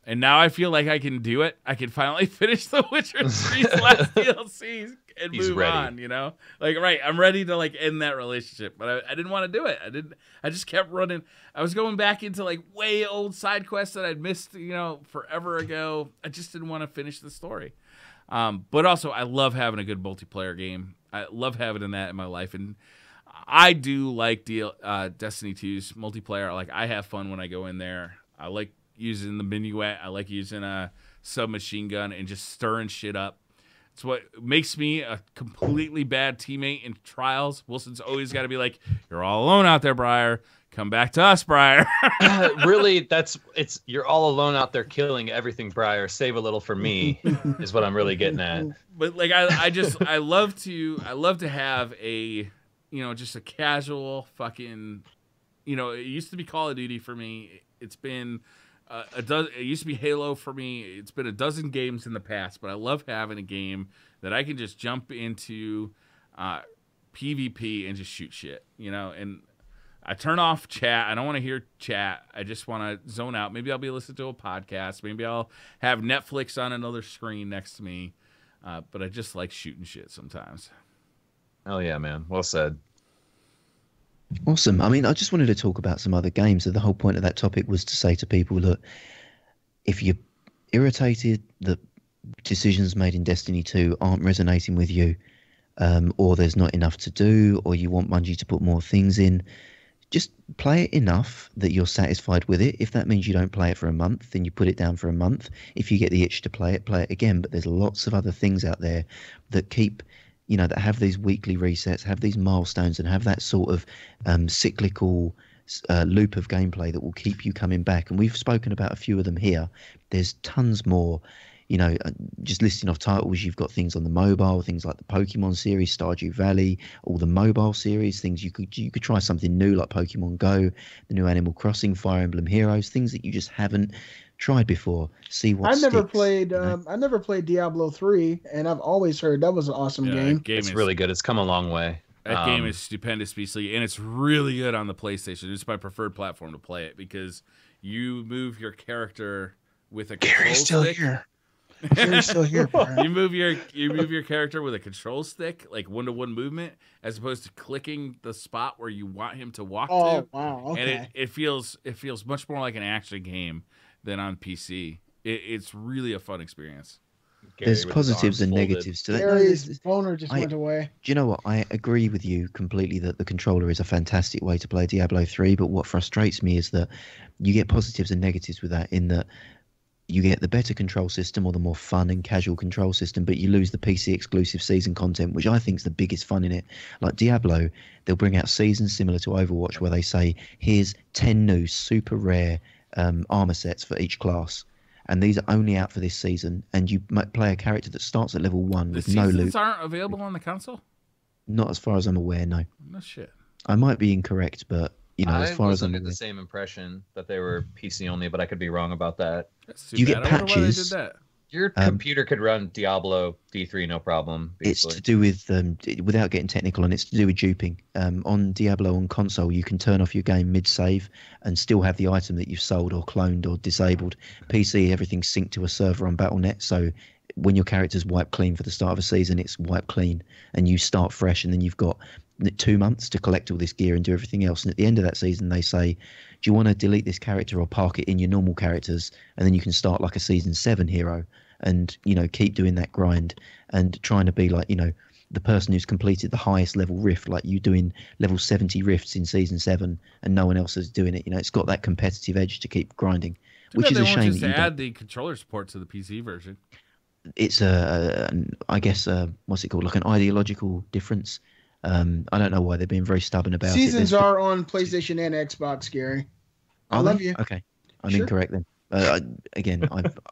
And now I feel like I can do it. I can finally finish The Witcher 3's last DLC and move on, you know? Like, right, I'm ready to, like, end that relationship. But I didn't want to do it. I just kept running. I was going back into, like, way old side quests that I'd missed, you know, forever ago. I just didn't want to finish the story. But also, I love having a good multiplayer game. I love having that in my life. And I do like Destiny 2's multiplayer. Like, I have fun when I go in there. I like using the minuet. I like using a submachine gun and just stirring shit up. It's what makes me a completely bad teammate in trials. Wilson's always got to be like, "You're all alone out there, Briar. Come back to us, Briar." Really, you're all alone out there killing everything, Briar. Save a little for me is what I'm really getting at. But like, I love to have a, you know, just a casual fucking, you know, it used to be Call of Duty for me. It's been it used to be Halo for me. It's been a dozen games in the past, but I love having a game that I can just jump into PvP and just shoot shit, you know. And I turn off chat. I don't want to hear chat. I just want to zone out. Maybe I'll be listening to a podcast. Maybe I'll have Netflix on another screen next to me. But I just like shooting shit sometimes. Oh yeah, man. Well said. Awesome. I mean, I just wanted to talk about some other games. So the whole point of that topic was to say to people, look, if you're irritated that decisions made in Destiny 2 aren't resonating with you, or there's not enough to do, or you want Bungie to put more things in, just play it enough that you're satisfied with it. If that means you don't play it for a month, then you put it down for a month. If you get the itch to play it again. But there's lots of other things out there that keep, you know, that have these weekly resets, have these milestones, and have that sort of cyclical loop of gameplay that will keep you coming back. And we've spoken about a few of them here. There's tons more. just listing off titles, you've got things on the mobile, things like the Pokemon series, Stardew Valley, all the mobile series, things you could try something new like Pokemon Go, the new Animal Crossing, Fire Emblem Heroes, things that you just haven't tried before. See what I never sticks, played. I never played Diablo 3, and I've always heard that was an awesome game. It's really good. It's come a long way. That game is stupendous, beastly, and it's really good on the PlayStation. It's my preferred platform to play it because you move your character with a control stick. Here. Gary's still here. Brian. You move your character with a control stick, like 1-to-1 movement, as opposed to clicking the spot where you want him to walk to. Oh wow! Okay. And it feels much more like an action game than on PC. It's really a fun experience. There's positives and negatives to that. Gary's boner just went away. Do you know what? I agree with you completely that the controller is a fantastic way to play Diablo 3, but what frustrates me is that you get positives and negatives with that, in that you get the better control system or the more fun and casual control system, but you lose the PC exclusive season content, which I think is the biggest fun in it. Like Diablo, they'll bring out seasons similar to Overwatch where they say, here's 10 new super rare armor sets for each class. And these are only out for this season, and you might play a character that starts at level 1 with no loot. The seasons aren't available on the console? Not as far as I'm aware, no. No shit. I might be incorrect, but as far as I'm under the same impression that they were PC only, but I could be wrong about that. You get patches. Your computer could run Diablo D3 no problem. Basically. It's to do with, without getting technical, and it's to do with duping. On Diablo on console, you can turn off your game mid-save and still have the item that you've sold or cloned or disabled. PC, everything's synced to a server on Battle.net, so when your character's wiped clean for the start of a season, it's wiped clean, and you start fresh, and then you've got 2 months to collect all this gear and do everything else. And at the end of that season, they say, do you want to delete this character or park it in your normal characters? And then you can start like a season 7 hero and, keep doing that grind and trying to be like, the person who's completed the highest level rift, like you doing level 70 rifts in season 7 and no one else is doing it. It's got that competitive edge to keep grinding, which is a shame. Just add the controller support to the PC version. It's I guess, what's it called? Like an ideological difference. I don't know why they're being very stubborn about it. Seasons are on PlayStation and Xbox, Gary. I love you. Okay, I'm incorrect then. I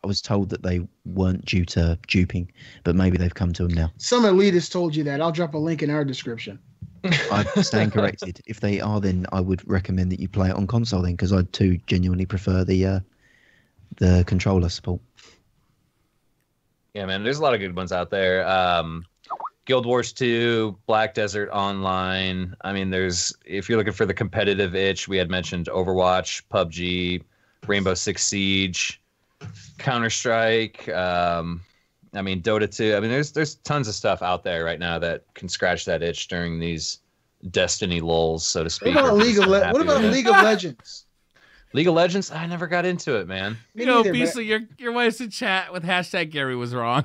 was told that they weren't due to duping, but maybe they've come to them now. Some elitist told you that. I'll drop a link in our description. I stand corrected. If they are, then I would recommend that you play it on console then, because I too genuinely prefer the controller support. Yeah, man, there's a lot of good ones out there. Guild Wars 2, Black Desert Online. I mean, if you're looking for the competitive itch, we had mentioned Overwatch, PUBG, Rainbow Six Siege, Counter-Strike. Dota 2. I mean, there's tons of stuff out there right now that can scratch that itch during these Destiny lulls, so to speak. What about League of Legends? League of Legends? I never got into it, man. Beastly, your wife's in chat with hashtag Gary was wrong.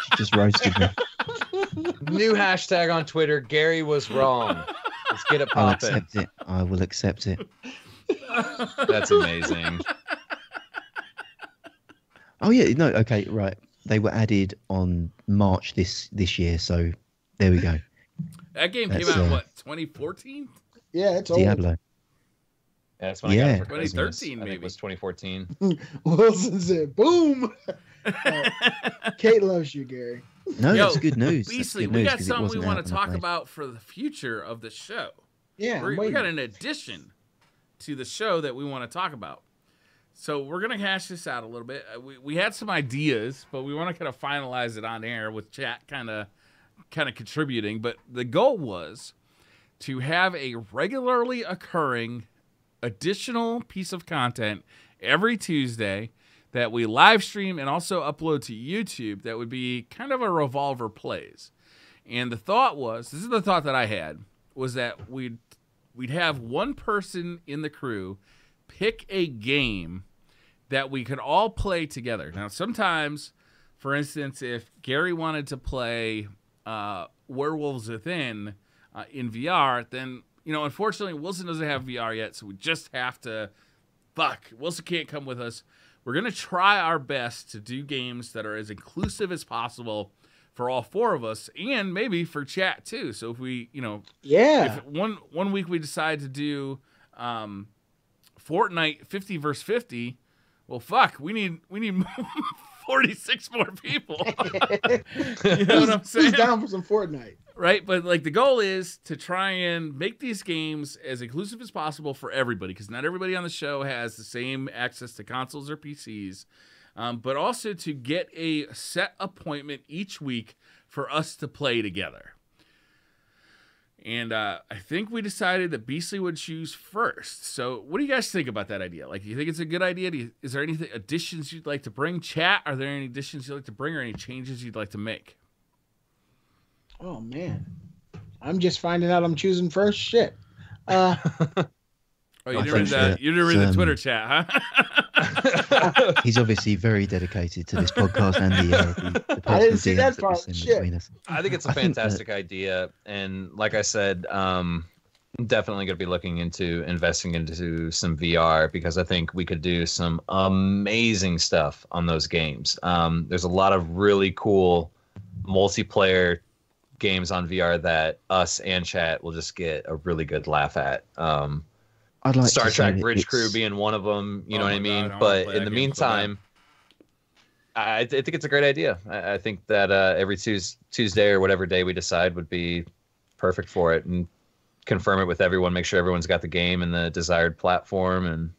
She just roasted me. New hashtag on Twitter, Gary was wrong. Let's get it popping. I will accept it. That's amazing. Oh yeah, no, okay, right. They were added on March this year, so there we go. That game came out in what, 2014? Yeah, it's Diablo. old. Yeah, that's when I got it for 2013 Christmas. maybe. It was 2014. Wilson said, "Boom." Kate loves you, Gary. No, that's good news. Beastly, we got something we want to talk about for the future of the show. Yeah, we got an addition to the show that we want to talk about. So we're going to hash this out a little bit. We had some ideas, but we want to kind of finalize it on air with chat kind of contributing. But the goal was to have a regularly occurring additional piece of content every Tuesday that we live stream and also upload to YouTube that would be kind of a Revolver plays. And the thought was, this is the thought that I had, was that we'd have one person in the crew pick a game that we could all play together. Now, sometimes, for instance, if Gary wanted to play Werewolves Within in VR, then, unfortunately, Wilson doesn't have VR yet, so we just have to, Wilson can't come with us. We're going to try our best to do games that are as inclusive as possible for all four of us, and maybe for chat too. So if we, if one week we decide to do Fortnite 50 versus 50, well, we need 46 more people. You know what I'm saying? Who's down for some Fortnite? Right, but like the goal is to try and make these games as inclusive as possible for everybody, because not everybody on the show has the same access to consoles or PCs, but also to get a set appointment each week for us to play together. And I think we decided that Beastly would choose first. So what do you guys think about that idea? Like, do you think it's a good idea? Is there any additions you'd like to bring? Chat, are there any additions you'd like to bring or any changes you'd like to make? Oh, man. I'm just finding out I'm choosing first. Shit. Oh, you didn't read the Twitter chat, huh? He's obviously very dedicated to this podcast and the I didn't see DMs that we part. send Shit. between us. I think it's a fantastic idea, and like I said, I'm definitely going to be looking into investing into some VR, because I think we could do some amazing stuff on those games. There's a lot of really cool multiplayer games on VR that us and chat will just get a really good laugh at. I'd like Star to say Trek that Bridge it's- Crew being one of them, you know what I mean? God, I wanna But play in that the game so bad. meantime, I think it's a great idea. I think that every Tuesday or whatever day we decide would be perfect for it, and confirm it with everyone, make sure everyone's got the game and the desired platform. And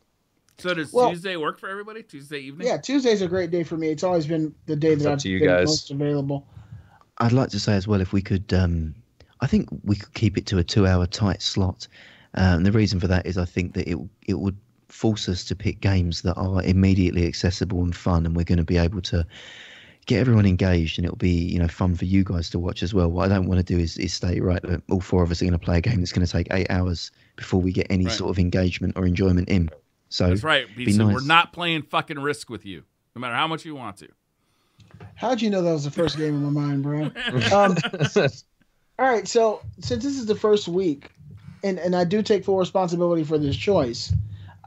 So does Well- Tuesday work for everybody? Tuesday evening? Yeah, Tuesday's a great day for me. It's always been the day that up I've to you been guys. most available. I'd like to say as well, if we could, I think we could keep it to a 2-hour tight slot. And the reason for that is I think that it would force us to pick games that are immediately accessible and fun, and we're going to be able to get everyone engaged, and it'll be fun for you guys to watch as well. What I don't want to do is state, right, that all four of us are going to play a game that's going to take 8 hours before we get any Right. sort of engagement or enjoyment in. So That's right. be Beastly. nice. We're not playing fucking Risk with you, no matter how much you want to. How'd you know that was the first game in my mind, Brian? All right, so since this is the first week, and I do take full responsibility for this choice,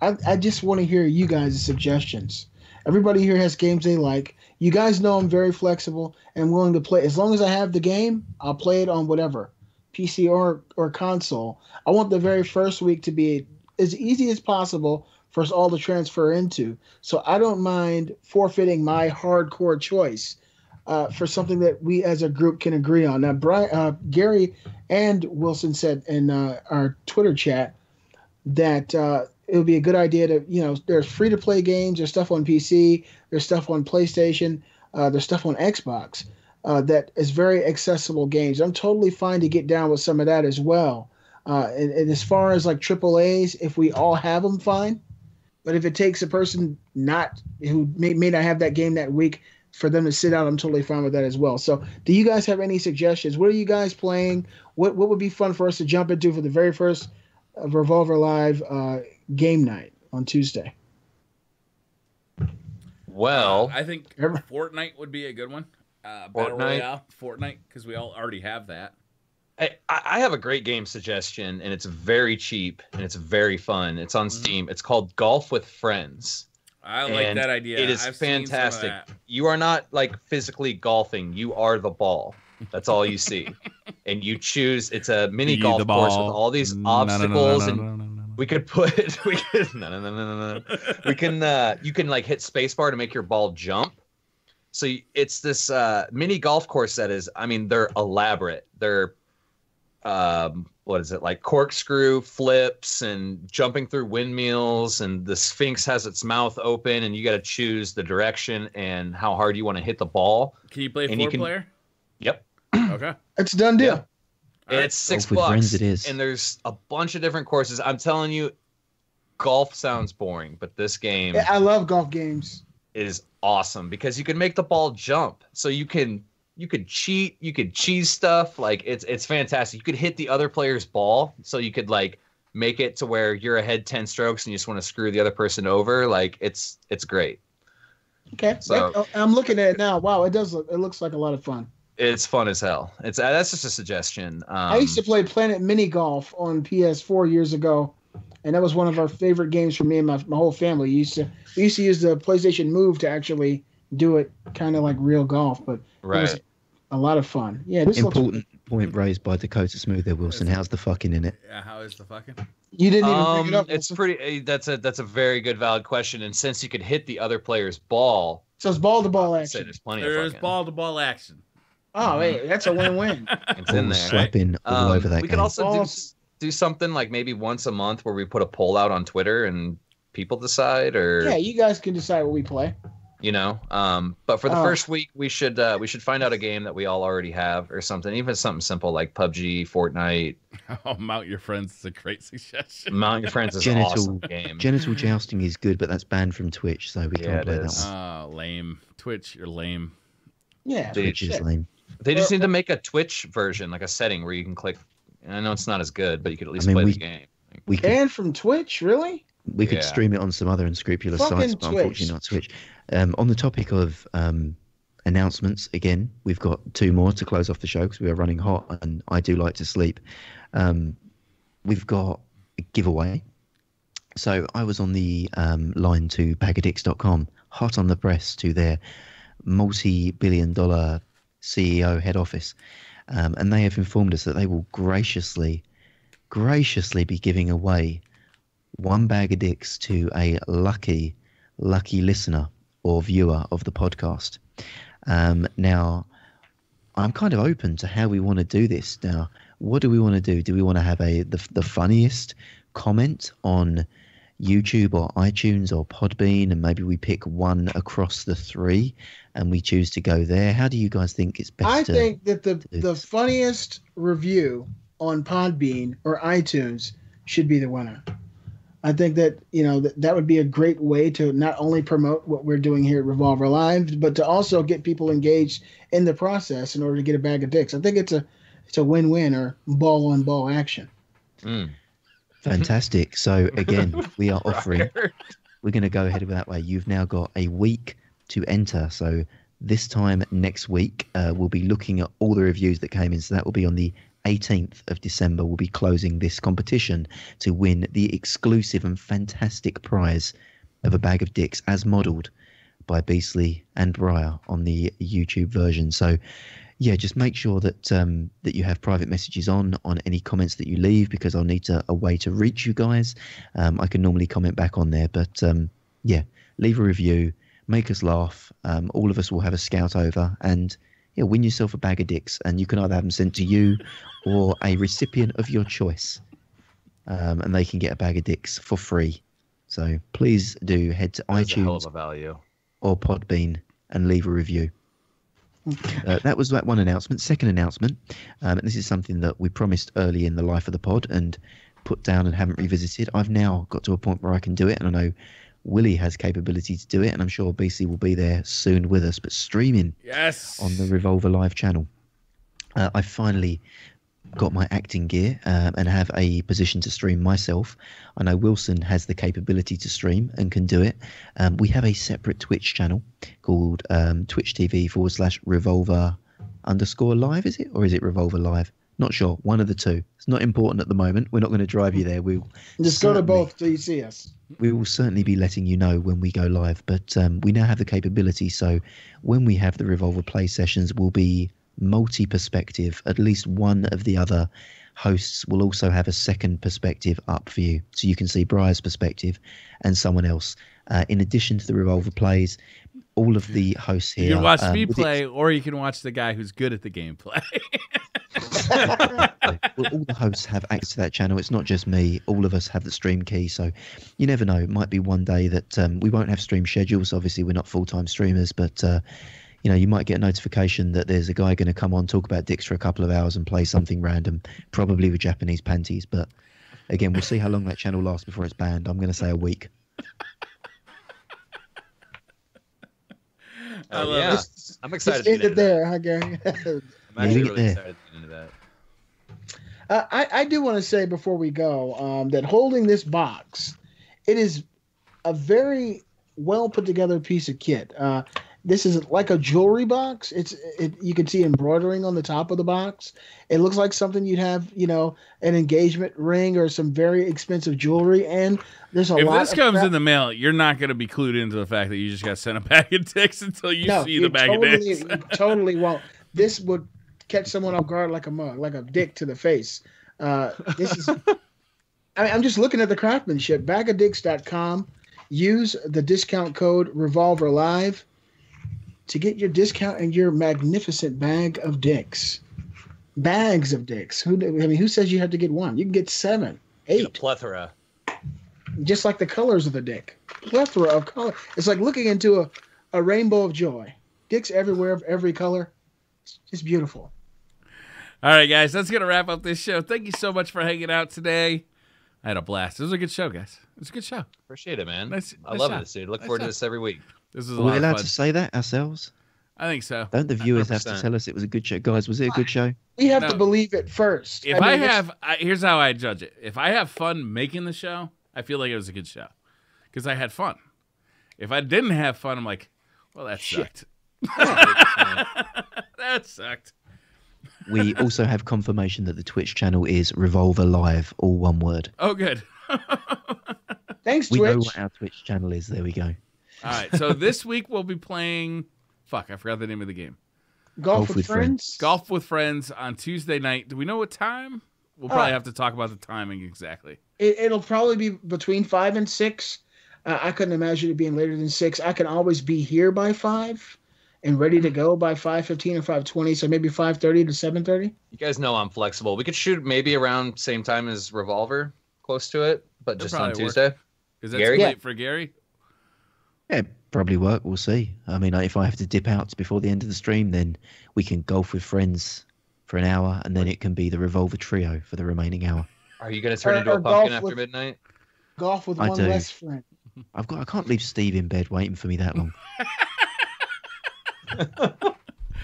I just want to hear you guys' suggestions. Everybody here has games they like. You guys know I'm very flexible and willing to play. As long as I have the game, I'll play it on whatever, PC or console. I want the very first week to be as easy as possible for us all to transfer into. So I don't mind forfeiting my hardcore choice for something that we as a group can agree on. Now, Gary and Wilson said in our Twitter chat that it would be a good idea to, there's free-to-play games, there's stuff on PC, there's stuff on PlayStation, there's stuff on Xbox that is very accessible games. I'm totally fine to get down with some of that as well. And as far as like AAAs, if we all have them, fine. But if it takes a person who may not have that game that week for them to sit out, I'm totally fine with that as well. So do you guys have any suggestions? What are you guys playing? What would be fun for us to jump into for the very first Revolver Live game night on Tuesday? well, I think Fortnite would be a good one. Battle Fortnite? Royale, Fortnite, because we all already have that. I have a great game suggestion, and it's very cheap and it's very fun. It's on Steam. It's called Golf with Friends. I like And that idea. It is I've seen some of fantastic. that. You are not like physically golfing. You are the ball. That's all you see. And you choose. It's a mini Be golf the course with ball. all these No, obstacles, no. and we could put. No. We can. You can like hit spacebar to make your ball jump. So it's this mini golf course that is. I mean, they're elaborate. They're what is it, like corkscrew flips and jumping through windmills, and the Sphinx has its mouth open, and you got to choose the direction and how hard you want to hit the ball. Can you play And you can- four-player? Yep. Okay. It's a done deal. And Alright. it's $6, Golf with friends it is. and there's a bunch of different courses. I'm telling you, golf sounds boring, but this game I love golf games. is awesome because you can make the ball jump. So you could cheat, you could cheese stuff. Like it's fantastic. You could hit the other player's ball, so you could like make it to where you're ahead 10 strokes and you just want to screw the other person over. Like it's great. Okay, So- I'm looking at it now. Wow, it looks like a lot of fun. It's fun as hell. It's that's just a suggestion. I used to play Planet Mini Golf on PS4 years ago, and that was one of our favorite games for me and my whole family. We used to use the PlayStation Move to actually do it, kind of like real golf, but it was right. a lot of fun. Yeah, this looks. Important point raised by Dakota Smooth there, Wilson. How's the fucking in it? Yeah, how is the fucking? You didn't even bring it up. It's Wilson. pretty. That's a very good valid question. And since you could hit the other player's ball So it's ball to ball Say action. there's plenty There's of fucking. ball to ball action. Oh, wait, that's a win-win. It's in there. slapping all over that We game. could also do something like maybe once a month where we put a poll out on Twitter and people decide, or Yeah, you guys can decide what we play. you know. But for the first week, we should find out a game that we all already have or something, even something simple like PUBG, Fortnite. Oh, Mount Your Friends is a great suggestion. Mount Your Friends is an awesome game. Genital jousting is good, but that's banned from Twitch, so we can't play that one. Oh, lame. Twitch, you're lame. Yeah. Twitch is lame. They just need to make a Twitch version, like a setting where you can click. I know it's not as good, but you could at least play the game. We could, Banned from Twitch, really? we could stream it on some other unscrupulous Fucking sites, but unfortunately not Twitch. On the topic of announcements, again, we've got 2 more to close off the show because we are running hot and I do like to sleep. We've got a giveaway. So I was on the line to bagadix.com, hot on the press to their multi-billion-dollar CEO head office. And they have informed us that they will graciously be giving away 1 bag of dicks to a lucky listener or viewer of the podcast. Now, I'm kind of open to how we want to do this. Now, what do we want to do? Do we want to have the funniest comment on YouTube or iTunes or Podbean, and maybe we pick one across the 3 and we choose to go there? How do you guys think it's best? I think that the funniest review on Podbean or iTunes should be the winner. I think that, that would be a great way to not only promote what we're doing here at Revolver Live, but to also get people engaged in the process in order to get a bag of dicks. I think it's a win-win or ball-on-ball action. Fantastic. So again, we are offering. We're going to go ahead with that way. You've now got a week to enter. So this time next week, we'll be looking at all the reviews that came in. So that will be on the 18th of December. We'll be closing this competition to win the exclusive and fantastic prize of a bag of dicks as modelled by Beastly and Briar on the YouTube version. So yeah, just make sure that that you have private messages on any comments that you leave, because I'll need a way to reach you guys. I can normally comment back on there, but yeah, leave a review, make us laugh. All of us will have a scout over and win yourself a bag of dicks, and you can either have them sent to you or a recipient of your choice, and they can get a bag of dicks for free. So please do head to iTunes a hell of a value. or Podbean and leave a review. That was that one announcement. Second announcement, and this is something that we promised early in the life of the pod and put down and haven't revisited. I've now got to a point where I can do it, and I know Willie has capability to do it, and I'm sure BC will be there soon with us. But streaming on the Revolver Live channel, I finally got my acting gear and have a position to stream myself. I know Wilson has the capability to stream and can do it. We have a separate Twitch channel called Twitch TV /Revolver_live, is it? Or is it Revolver Live? Not sure. One of the two. It's not important at the moment. We're not going to drive you there. We'll just go to both till you see us. We will certainly be letting you know when we go live. But we now have the capability. So when we have the Revolver play sessions, we'll be multi-perspective. At least one of the other hosts will also have a second perspective up for you. So you can see Briar's perspective and someone else. In addition to the Revolver plays, all of the hosts here... You can watch me play, or you can watch the guy who's good at the gameplay. Well, all the hosts have access to that channel. It's not just me. All of us have the stream key. So you never know. It might be one day that we won't have stream schedules. Obviously, we're not full-time streamers, but you might get a notification that there's a guy going to come on, talk about dicks for a couple of hours and play something random, probably with Japanese panties. But again, we'll see how long that channel lasts before it's banned. I'm going to say a week. Yeah. I'm excited to get into there, that. huh, Gary? I'm actually really excited to get into that. I do want to say before we go that holding this box, it is a very well put together piece of kit. This is like a jewelry box. You can see embroidering on the top of the box. It looks like something you'd have, an engagement ring or some very expensive jewelry. And there's a lot. If this comes in the mail, you're not going to be clued into the fact that you just got sent a bag of dicks until you see the bag of dicks. You totally won't. This would catch someone off guard like a mug, like a dick to the face. This is. I'm just looking at the craftsmanship. Bagadix.com. Use the discount code Revolver Live. to get your discount and your magnificent bag of dicks. Bags of dicks. Who says you have to get one? You can get 7, 8. Get a plethora. Just like the colors of the dick. Plethora of color. It's like looking into a rainbow of joy. Dicks everywhere of every color. It's just beautiful. All right, guys, that's going to wrap up this show. Thank you so much for hanging out today. I had a blast. It was a good show, guys. It was a good show. Appreciate it, man. Nice I love shot. this, dude. Look forward to this every week. This is Are a we lot allowed of fun. to say that ourselves? I think so. Don't the viewers have to 100%. tell us it was a good show? Guys, was it a good show? We have No. to believe it first. If I have, here's how I judge it. If I have fun making the show, I feel like it was a good show because I had fun. If I didn't have fun, I'm like, well, that sucked. That sucked. We also have confirmation that the Twitch channel is Revolver Live, all one word. Oh, good. Thanks, We Twitch. know what our Twitch channel is. There we go. All right, so this week we'll be playing. Fuck, I forgot the name of the game. Golf with friends. Golf with friends on Tuesday night. Do we know what time? We'll probably have to talk about the timing exactly. It'll probably be between 5 and 6. I couldn't imagine it being later than 6. I can always be here by 5 and ready to go by 5:15 or 5:20. So maybe 5:30 to 7:30. You guys know I'm flexible. We could shoot maybe around same time as Revolver, close to it, but just on probably work. Tuesday. Is that Gary? too late for Gary? Yeah, probably work. We'll see. I mean, if I have to dip out before the end of the stream, then we can golf with friends for an hour, and then it can be the Revolver trio for the remaining hour. Are you going to turn into Or a pumpkin golf after with- midnight? Golf with I one do. less friend. I can't leave Steve in bed waiting for me that long. I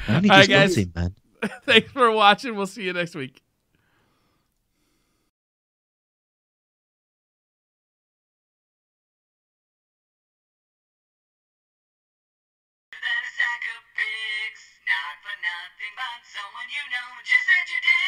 only All right, just got guys. him, man. Thanks for watching. We'll see you next week. That a sack of pigs, not for nothing, but someone you know just said you did.